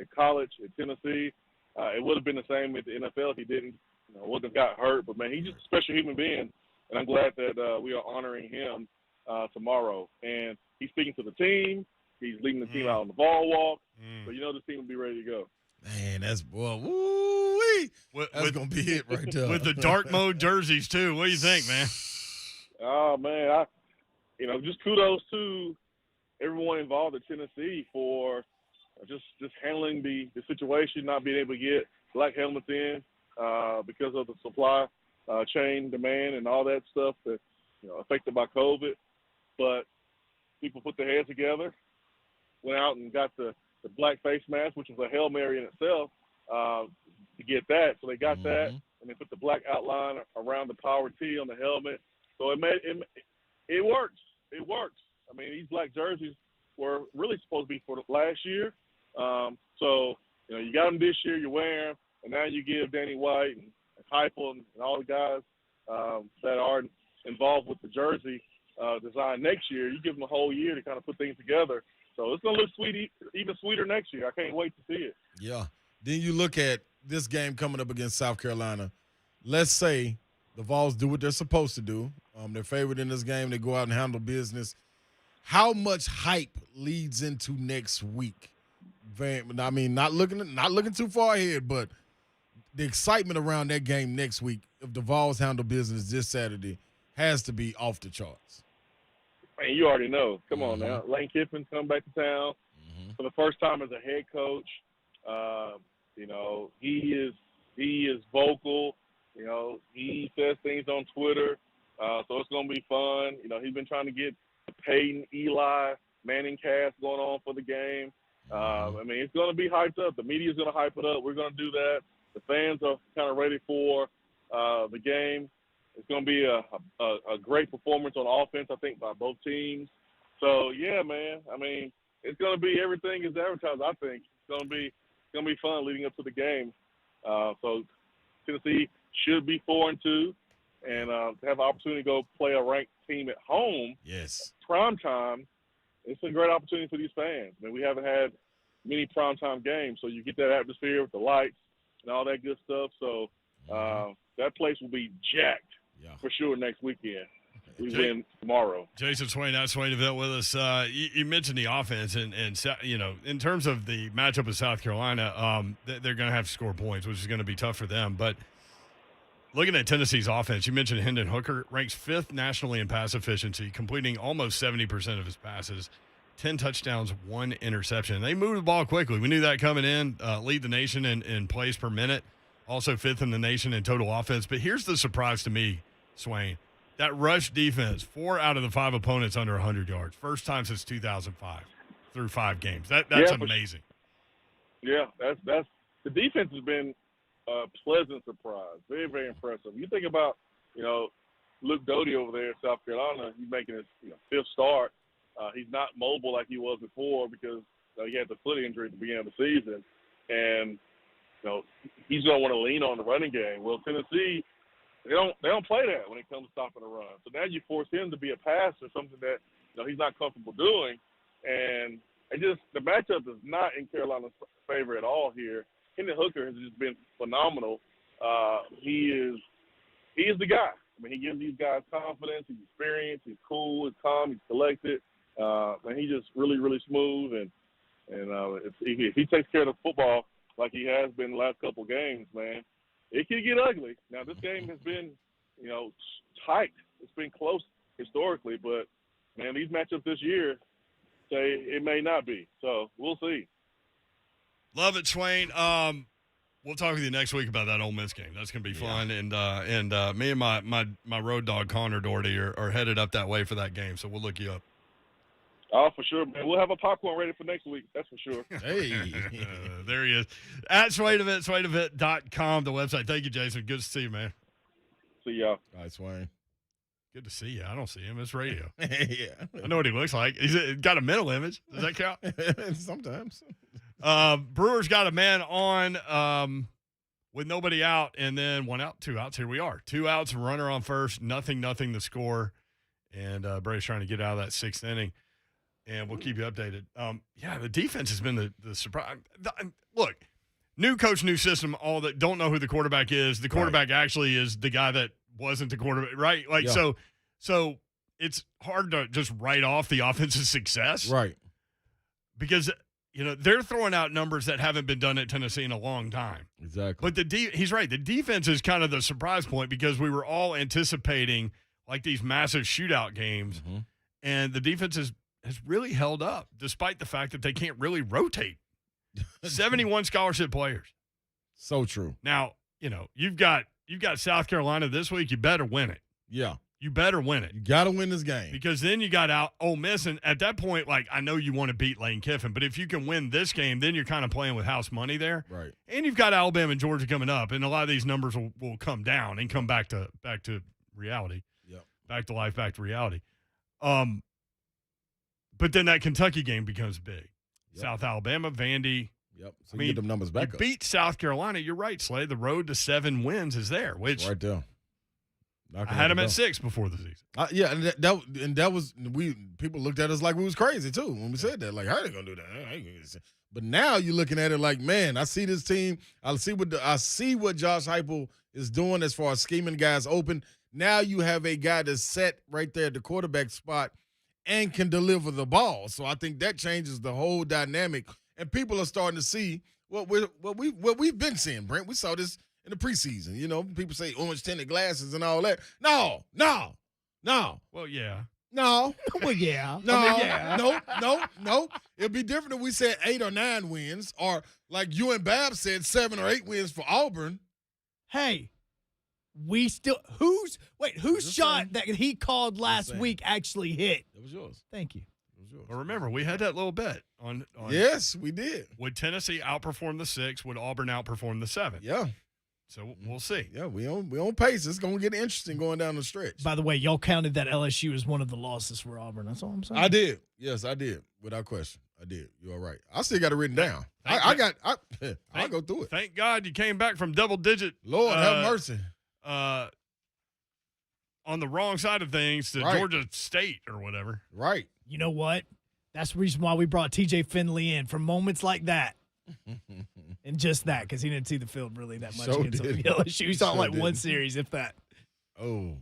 S17: at college, at Tennessee. It would have been the same at the NFL if he didn't. Wouldn't have got hurt. But, man, he's just a special human being. And I'm glad that we are honoring him tomorrow. And he's speaking to the team. He's leading the team out on the ball walk. So you know this team will be ready to go.
S3: Man, that's woo-wee. That's gonna be it right there.
S4: With the dark mode jerseys too. What do you think, man?
S17: Oh man, just kudos to everyone involved at Tennessee for just handling the situation, not being able to get black helmets in because of the supply chain demand and all that stuff that affected by COVID. But people put their heads together, went out and got the black face mask, which was a Hail Mary in itself, to get that. So they got that, and they put the black outline around the Power T on the helmet. So it works. It works. I mean, these black jerseys were really supposed to be for last year. So you got them this year, you wear them, and now you give Danny White and Heupel and all the guys that are involved with the jersey design next year. You give them a whole year to kind of put things together. So it's going to look sweet, even sweeter next year. I can't wait to see it.
S3: Yeah. Then you look at this game coming up against South Carolina. Let's say the Vols do what they're supposed to do. They're favored in this game. They go out and handle business. How much hype leads into next week? I mean, not looking too far ahead, but the excitement around that game next week, if the Vols handle business this Saturday, has to be off the charts.
S17: Man, you already know. Come on now. Lane Kiffin's come back to town for the first time as a head coach. He is vocal. He says things on Twitter. So it's going to be fun. He's been trying to get the Peyton, Eli, Manning cast going on for the game. I mean, it's going to be hyped up. The media's going to hype it up. We're going to do that. The fans are kind of ready for the game. It's going to be a great performance on offense, I think, by both teams. So, yeah, man. I mean, it's going to be everything is advertised, I think. It's going to be fun leading up to the game. So Tennessee should be 4-2 and have an opportunity to go play a ranked team at home.
S3: Yes.
S17: Prime time. It's a great opportunity for these fans. I mean, we haven't had many primetime games, so you get that atmosphere with the lights and all that good stuff. So that place will be jacked for sure next weekend. We win tomorrow.
S4: Jayson Swain, not Swain event with us. You mentioned the offense, and in terms of the matchup with South Carolina, they're going to have to score points, which is going to be tough for them. But looking at Tennessee's offense, you mentioned Hendon Hooker ranks 5th nationally in pass efficiency, completing almost 70% of his passes, 10 touchdowns, 1 interception. They move the ball quickly. We knew that coming in, lead the nation in plays per minute, also 5th in the nation in total offense. But here's the surprise to me, Swain. That rush defense, 4 out of the 5 opponents under 100 yards. First time since 2005 through 5 games. That's amazing.
S17: Yeah, that's the defense has been a pleasant surprise. Very, very impressive. You think about, Luke Doty over there in South Carolina, he's making his 5th start. He's not mobile like he was before because he had the foot injury at the beginning of the season. And, he's going to want to lean on the running game. Well, Tennessee, they don't play that when it comes to stopping the run. So now you force him to be a passer, something that he's not comfortable doing. And the matchup is not in Carolina's favor at all here. Hendon Hooker has just been phenomenal. He is the guy. I mean, he gives these guys confidence. He's experienced. He's cool. He's calm. He's collected. And he's just really, really smooth. And if he takes care of the football like he has been the last couple games, man, it can get ugly. Now, this game has been, tight. It's been close historically. But, man, these matchups this year say it may not be. So we'll see.
S4: Love it, Swain. We'll talk with you next week about that Ole Miss game. That's going to be fun. And me and my road dog, Connor Doherty, are headed up that way for that game. So we'll look you up.
S17: Oh, for sure, man. We'll have a popcorn ready for next week. That's for sure.
S3: Hey.
S4: There he is. At SwainEvent, SwainEvent.com, the website. Thank you, Jason. Good to see you, man.
S17: See y'all.
S3: All right, Swain.
S4: Good to see you. I don't see him. It's radio.
S3: Yeah.
S4: I know what he looks like. He's got a mental image. Does that count?
S3: Sometimes.
S4: Brewers got a man on with nobody out, and then 1 out, 2 outs. Here we are. 2 outs, runner on first, nothing the score. And Brady's trying to get out of that 6th inning. And we'll keep you updated. The defense has been the surprise. Look, new coach, new system, all that, don't know who the quarterback is. The quarterback actually is the guy that wasn't the quarterback, right? So it's hard to just write off the offensive success.
S3: Right.
S4: because they're throwing out numbers that haven't been done at Tennessee in a long time.
S3: Exactly.
S4: But he's right. The defense is kind of the surprise point because we were all anticipating like these massive shootout games, and the defense has really held up despite the fact that they can't really rotate. 71 scholarship players.
S3: So true.
S4: Now, you've got South Carolina this week. You better win it.
S3: Yeah.
S4: You better win it.
S3: You got to win this game.
S4: Because then you got Ole Miss, and at that point, like, I know you want to beat Lane Kiffin, but if you can win this game, then you're kind of playing with house money there.
S3: Right.
S4: And you've got Alabama and Georgia coming up, and a lot of these numbers will come down and come back to reality.
S3: Yep.
S4: Back to life, back to reality. But then that Kentucky game becomes big.
S3: Yep.
S4: South Alabama, Vandy.
S3: Yep. So you get them numbers back
S4: you
S3: up.
S4: Beat South Carolina. You're right, Slay. The road to 7 wins is there, which
S3: it's right there.
S4: I had them at 6 before the season.
S3: Yeah, and that was people looked at us like we was crazy too when we said that. Like, how are they gonna do that? But now you're looking at it like, man, I see this team. I see what Josh Heupel is doing as far as scheming guys open. Now you have a guy that's set right there at the quarterback spot and can deliver the ball. So I think that changes the whole dynamic, and people are starting to see what we've been seeing. Brent, we saw this in the preseason. People say orange tinted glasses and all that. No.
S4: Well, yeah.
S3: No.
S2: Well, yeah.
S3: No.
S2: I mean, yeah.
S3: No. It'd be different if we said 8 or 9 wins, or like you and Bab said 7 or 8 wins for Auburn.
S2: Hey, whose shot that he called last week actually hit?
S3: It was yours.
S2: Thank you.
S4: Well, remember, we had that little bet on
S3: yes, we did.
S4: Would Tennessee outperform the 6? Would Auburn outperform the 7?
S3: Yeah.
S4: So we'll see.
S3: Yeah, we on pace. It's gonna get interesting going down the stretch.
S2: By the way, y'all counted that LSU as one of the losses for Auburn. That's all I'm saying.
S3: I did. Yes, I did. Without question. I did. You're all right. I still got it written down. I'll go through it.
S4: Thank God you came back from double digit.
S3: Lord have mercy.
S4: On the wrong side of things to Georgia State or whatever.
S3: Right.
S2: You know what? That's the reason why we brought TJ Finley in, for moments like that. And just that, because he didn't see the field really that much against LSU. He saw like one series, if that.
S3: Oh,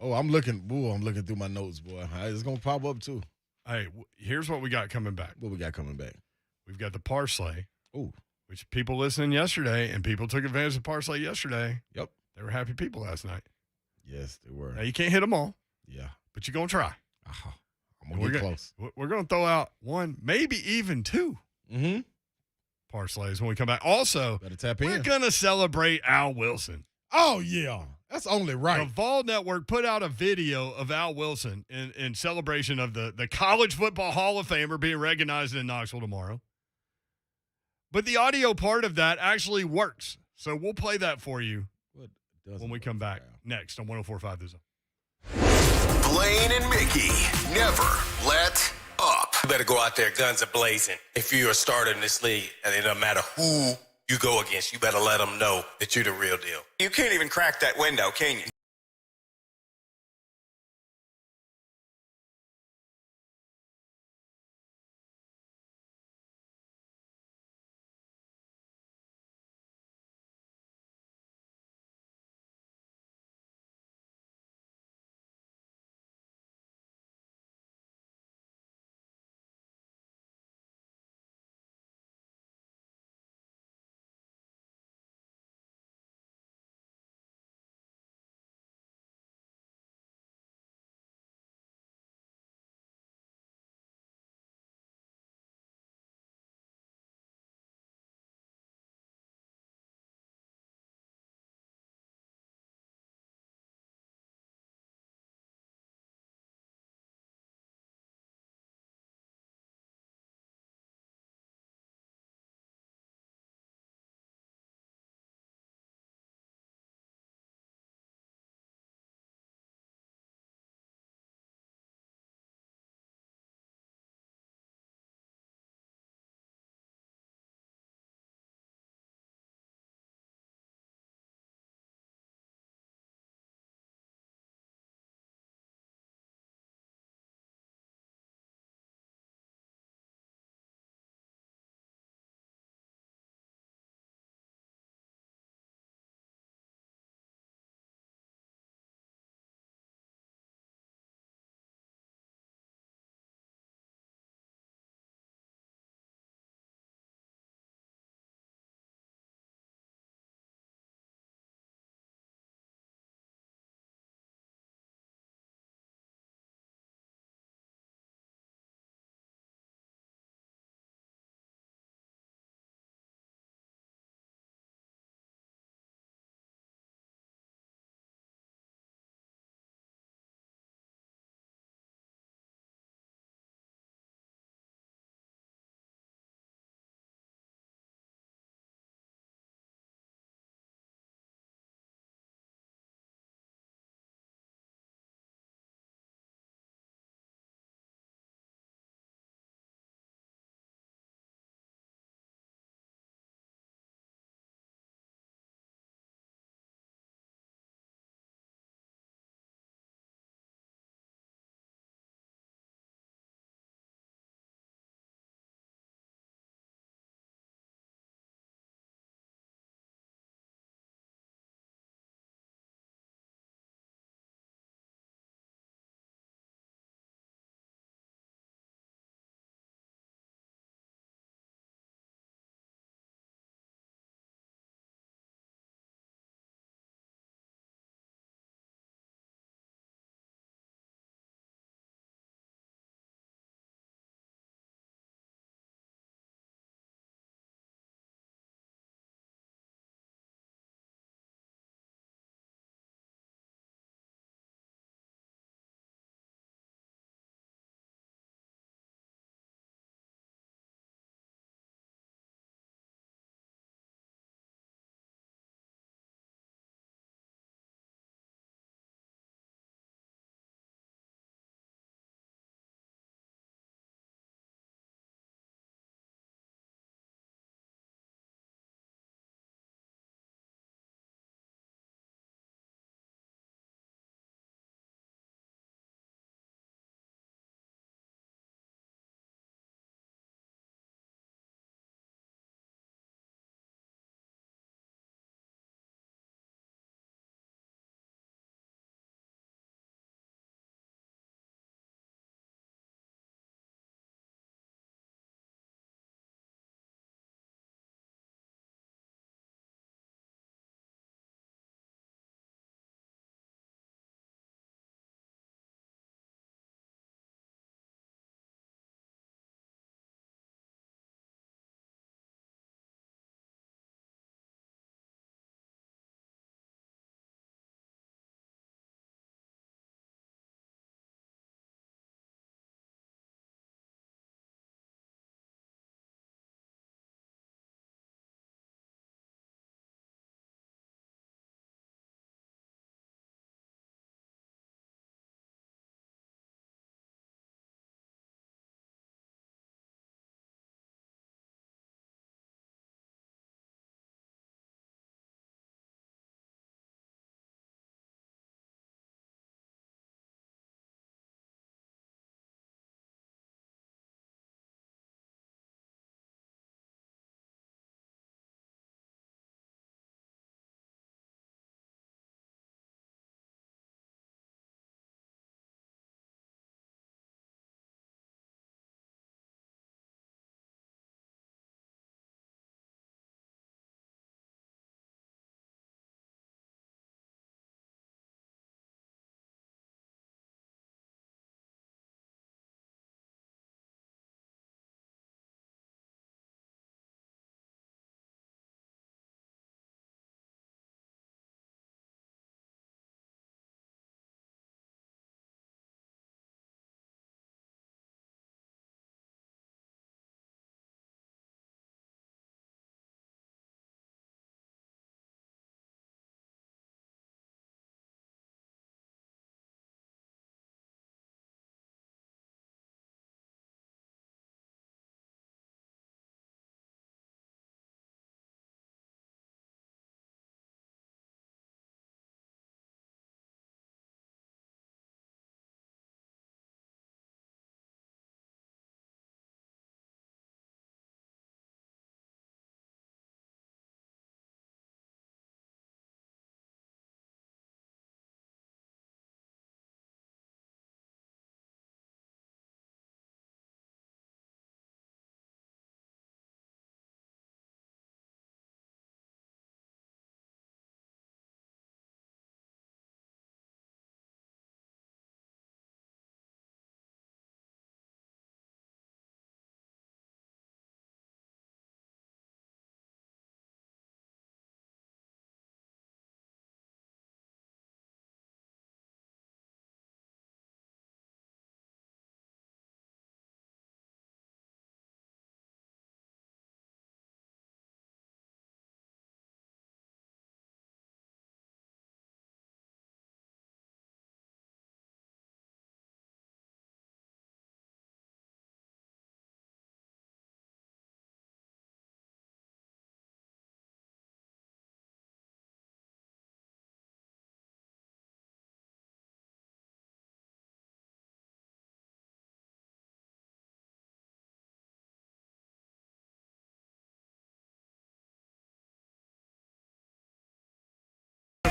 S3: I'm looking through my notes, boy. It's gonna pop up too.
S4: Hey, here's what we got coming back.
S3: What we got coming back?
S4: We've got the Parsley.
S3: Ooh.
S4: Which people listening yesterday, and people took advantage of Parsley yesterday.
S3: Yep.
S4: They were happy people last night.
S3: Yes, they were.
S4: Now, you can't hit them all.
S3: Yeah.
S4: But you're going to try.
S3: I'm going to get close.
S4: We're going to throw out 1, maybe even 2.
S3: Mm-hmm.
S4: Parslays when we come back. Also,
S3: better tap in.
S4: We're going to celebrate Al Wilson.
S3: Oh, yeah. That's only right.
S4: The Vol Network put out a video of Al Wilson in celebration of the College Football Hall of Famer being recognized in Knoxville tomorrow. But the audio part of that actually works. So we'll play that for you when we come back next on 104.5 The Zone.
S1: Blaine and Mickey never let up.
S19: You better go out there guns a-blazing. If you're a starter in this league, and it doesn't matter who you go against, you better let them know that you're the real deal. You can't even crack that window, can you?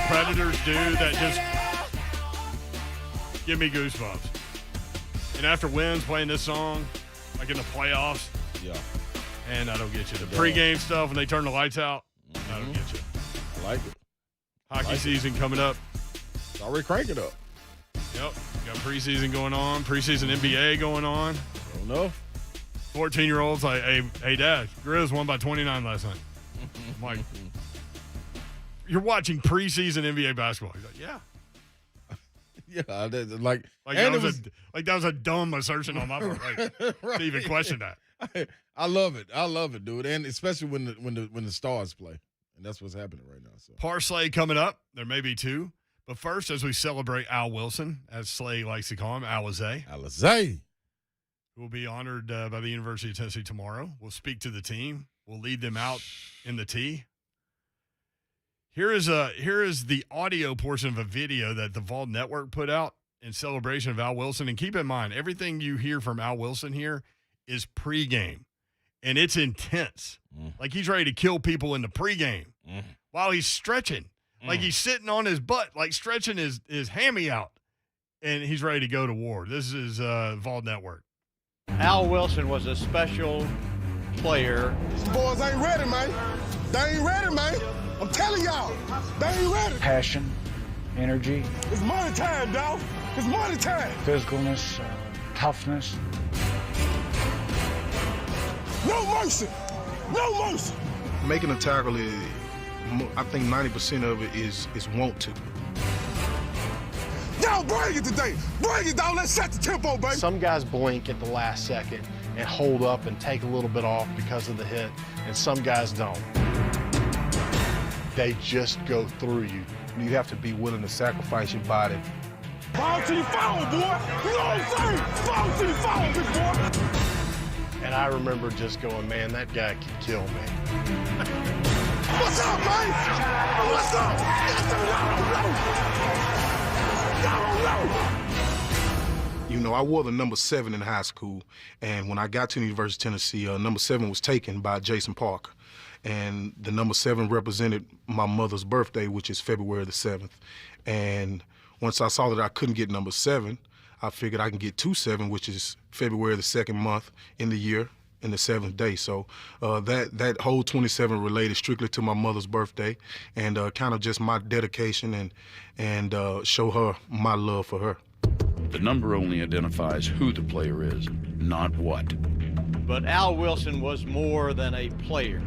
S4: Predators do that just give me goosebumps. And after wins, playing this song, like in the playoffs, and I don't get you. The pregame stuff when they turn the lights out, I don't get you.
S3: I like it.
S4: Hockey season coming up.
S3: It's already cranking up.
S4: Yep. Got preseason going on, preseason NBA going on.
S3: I don't know.
S4: 14-year-olds like, hey, Dad, Grizz won by 29 last night. I'm like, you're watching preseason NBA basketball. He's like, yeah.
S3: Yeah,
S4: that was a dumb assertion on my part. Like, to even question that.
S3: I love it. I love it, dude. And especially when the stars play. And that's what's happening right now. So
S4: Parsley coming up. There may be two. But first, as we celebrate Al Wilson, as Slay likes to call him,
S3: Alizé.
S4: Who will be honored by the University of Tennessee tomorrow. We'll speak to the team. We'll lead them out in the tee. Here is the audio portion of a video that the Vol Network put out in celebration of Al Wilson. And keep in mind, everything you hear from Al Wilson here is pregame. And it's intense. Like he's ready to kill people in the pregame while he's stretching. Like he's sitting on his butt, like stretching his hammy out. And he's ready to go to war. This is Vol Network.
S20: Al Wilson was a special player.
S21: These boys ain't ready, man. They ain't ready, man. I'm telling y'all, they ain't ready.
S9: Passion, energy.
S21: It's money time, dog. It's money time.
S9: Physicalness, toughness.
S21: No mercy. No mercy.
S22: Making a tackle is, I think 90% of it is want to.
S21: Y'all bring it today. Bring it, dog. Let's set the tempo, baby.
S23: Some guys blink at the last second and hold up and take a little bit off because of the hit, and some guys don't. They just go through you.
S22: You have to be willing to sacrifice your body.
S21: Fall to the foul, boy. You know what I'm saying? Fall to the foul, big boy.
S23: And I remember just going, man, that guy could kill me.
S21: What's up, man? What's up?
S22: You know, I wore the number 7 in high school, and when I got to the University of Tennessee, number 7 was taken by Jason Parker. And the number 7 represented my mother's birthday, which is February the 7th. And once I saw that I couldn't get number 7, I figured I can get 27, which is February the 2nd month in the year, in the 7th day. So that whole 27 related strictly to my mother's birthday, and kind of just my dedication and show her my love for her.
S25: The number only identifies who the player is, not what.
S20: But Al Wilson was more than a player.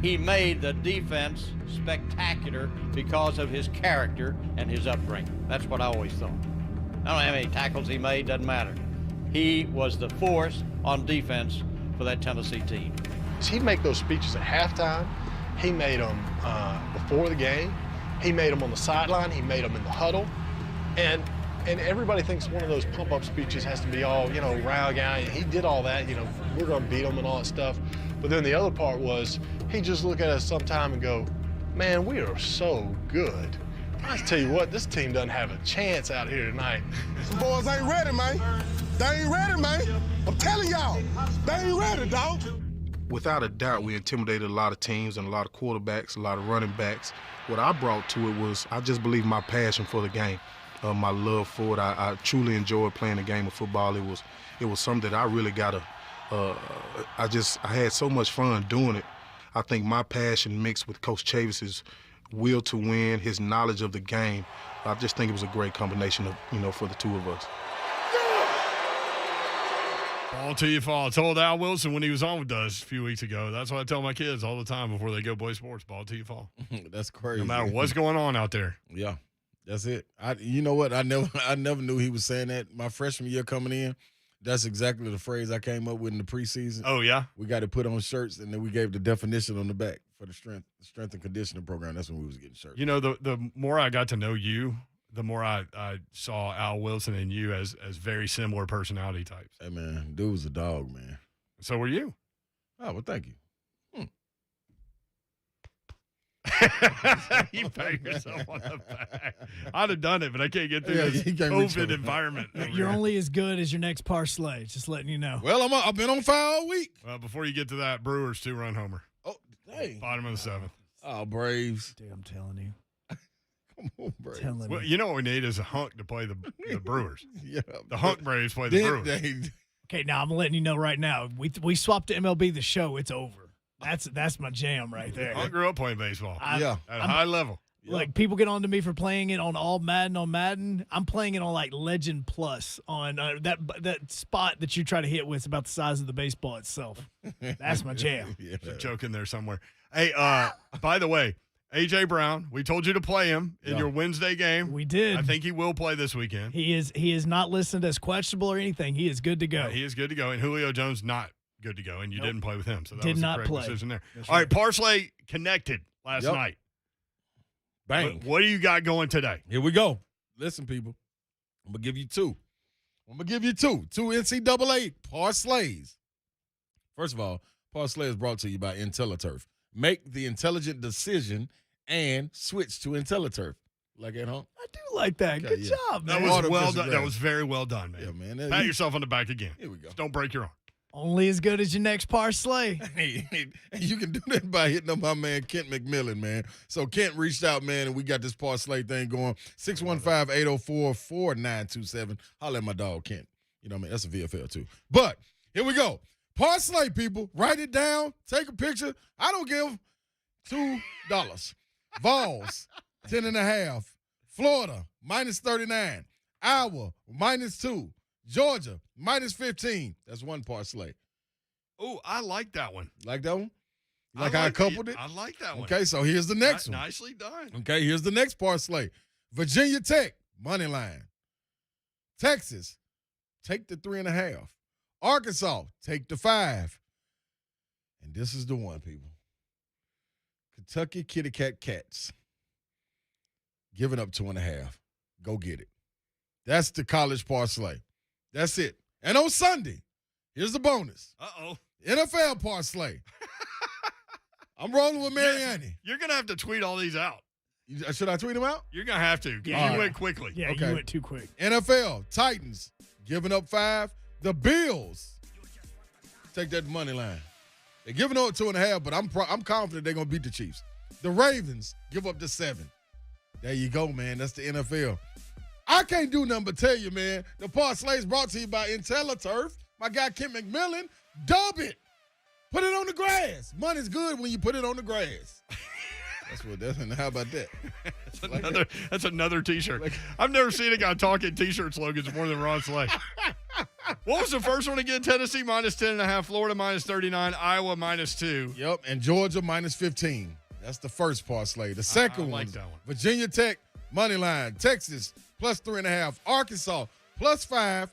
S20: He made the defense spectacular because of his character and his upbringing. That's what I always thought. I don't know how many tackles he made, doesn't matter. He was the force on defense for that Tennessee team.
S23: He'd make those speeches at halftime. He made them before the game. He made them on the sideline. He made them in the huddle. And everybody thinks one of those pump-up speeches has to be all, row guy. He did all that, we're going to beat them and all that stuff. But then the other part was he'd just look at us sometime and go, man, we are so good. I tell you what, this team doesn't have a chance out here tonight.
S21: Some boys ain't ready, man. They ain't ready, man. I'm telling y'all, they ain't ready, dog.
S22: Without a doubt, we intimidated a lot of teams and a lot of quarterbacks, a lot of running backs. What I brought to it was I just believe my passion for the game, my love for it. I truly enjoyed playing the game of football. It was something that I really got to. I had so much fun doing it. I think my passion mixed with Coach Chavis's will to win, his knowledge of the game, I just think it was a great combination of, for the two of us.
S4: Ball till you fall. I told Al Wilson when he was on with us a few weeks ago. That's what I tell my kids all the time before they go play sports. Ball till you fall.
S3: That's crazy.
S4: No matter what's going on out there.
S3: Yeah, that's it. You know what? I never knew he was saying that. My freshman year coming in, that's exactly the phrase I came up with in the preseason.
S4: Oh, yeah?
S3: We got to put on shirts, and then we gave the definition on the back for the strength and conditioning program. That's when we was getting shirts.
S4: The more I got to know you, the more I saw Al Wilson and you as very similar personality types.
S3: Hey, man, dude was a dog, man.
S4: So were you.
S3: Oh, well, thank you.
S4: You pat yourself on the back. I'd have done it, but I can't get through this COVID environment.
S2: You're only as good as your next parsley, just letting you know.
S3: Well, I've been on fire all week.
S4: Well, before you get to that, Brewers 2-run homer.
S3: Oh, dang.
S4: Bottom of the 7th.
S3: Oh, Braves.
S2: Dude, I'm telling you.
S4: Well, you know what we need is a hunk to play the Brewers.
S3: Yeah.
S4: The hunk Braves play the Brewers.
S2: Okay, now I'm letting you know right now. We swapped to MLB The Show. It's over. That's my jam right there.
S4: I grew up playing baseball. At a high level.
S2: Like, people get on to me for playing it on all Madden on Madden. I'm playing it on, like, Legend Plus on that spot that you try to hit with about the size of the baseball itself. That's my jam.
S4: There's a joke in there somewhere. Hey, by the way, A.J. Brown, we told you to play him in your Wednesday game.
S2: We did.
S4: I think he will play this weekend.
S2: He is not listed as questionable or anything. He is good to go.
S4: He is good to go. And Julio Jones not good to go, and you didn't play with him. So that
S2: Did
S4: was the
S2: not
S4: correct
S2: play.
S4: decision there.
S2: That's
S4: All right, Parsley connected last night.
S3: Bang.
S4: What do you got going today?
S3: Here we go. Listen, people. I'm going to give you two. Two NCAA parlays. First of all, parlay is brought to you by IntelliTurf. Make the intelligent decision and switch to IntelliTurf. Like at home?
S2: I do like that. Good job, man.
S4: That was well done. That was very well done, man.
S3: Yeah, man.
S4: Pat yourself on the back again.
S3: Here we go.
S4: Just don't break your arm.
S2: Only as good as your next parlay.
S3: Hey, you can do that by hitting up my man Kent McMillan, man. So Kent reached out, man, and we got this parlay thing going. 615-804-4927. Holla at my dog, Kent. You know what I mean? That's a VFL, too. But here we go. Parlay, people. Write it down. Take a picture. I don't give $2. Vols, 10.5. Florida, -39. Iowa, -2. Georgia, -15. That's one parlay.
S4: Oh, I like that one.
S3: Like that one? Like how I coupled it?
S4: I like that one.
S3: Okay, so here's the next one.
S4: Nicely done.
S3: Okay, here's the next parlay. Virginia Tech, money line. Texas, take the 3.5. Arkansas, take the 5. And this is the one, people. Kentucky Kitty Cat Cats, giving up 2.5. Go get it. That's the college parlay. That's it. And on Sunday, here's the bonus.
S4: Uh-oh.
S3: NFL parlay. I'm rolling with Mariani.
S4: You're going to have to tweet all these out.
S3: Should I tweet them out?
S4: You're going to have to.
S2: Yeah,
S4: you went quickly.
S2: Yeah, you went too quick.
S3: NFL, Titans, giving up 5. The Bills, take that money line. They're giving up 2.5, but I'm confident they're going to beat the Chiefs. The Ravens, give up the 7. There you go, man. That's the NFL. I can't do nothing but tell you, man, the parlay is brought to you by IntelliTurf. My guy, Kent McMillan. Dub it. Put it on the grass. Money's good when you put it on the grass. How about that?
S4: That's another T-shirt. I've never seen a guy talking T-shirt slogans more than Ron Slay. What was the first one again? Tennessee -10.5, Florida -39, Iowa -2.
S3: Yep, and Georgia -15. That's the first parlay. The second
S4: I like
S3: one,
S4: that one.
S3: Virginia Tech, money line. Texas, +3.5. Arkansas, +5.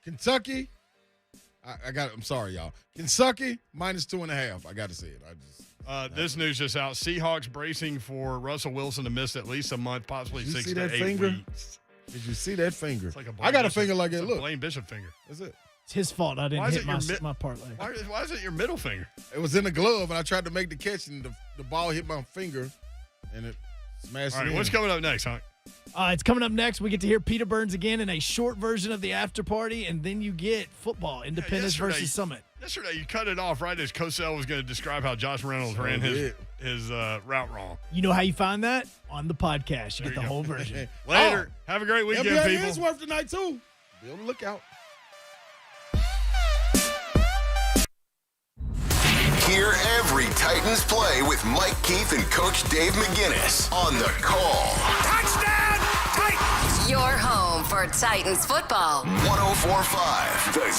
S3: Kentucky, I'm sorry, y'all. Kentucky, -2.5. I got to say it.
S4: This news just out. Seahawks bracing for Russell Wilson to miss at least a month, possibly 6 to 8 weeks.
S3: Did you see that finger?
S4: It's like a
S3: I got a
S4: Bishop.
S3: finger like that.
S4: It's
S3: Look.
S4: a Blaine Bishop finger.
S3: That's it.
S2: It's his fault. I didn't hit my parlay.
S4: Why is it your middle finger?
S3: It was in the glove, and I tried to make the catch, and the ball hit my finger, and it smashed
S4: All right,
S3: it in.
S4: what's coming up next, Hank?
S2: It's coming up next. We get to hear Peter Burns again in a short version of the after party, and then you get football, Independence versus Summit.
S4: Yesterday, you cut it off right as Cosell was going to describe how Josh Reynolds ran his route wrong.
S2: You know how you find that? On the podcast. You get the whole version.
S4: Later. Have a great weekend,
S3: NBA
S4: people.
S3: is worth tonight, too. Be on the lookout.
S1: Hear every Titans play with Mike Keith and Coach Dave McGinnis on The Call.
S5: Touchdown, Titans! Your home for Titans football.
S1: 104.5 The